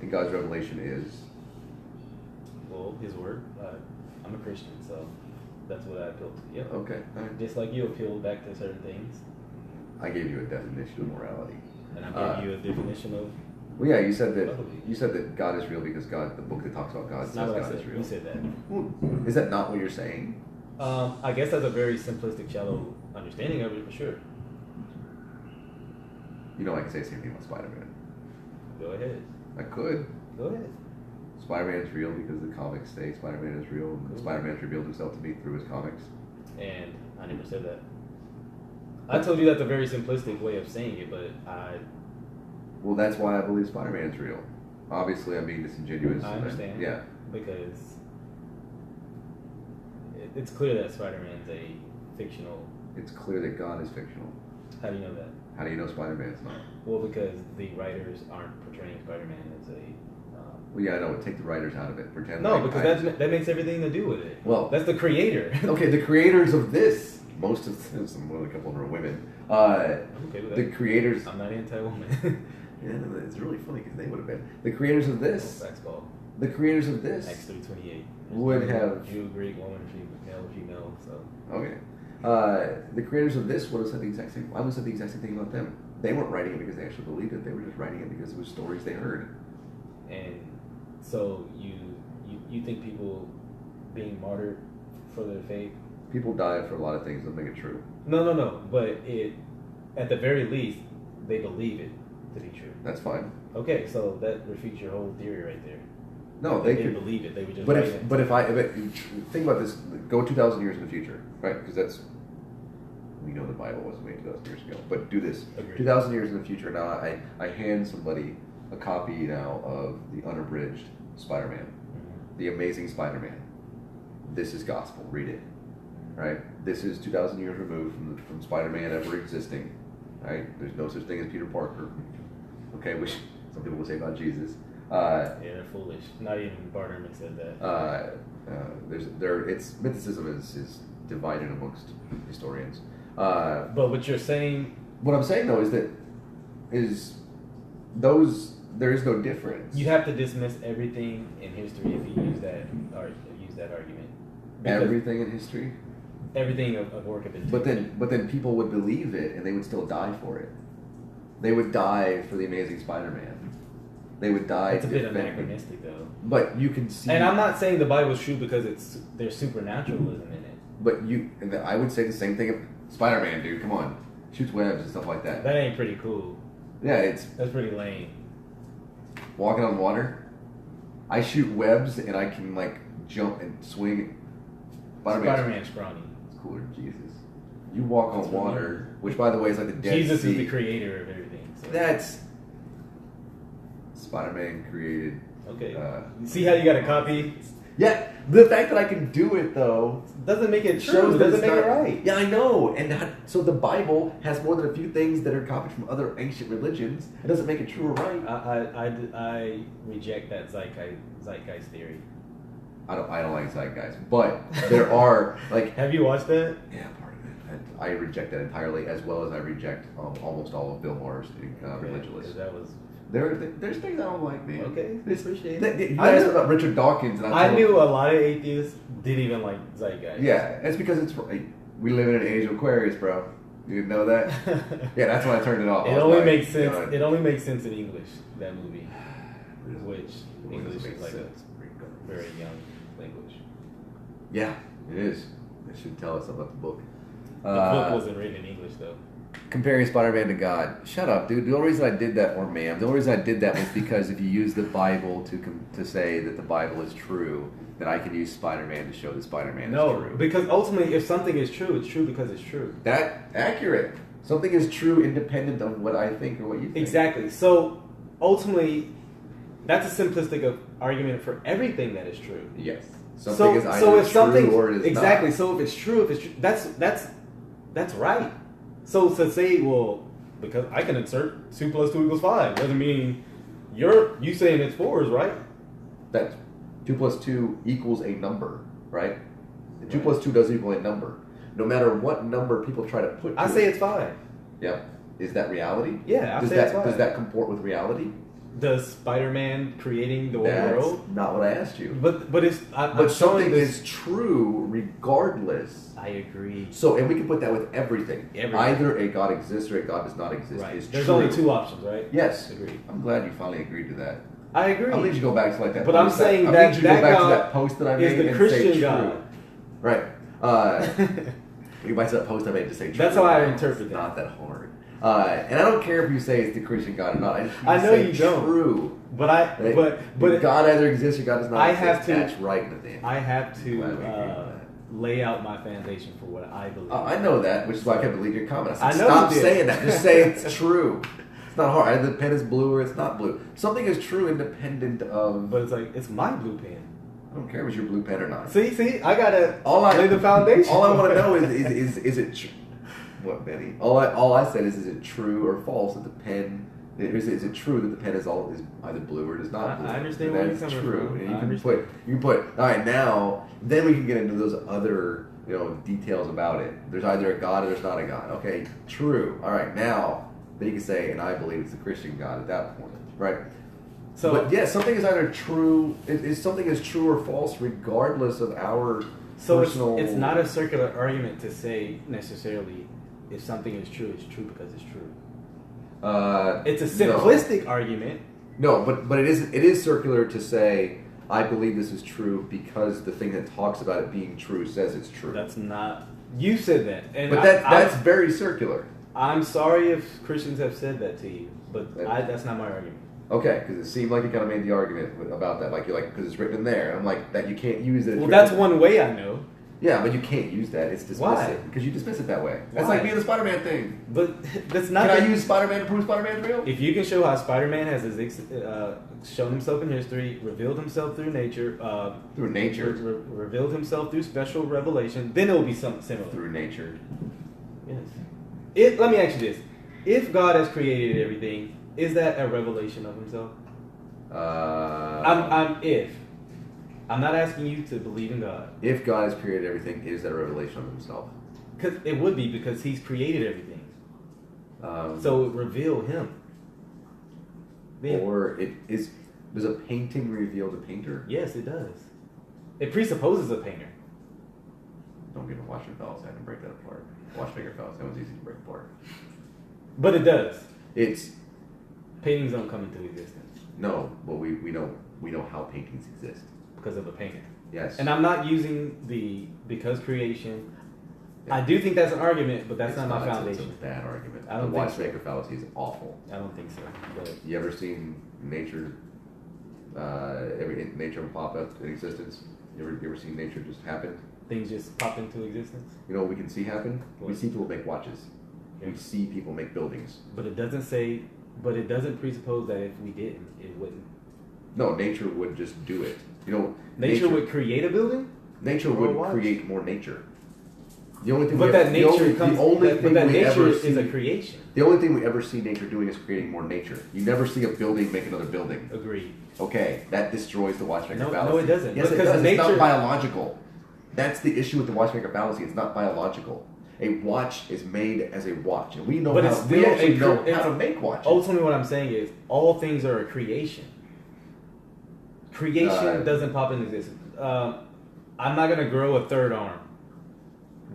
And God's revelation is? Well, His Word. I'm a Christian, so that's what I appeal to. Yep. Okay. All right. Just like you appeal back to certain things. I gave you a definition of morality. And I gave you a definition of... Well, yeah, you said that God is real because God, the book that talks about God, says God is real. You said that. Well, is that not what you're saying? I guess that's a very simplistic, shallow understanding of it, for sure. You know, I can say the same thing about Spider-Man. Go ahead. I could. Go ahead. Spider-Man is real because the comics say Spider-Man is real. And Spider-Man revealed himself to me through his comics. And I never said that. I told you that's a very simplistic way of saying it, but Well, that's why I believe Spider-Man is real. Obviously, I'm being disingenuous. I understand. Yeah. Because it's clear that Spider-Man's a fictional... It's clear that God is fictional. How do you know that? How do you know Spider-Man's not? Well, because the writers aren't portraying Spider-Man as a... Well, yeah, I know. Take the writers out of it. Pretend. No, like because that makes everything to do with it. Well, that's the creator. Okay, the creators of this. Most of them, more than a couple of them are women. I'm okay with that. The creators. I'm not anti-woman. Yeah, it's really funny because they would have been the creators of this. That's called. The creators of this. Acts 3:28. Would have Jew, Greek, woman, female. So. Okay. The creators of this would have said the exact same. I would have said the exact same thing about them. They weren't writing it because they actually believed it. They were just writing it because it was stories they heard. And so you think people being martyred for their faith? People die for a lot of things that make it true. No. But at the very least, they believe it to be true. That's fine. Okay, so that refutes your whole theory right there. No, they could didn't believe it. They were just. But if think about this, go 2,000 years in the future, right? Because that's, we know the Bible wasn't made 2,000 years ago. But do this. Agreed. 2,000 years in the future. Now I hand somebody a copy now of the unabridged Spider-Man, the Amazing Spider-Man. This is gospel. Read it. Right? This is 2,000 years removed from Spider-Man ever existing. Right? There's no such thing as Peter Parker. Okay, which some people will say about Jesus. Yeah, they're foolish. Not even Bart Ehrman said that. It's mythicism is divided amongst historians. But what you're saying, what I'm saying though is that there is no difference. You have to dismiss everything in history if you use that argument. Because everything in history. Everything of work of integrity. But then people would believe it and they would still die for it. They would die for the Amazing Spider-Man. They would die. It's a bit anachronistic, though. But you can see. And I'm not saying the Bible's true because there's supernaturalism in it. But I would say the same thing of Spider-Man, dude. Come on, shoots webs and stuff like that. That ain't pretty cool. Yeah, that's pretty lame. Walking on water. I shoot webs and I can like jump and swing. Spider-Man's scrawny. It's cooler than Jesus. You walk on water, which by the way is like the Dead Jesus Sea. is the creator of everything. So. That's Spider-Man created. Okay. See how you got a copy? Yeah. The fact that I can do it though doesn't make it true. Shows doesn't make it right. Yeah, I know. And so the Bible has more than a few things that are copied from other ancient religions. It doesn't make it true or right. I reject that zeitgeist theory. I don't like zeitgeist, but there are like. Have you watched that? Yeah, part of it. I reject that entirely, as well as I reject almost all of Bill Maher's religious. That was. There's things I don't like, man. Okay, appreciate it. You asked about Richard Dawkins, and I knew a lot of atheists didn't even like zeitgeist. Yeah, it's because we live in an age of Aquarius, bro. You didn't know that? Yeah, that's when I turned it off. It only makes sense. It only makes sense in English. That movie, which English is like a very young language. Yeah, it is. It should tell us about the book. The book wasn't written in English, though. comparing Spider-Man to God. Shut up, dude. The only reason I did that, or ma'am, the only reason I did that was because if you use the Bible to say that the Bible is true, then I can use Spider-Man to show that Spider-Man is true. No, because ultimately, if something is true, it's true because it's true. That accurate. Something is true independent of what I think or what you think. Exactly. So ultimately, that's a simplistic argument for everything that is true. Yes. Something is either true or it is exactly. not. So if it's true, that's right. So to say, well, because I can insert 2 + 2 = 5 doesn't mean you saying it's 4 is right. That 2 + 2 equals a number, right? 2 + 2 doesn't equal a number. No matter what number people try to put to I say it's 5. Yeah. Is that reality? Yeah, I say it's 5. Does that comport with reality? Does Spider-Man creating the That's world? not what I asked you. But it's but something is true regardless. I agree. So, and we can put that with everything. Either a God exists or a God does not exist. Right. Is There's true. only 2 options, right? Yes. Agreed. I'm glad you finally agreed to that. I agree. I'll need you to go back to like that. But post I'm saying I'll that need you to go back to God that post that I made is the and Christian say God. true. Right. You might say that post I made to say true. That's how I interpret it's that. not that hard. And I don't care if you say it's the Christian God or not. I know you don't. True. But God either exists or God does not I exist. have to. That's right, Nathaniel. I have to lay out my foundation for what I believe. I know that, which is why I kept deleting your comment. I said, I know stop you did. saying that. Just say it's true. It's not hard. Either the pen is blue or it's not blue. Something is true independent of. But it's like it's my blue pen. I don't care if it's your blue pen or not. See, I gotta lay the foundation. All I want to know is it true? What, Benny? All I said is it true or false that the pen? Is it true that the pen is either blue or it is not blue? I understand what you're coming true. from. And you can put. All right, now then we can get into those other details about it. There's either a God or there's not a God. Okay, true. All right, now then you can say, and I believe it's the Christian God at that point, right? So, but yeah, something is either true. Something is true or false, regardless of our personal. It's not a circular argument to say necessarily if something is true, it's true because it's true. It's a simplistic argument. No, but it is circular to say I believe this is true because the thing that talks about it being true says it's true. That's not. You said that, but that's very circular. I'm sorry if Christians have said that to you, but that's not my argument. Okay, because it seemed like you kind of made the argument about that, like you're like because it's written in there. I'm like that you can't use it. Well, that's one way I know. Yeah, but you can't use that. It's dismissive. Why? Because you dismiss it that way. Why? That's like being the Spider-Man thing. But that's not. Can I use Spider-Man to prove Spider-Man's real? If you can show how Spider-Man has shown himself in history, revealed himself through nature, revealed himself through special revelation, then it will be something similar. Through nature. Yes. Let me ask you this: if God has created everything, is that a revelation of Himself? I'm not asking you to believe in God. If God has created everything, is that a revelation of Himself? Because it would be because He's created everything. So it reveal Him. Or does a painting reveal the painter? Yes, it does. It presupposes a painter. Don't get a watchmaker fellas. I can break that apart. Watchmaker fellas. That one's easy to break apart. But it does. Paintings don't come into existence. No, but we know how paintings exist. Because of a painter. Yes. And I'm not using because creation. Yeah. I do think that's an argument, but that's not my foundation. It's a bad argument. I don't the think watchmaker fallacy is awful. I don't think so. But you ever seen nature? Nature pop up in existence? You ever seen nature just happen? Things just pop into existence. You know what we can see happen? What? We see people make watches. Yeah. We see people make buildings. But it doesn't say. But it doesn't presuppose that if we didn't, it wouldn't. No, nature would just do it. Nature would create a building. Nature would create more nature. The only thing, nature is a creation. The only thing we ever see nature doing is creating more nature. You never see a building make another building. Agreed. Okay, that destroys the watchmaker fallacy. No, it doesn't. Yes, it does. It's not biological. That's the issue with the watchmaker fallacy. It's not biological. A watch is made as a watch, and we know how to make watches. Ultimately, what I'm saying is all things are a creation. Creation doesn't pop into existence. I'm not gonna grow a third arm.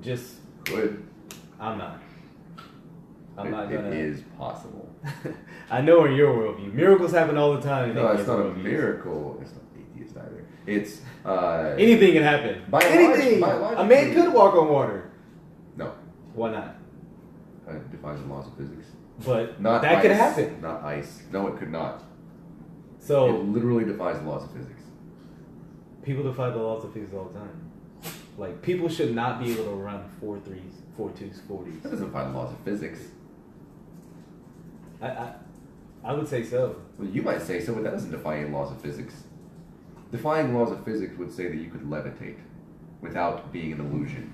Just good. I'm not. I'm not gonna. It is possible. I know in your worldview, miracles happen all the time. No, it's not a miracle. It's not atheist either. It's anything can happen. Anything. A man could walk on water. No. Why not? defies the laws of physics. But Not that ice, could happen. Not ice. No, it could not. So it literally defies the laws of physics. people defy the laws of physics all the time. Like, people should not be able to run 4.3s, 4.2s, 40s. That doesn't defy the laws of physics. I would say so. Well, you might say so, but that doesn't defy any laws of physics. Defying laws of physics would say that you could levitate without being an illusion.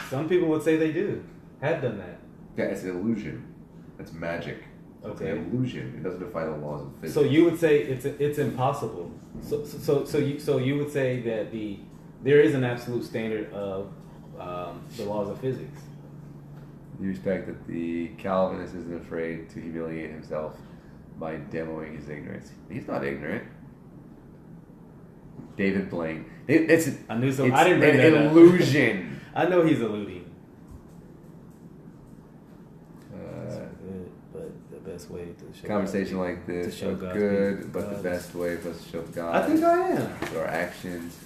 Some people would say they do. Have done that. Yeah, it's an illusion. That's magic. Okay. It's an illusion. It doesn't defy the laws of physics. So you would say it's impossible. So you would say that there is an absolute standard of the laws of physics. You respect that the Calvinist isn't afraid to humiliate himself by demoing his ignorance. He's not ignorant. David Blaine. I knew so. I didn't bring that an illusion. I know he's alluding. But the best way to show Conversation God, like this to show are God's good, people, but the best way for us to show God. I think I am. Through our actions.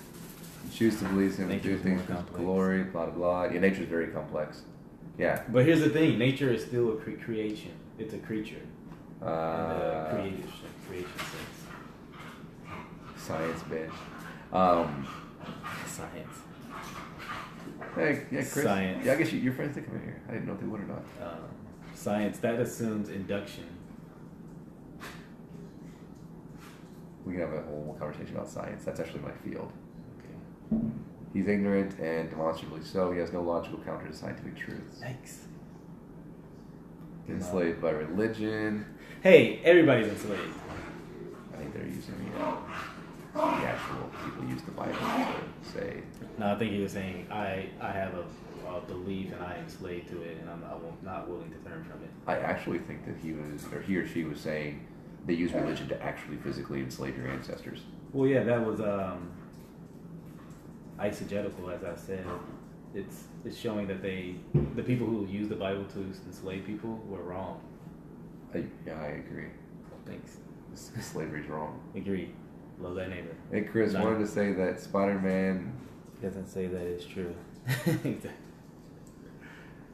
You choose to believe Him and do Nature's things for more His complex. glory. Blah blah blah. Yeah, nature's very complex. Yeah. But here's the thing: nature is still a creation. It's a creature. In the creation sense. Science, man. Science. Hey, yeah, Chris. Science. Yeah, I guess your friends did come in here. I didn't know if they would or not. Science, that assumes induction. We can have a whole conversation about science. That's actually my field. Okay. He's ignorant and demonstrably so. He has no logical counter to scientific truths. Yikes. Enslaved by religion. Hey, everybody's enslaved. I think they're using the actual people use the Bible to say. No, I think he was saying, I have a belief and I am slave to it and I'm not willing to turn from it. I actually think that he or she was saying they use religion to actually physically enslave your ancestors. Well, yeah, that was eisegetical, as I said. It's showing that the people who use the Bible to enslave people were wrong. I agree. Thanks. Slavery's wrong. Agree. Love that neighbor. Hey, Chris, wanted to say that Spider-Man. Doesn't say that it's true.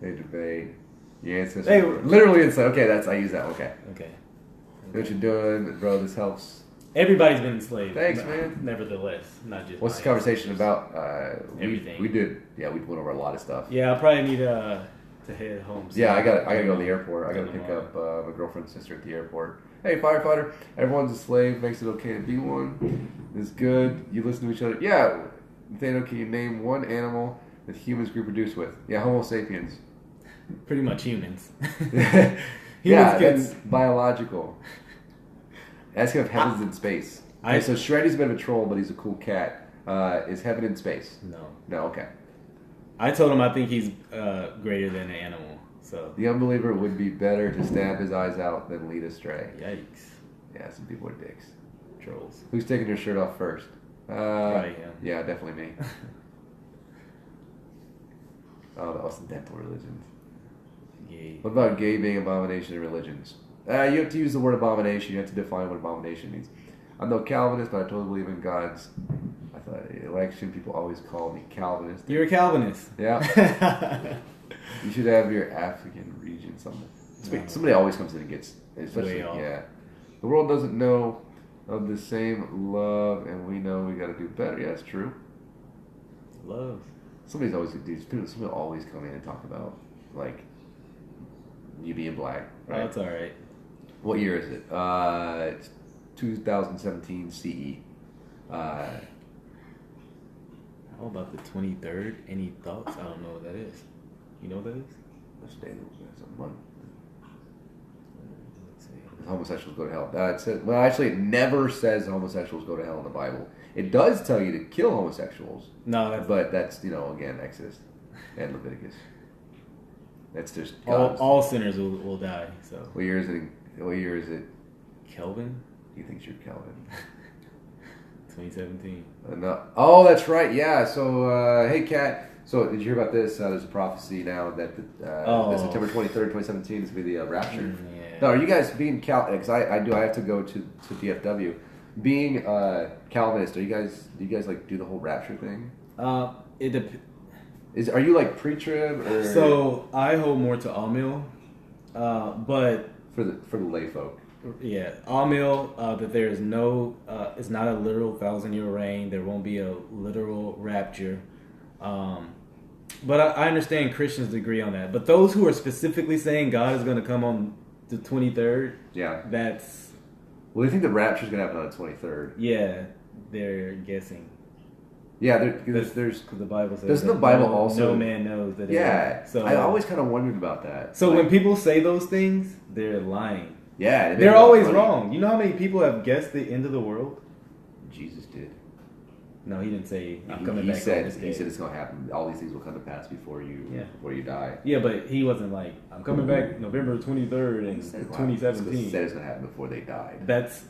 They debate. Your ancestors Hey, were literally enslaved. Okay, I use that. Okay. Okay. What you're doing, bro? This helps. Everybody's been enslaved. Thanks, man. Nevertheless, not just. What's the conversation about? Everything. We went over a lot of stuff. Yeah, I probably need to head home. Soon. Yeah, I gotta go to the airport. I gotta pick up my girlfriend's sister at the airport. Hey, firefighter! Everyone's a slave. Makes it okay to be one. It's good. You listen to each other. Yeah. Nathaniel, can you name one animal that humans reproduce with? Yeah, Homo sapiens. Pretty much humans. Yeah, that's biological. Ask him if heaven's in space. Okay, so Shreddy's a bit of a troll, but he's a cool cat. Is heaven in space? No. No, okay. I told him I think he's greater than an animal. So the unbeliever would be better to stab his eyes out than lead astray. Yikes. Yeah, some people are dicks. Trolls. Who's taking their shirt off first? Probably him. Yeah, definitely me. Oh, that was the dental religions. Gay. What about gay being abomination in religions? You have to use the word abomination. You have to define what abomination means. I'm no Calvinist, but I totally believe in God's. I thought election. People always call me Calvinist. You're a Calvinist. Yeah. You should have your African region. Somebody always comes in and gets, especially The world doesn't know of the same love, and we know we got to do better. Yeah, that's true. Love. Somebody always come in and talk about like you being black. Right? Oh, that's all right. What year is it? It's 2017 CE. How about the 23rd? Any thoughts? I don't know what that is. You know what that is? That's a month. Homosexuals go to hell. It says, actually, it never says homosexuals go to hell in the Bible. It does tell you to kill homosexuals. No, but that's again Exodus and Leviticus. That's just all sinners will die. So what year is it? Kelvin. He thinks you're Kelvin. 2017. No. Oh, that's right. Yeah. So hey, Kat. So did you hear about this? There's a prophecy now that that September 23rd, 2017 is going to be the rapture. Yeah. Now, are you guys being because I have to go to DFW. Being Calvinist, do you guys like do the whole rapture thing? Are you like pre-trib or So I hold more to Amil, but for the lay folk? yeah, Amil, that there is no, it's not a literal 1,000-year reign. There won't be a literal rapture. But I understand Christians agree on that. But those who are specifically saying God is going to come on the 23rd, that's... Well, they think the rapture is going to happen on the 23rd. Yeah, they're guessing. Yeah, there's because the Bible says. Doesn't the Bible also? No man knows that. Yeah, so I always kind of wondered about that. So when people say those things, they're lying. Yeah, they're always wrong. You know how many people have guessed the end of the world? Jesus did. No, he didn't say I'm coming back. He said it's going to happen. All these things will come to pass before you die. Yeah, but he wasn't like I'm coming back November 23rd in 2017. He said it's going to happen before they died. That's.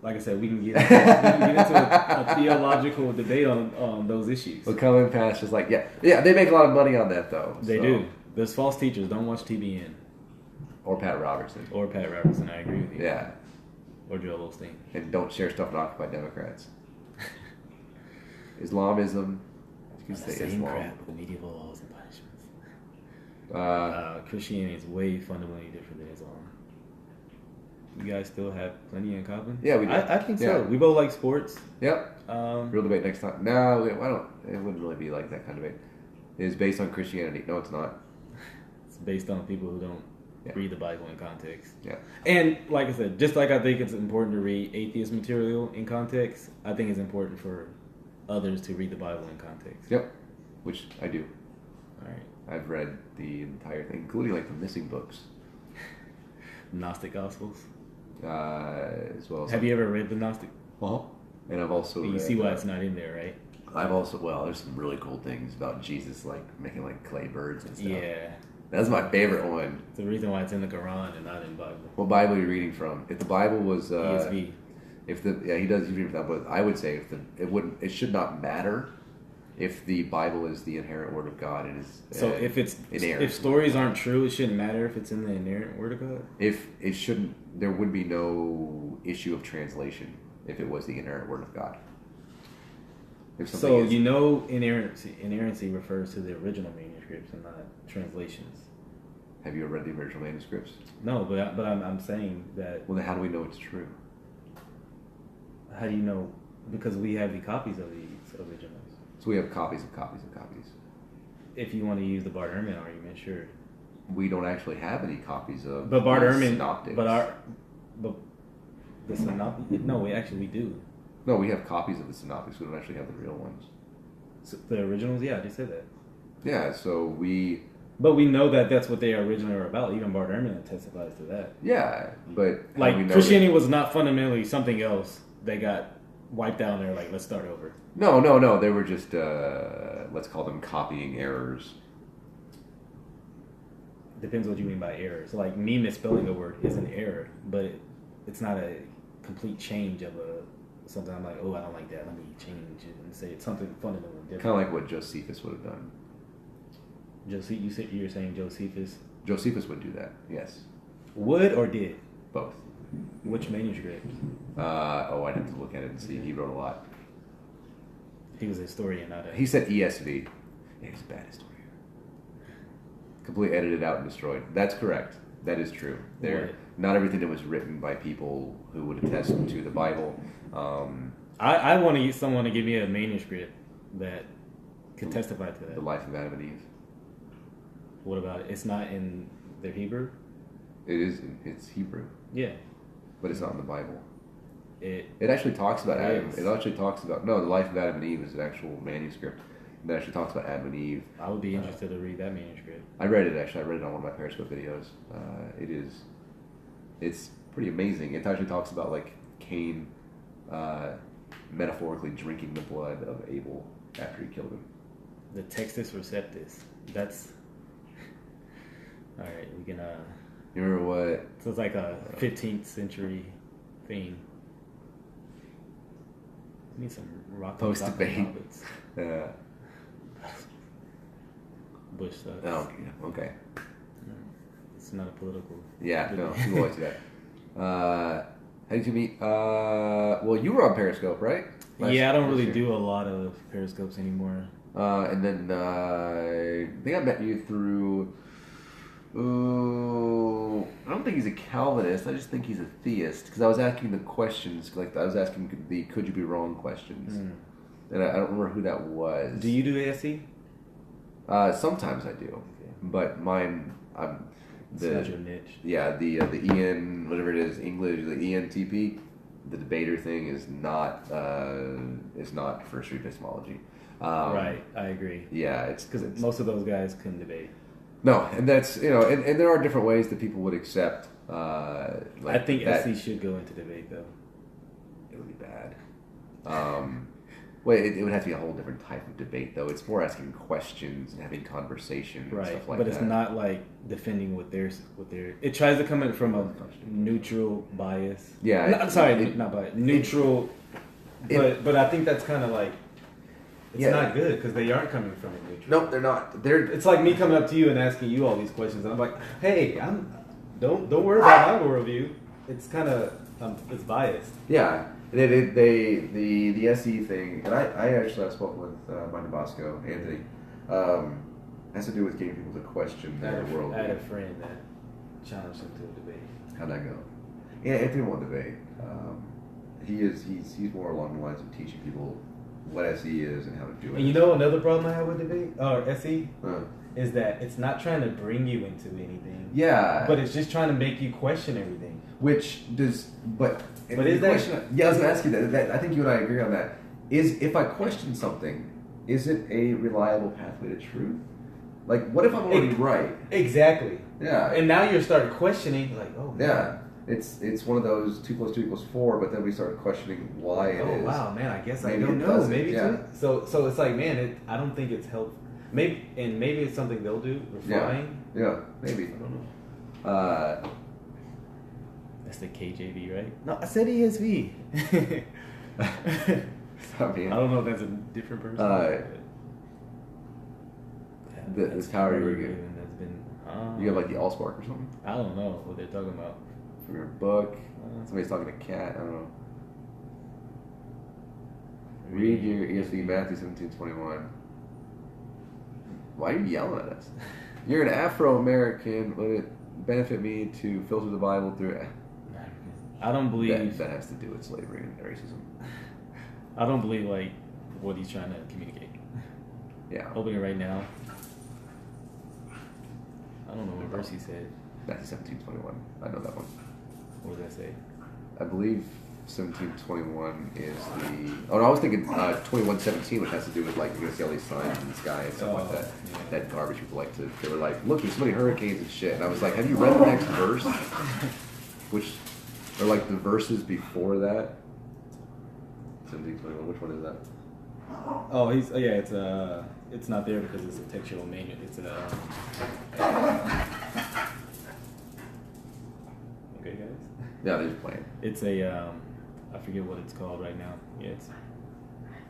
Like I said, we can get into a theological debate on those issues. But coming past is like, yeah, they make a lot of money on that though. They do. There's false teachers. Don't watch TBN. Or Pat Robertson. I agree with you. Yeah. Or Joel Osteen. And don't share stuff with Occupy Democrats. Islamism. You can say same Islam. crap with the medieval laws and punishments. Christianity is way fundamentally different than Islam. You guys still have plenty in common? Yeah, we do. I think so. We both like sports. Yep. Real debate next time. No, I don't. It wouldn't really be like that kind of debate. It is based on Christianity. No, it's not. It's based on people who don't read the Bible in context. Yeah. And like I said, just like I think it's important to read atheist material in context, I think it's important for others to read the Bible in context. Yep. Which I do. All right. I've read the entire thing, including like the missing books. Gnostic Gospels. As well as. Have you ever read the Gnostic? And I've also. You see why it's not in there, right? I've also there's some really cool things about Jesus, like making like clay birds and stuff. Yeah. That's my favorite one. It's the reason why it's in the Quran and not in the Bible. What Bible are you reading from? If the Bible was ESV. He does read from that, but I would say it should not matter if the Bible is the inherent word of God and is if stories aren't true, it shouldn't matter if it's in the inerrant word of God. If it shouldn't, there would be no issue of translation if it was the inerrant word of God. So inerrancy refers to the original manuscripts and not translations. Have you ever read the original manuscripts? No, but I'm saying that. Well, then how do we know it's true? How do you know? Because we have the copies of these originals. So we have copies of copies of copies. If you want to use the Bart Ehrman argument, sure. We don't actually have any copies of. But Bart Ehrman, synoptics. but the synoptic. No, we do. No, we have copies of the synoptics. We don't actually have the real ones. So the originals, yeah, I just said that. Yeah, so we. But we know that that's what they originally were about. Even Bart Ehrman testifies to that. Yeah, but like Christianity was not fundamentally something else. They got wiped out. And they're like, let's start over. No. They were just let's call them copying errors. Depends what you mean by errors. Like me misspelling a word is an error, but it's not a complete change of something. I'm like, oh, I don't like that. Let me change it and say it's something fundamentally different. Kind of like what Josephus would have done. You're saying Josephus? Josephus would do that, yes. Would or did? Both. Which manuscript? I'd have to look at it and see. He wrote a lot. He was a historian, not a... He said ESV. Yeah, he's a bad historian. Completely edited out and destroyed. That's correct. That is true. Not everything that was written by people who would attest to the Bible. I want to use someone to give me a manuscript that could testify to that. The life of Adam and Eve. What about it? It's not in their Hebrew? It is. It's Hebrew. Yeah. But it's not in the Bible. It actually talks about Adam. It actually talks about... No, the life of Adam and Eve is an actual manuscript. It actually talks about Adam and Eve. I would be interested to read that manuscript. I read it, actually. I read it on one of my Periscope videos. It's pretty amazing. It actually talks about, like, Cain metaphorically drinking the blood of Abel after he killed him. The Textus Receptus. That's... All right, we can... You remember what? So it's like a 15th century thing. I need some rock post-debate. Yeah. Bush stuff. Oh, okay. It's not a political... Yeah, no, people always do that. How did you meet? Well, you were on Periscope, right? Yeah, I don't really do a lot of Periscopes anymore. And then I think I met you through. I don't think he's a Calvinist. I just think he's a theist because I was asking the questions, like I was asking the "Could you be wrong?" questions, and I don't remember who that was. Do you do SE? Sometimes I do, but mine It's not your niche. Yeah, the EN whatever it is English, the ENTP, the debater thing is not first epistemology. Right, I agree. Yeah, it's because most of those guys couldn't debate. No, and that's and there are different ways that people would accept. I think SE should go into debate though. It would be bad. Well, it would have to be a whole different type of debate, though. It's more asking questions and having conversation and stuff like that. But it's not like defending what they're. It tries to come in from a neutral bias. Yeah, not bias. Neutral. But I think that's kind of like. It's not good because they aren't coming from a neutral. No, they're not. It's like me coming up to you and asking you all these questions, and I'm like, "Hey, don't worry about my worldview. It's kind of it's biased." Yeah. The SE thing, and I spoke with my Nabasco, Anthony, has to do with getting people to question their worldview. I had a friend that challenged him to a debate. How'd that go? Yeah, Anthony won't debate. He's more along the lines of teaching people what SE is and how to do it. And you know another problem I have with debate or SE is that it's not trying to bring you into anything. Yeah, but it's just trying to make you question everything. But is that? Yeah, I was gonna ask you that. I think you and I agree on that. If I question something, is it a reliable pathway to truth? Like, what if I'm already right? Exactly. Yeah. And now you start questioning, like, oh. Man. Yeah. It's one of those 2 + 2 = 4, but then we start questioning why it is. Oh wow, man! I guess I don't know. Maybe so it's like, man, I don't think it's helpful. Maybe it's something they'll do. Refine. Yeah. Maybe. I don't know. That's the KJV, right? No, I said ESV. Sorry, I don't know if that's a different person. This tower you were getting. That's been. You have like the Allspark or something? I don't know what they're talking about. From your book. Somebody's talking to Cat. I don't know. Read your ESV Matthew 17:21. Why are you yelling at us? You're an Afro-American. Would it benefit me to filter the Bible through? I don't believe that has to do with slavery and racism. I don't believe like what he's trying to communicate. Yeah. Opening it right now. I don't know what verse he said. Matthew 17:21. I know that one. What does that say? I believe 17:21 is the. Oh no, I was thinking 21:17, which has to do with like you're gonna see all these signs in the sky and stuff like that. Yeah. That garbage people like to. They were like, look, there's so many hurricanes and shit. And I was like, have you read the next verse? Which, or like the verses before that. 17:21. Which one is that? Oh, it's not there because it's a textual manual. It's a. Okay, guys. Yeah, they're just playing. It's a. I forget what it's called right now. Yeah,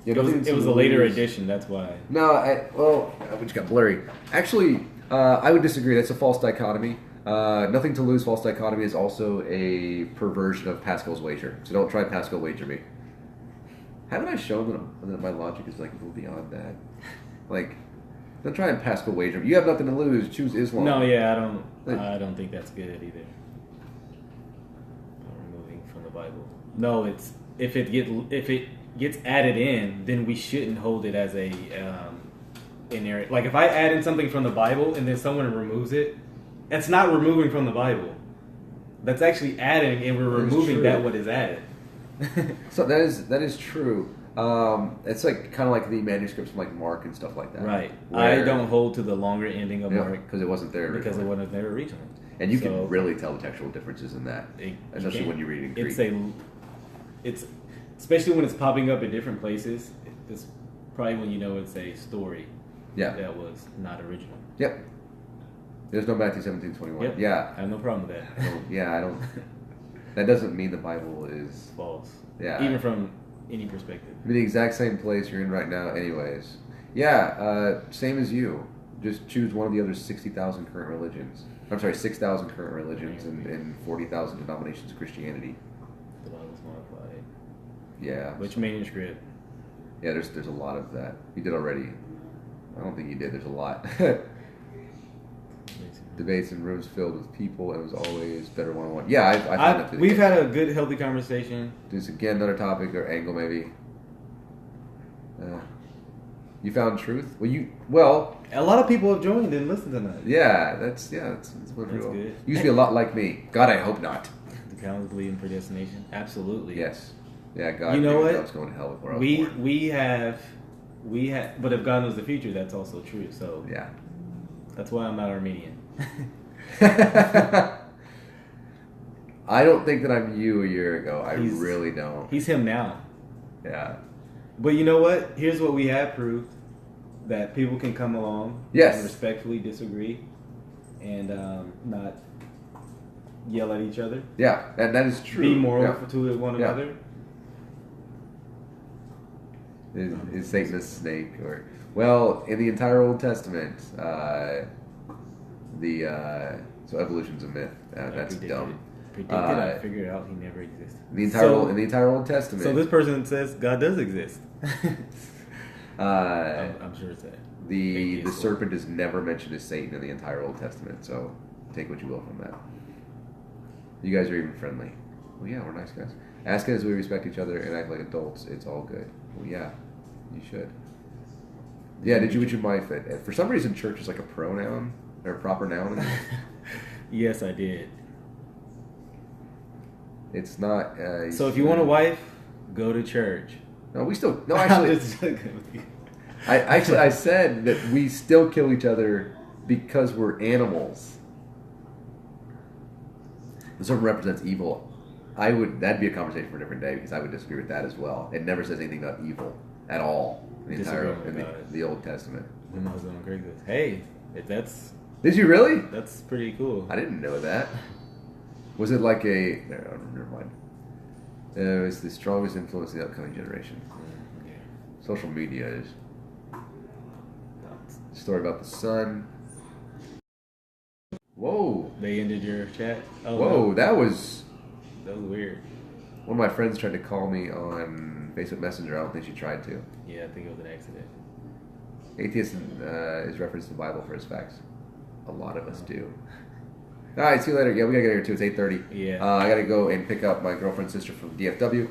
it was a later edition. That's why. No, which got blurry. Actually, I would disagree. That's a false dichotomy. Nothing to lose. False dichotomy is also a perversion of Pascal's wager. So don't try Pascal wager me. Haven't I shown that my logic is like a little beyond that? Like, don't try and Pascal wager me. You have nothing to lose. Choose Islam. No, yeah, I don't think that's good either. Removing from the Bible. No, it's if it gets added in, then we shouldn't hold it as a inerrant. Like if I add in something from the Bible and then someone removes it, that's not removing from the Bible. That's actually adding, and we're removing what is added. So that is true. It's like kind of like the manuscripts from like Mark and stuff like that. Right. I don't hold to the longer ending of Mark because it wasn't there. Because it wasn't there originally. And you can really tell the textual differences in that, especially when you read in Greek. It's especially when it's popping up in different places. It's probably when you know it's a story. Yeah. That was not original. Yep. There's no Matthew 17:21. Yep. Yeah. I have no problem with that. I don't. That doesn't mean the Bible is false. Yeah. Even from any perspective. You're in the exact same place you're in right now, anyways. Yeah. Same as you. Just choose one of the other 60,000 current religions. I'm sorry, 6,000 current religions and 40,000 denominations of Christianity. disqualified. Yeah. Which manuscript? Yeah, there's a lot of that. You did already. I don't think you did. There's a lot. Debates in rooms filled with people, and it was always better one-on-one. Yeah, I found that. We've had a good, healthy conversation. Just again, another topic or angle, maybe. You found truth? Well, a lot of people have joined and listened tonight. Yeah, that's what That's good. You used to be a lot like me. God, I hope not. The Calvinist believe in predestination? Absolutely. Yes. Yeah, God. You know what? I was going to hell before I was born. We have, but if God knows the future, that's also true. So yeah, that's why I'm not Armenian. I don't think that I'm you a year ago. I really don't. He's him now. Yeah. But you know what? Here's what we have proved: that people can come along and respectfully disagree and not yell at each other. Yeah, and that is true. Be moral to one another. Is Satan a snake? In the entire Old Testament, so evolution's a myth. That's dumb. I figured out he never existed. In the entire Old Testament. So this person says God does exist. I'm sure it's that. The serpent is never mentioned as Satan in the entire Old Testament, so take what you will from that. You guys are even friendly. Well, yeah, we're nice guys. Ask as we respect each other and act like adults. It's all good. Well, yeah, you should. Yeah, did you with your wife? For some reason, church is like a pronoun or a proper noun. Yes, I did. It's not. So if you want a wife, go to church. No, we still. No, actually. I said that we still kill each other because we're animals. The serpent represents evil. That'd be a conversation for a different day because I would disagree with that as well. It never says anything about evil at all in the Old Testament. When I was on Craigslist. Hey, if that's. Did you really? That's pretty cool. I didn't know that. Was it like a? No, never mind. It's the strongest influence in the upcoming generation. Yeah. Social media is. Story about the sun. Whoa! They ended your chat. Oh, whoa! No. That was weird. One of my friends tried to call me on Facebook Messenger. I don't think she tried to. Yeah, I think it was an accident. Atheist is referenced in the Bible for his facts. A lot of us do. All right, see you later. Yeah, we gotta get here too. It's 8:30. Yeah. I gotta go and pick up my girlfriend's sister from DFW.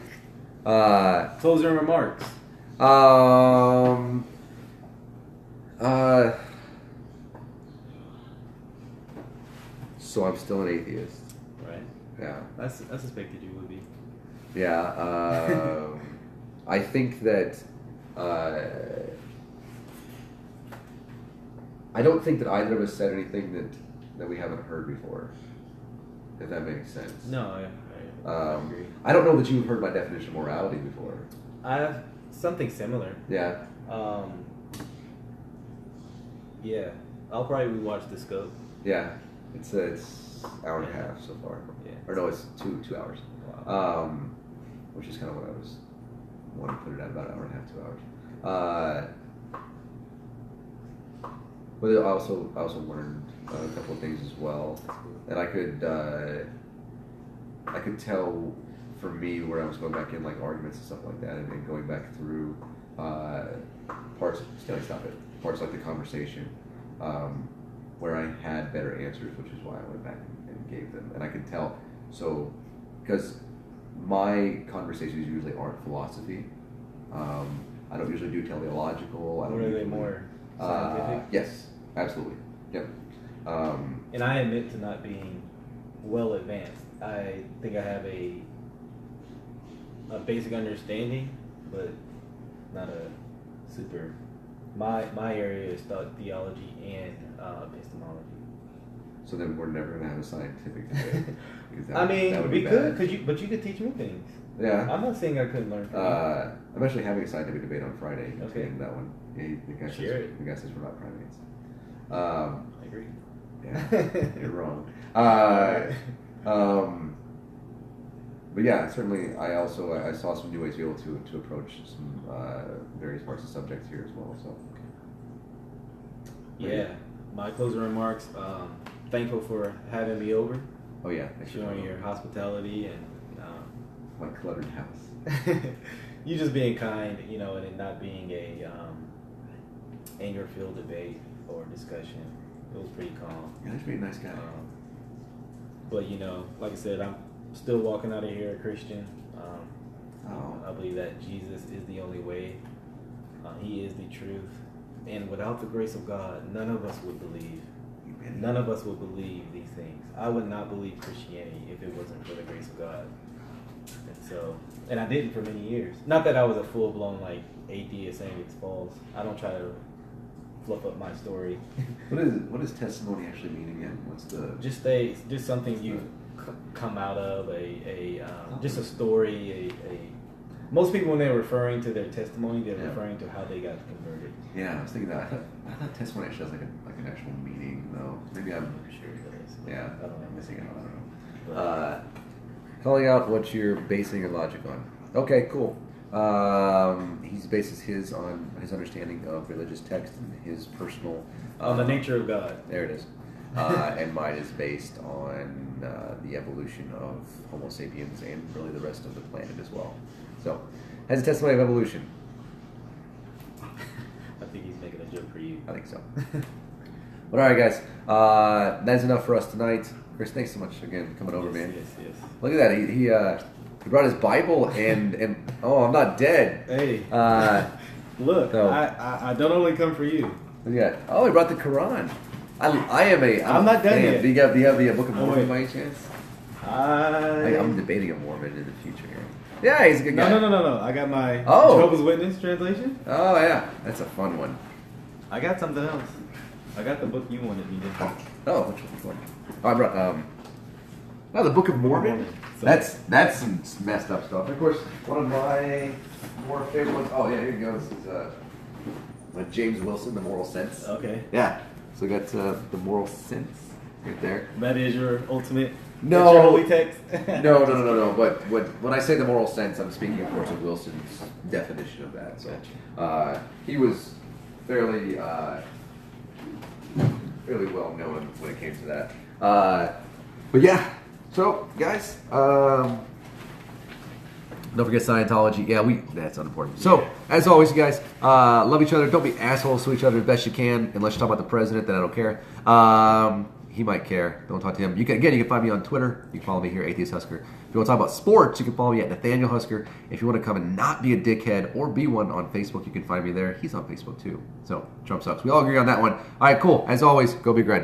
Closing remarks. So I'm still an atheist. Right. Yeah. I suspected you would be. Yeah. I think that. I don't think that either of us said anything that we haven't heard before. If that makes sense. No, I agree. I don't know that you've heard my definition of morality before. I have something similar. Yeah. Yeah. I'll probably rewatch The Scope. Yeah. It's an hour and a half so far. Yeah. Or no, it's 2 hours. Wow. Which is kind of what I was wanting to put it at, about an hour and a half, 2 hours. But I also learned a couple of things as well, and I could tell for me where I was going back in like arguments and stuff like that, and going back through parts like the conversation where I had better answers, which is why I went back and gave them, and I could tell. So because my conversations usually aren't philosophy, I don't usually do teleological. What are they more? Scientific? Yes, absolutely. Yep. And I admit to not being well advanced. I think I have a basic understanding, but not a super. My area is theology and epistemology. So then we're never going to have a scientific debate. We could, but you could teach me things. Yeah. I'm not saying I couldn't learn from you. I'm actually having a scientific debate on Friday. Okay. That one. Yeah, the guy says we're not primates. I agree. Yeah, you're wrong. But yeah, certainly I saw some new ways to be able to approach some various parts of subjects here as well. So. Yeah. My closing remarks. Thankful for having me over. Oh yeah. Showing your hospitality and my cluttered house. You just being kind, you know, and it not being a anger-filled debate or discussion. It was pretty calm. Yeah, he's a pretty nice guy. But you know, like I said, I'm still walking out of here a Christian. I believe that Jesus is the only way. He is the truth, and without the grace of God, none of us would believe. None of us would believe these things. I would not believe Christianity if it wasn't for the grace of God. And I didn't for many years. Not that I was a full-blown like atheist saying it's false. I don't try to fluff up my story. What does testimony actually mean again? What's the just something you come out of just a story. Most people, when they're referring to their testimony, they're referring to how they got converted. Yeah, I was thinking that. I thought testimony actually has like an actual meaning, though. Maybe I'm sure it does. Yeah, I don't know. I'm missing out. I don't know. Calling out what you're basing your logic on. Okay, cool. He bases his on his understanding of religious text and his personal on the nature of God. There it is. And mine is based on the evolution of Homo sapiens and really the rest of the planet as well. So, has a testimony of evolution. I think he's making a joke for you. I think so. But all right, guys, that's enough for us tonight. Chris, thanks so much again for coming over, man. Yes. Look at that. He brought his Bible and oh, I'm not dead. Hey. Look, so, I don't only come for you. Yeah. Oh, he brought the Quran. I'm not done yet. Do you have the Book of Mormon by any chance? I'm debating a Mormon in the future here. Yeah, he's a good guy. No. I got my Jehovah's Witness translation. Oh, yeah. That's a fun one. I got something else. I got the book you wanted me to. Oh, which one? Oh, I brought the Book of Mormon. So, that's some messed up stuff. Of course, one of my more favorite ones. Oh yeah, here you go. This is James Wilson, The Moral Sense. Okay. Yeah. So we got The Moral Sense right there. That is your ultimate. No. That's your holy text. No. But when I say The Moral Sense, I'm speaking, of course, of Wilson's definition of that. So he was fairly well known when it came to that. But yeah. So, guys, don't forget Scientology. Yeah, that's unimportant. So, as always, you guys, love each other. Don't be assholes to each other as best you can. Unless you talk about the president, then I don't care. He might care. Don't talk to him. You can find me on Twitter. You can follow me here, Atheist Husker. If you want to talk about sports, you can follow me at Nathaniel Husker. If you want to come and not be a dickhead or be one on Facebook, you can find me there. He's on Facebook, too. So, Trump sucks. We all agree on that one. All right, cool. As always, go be great.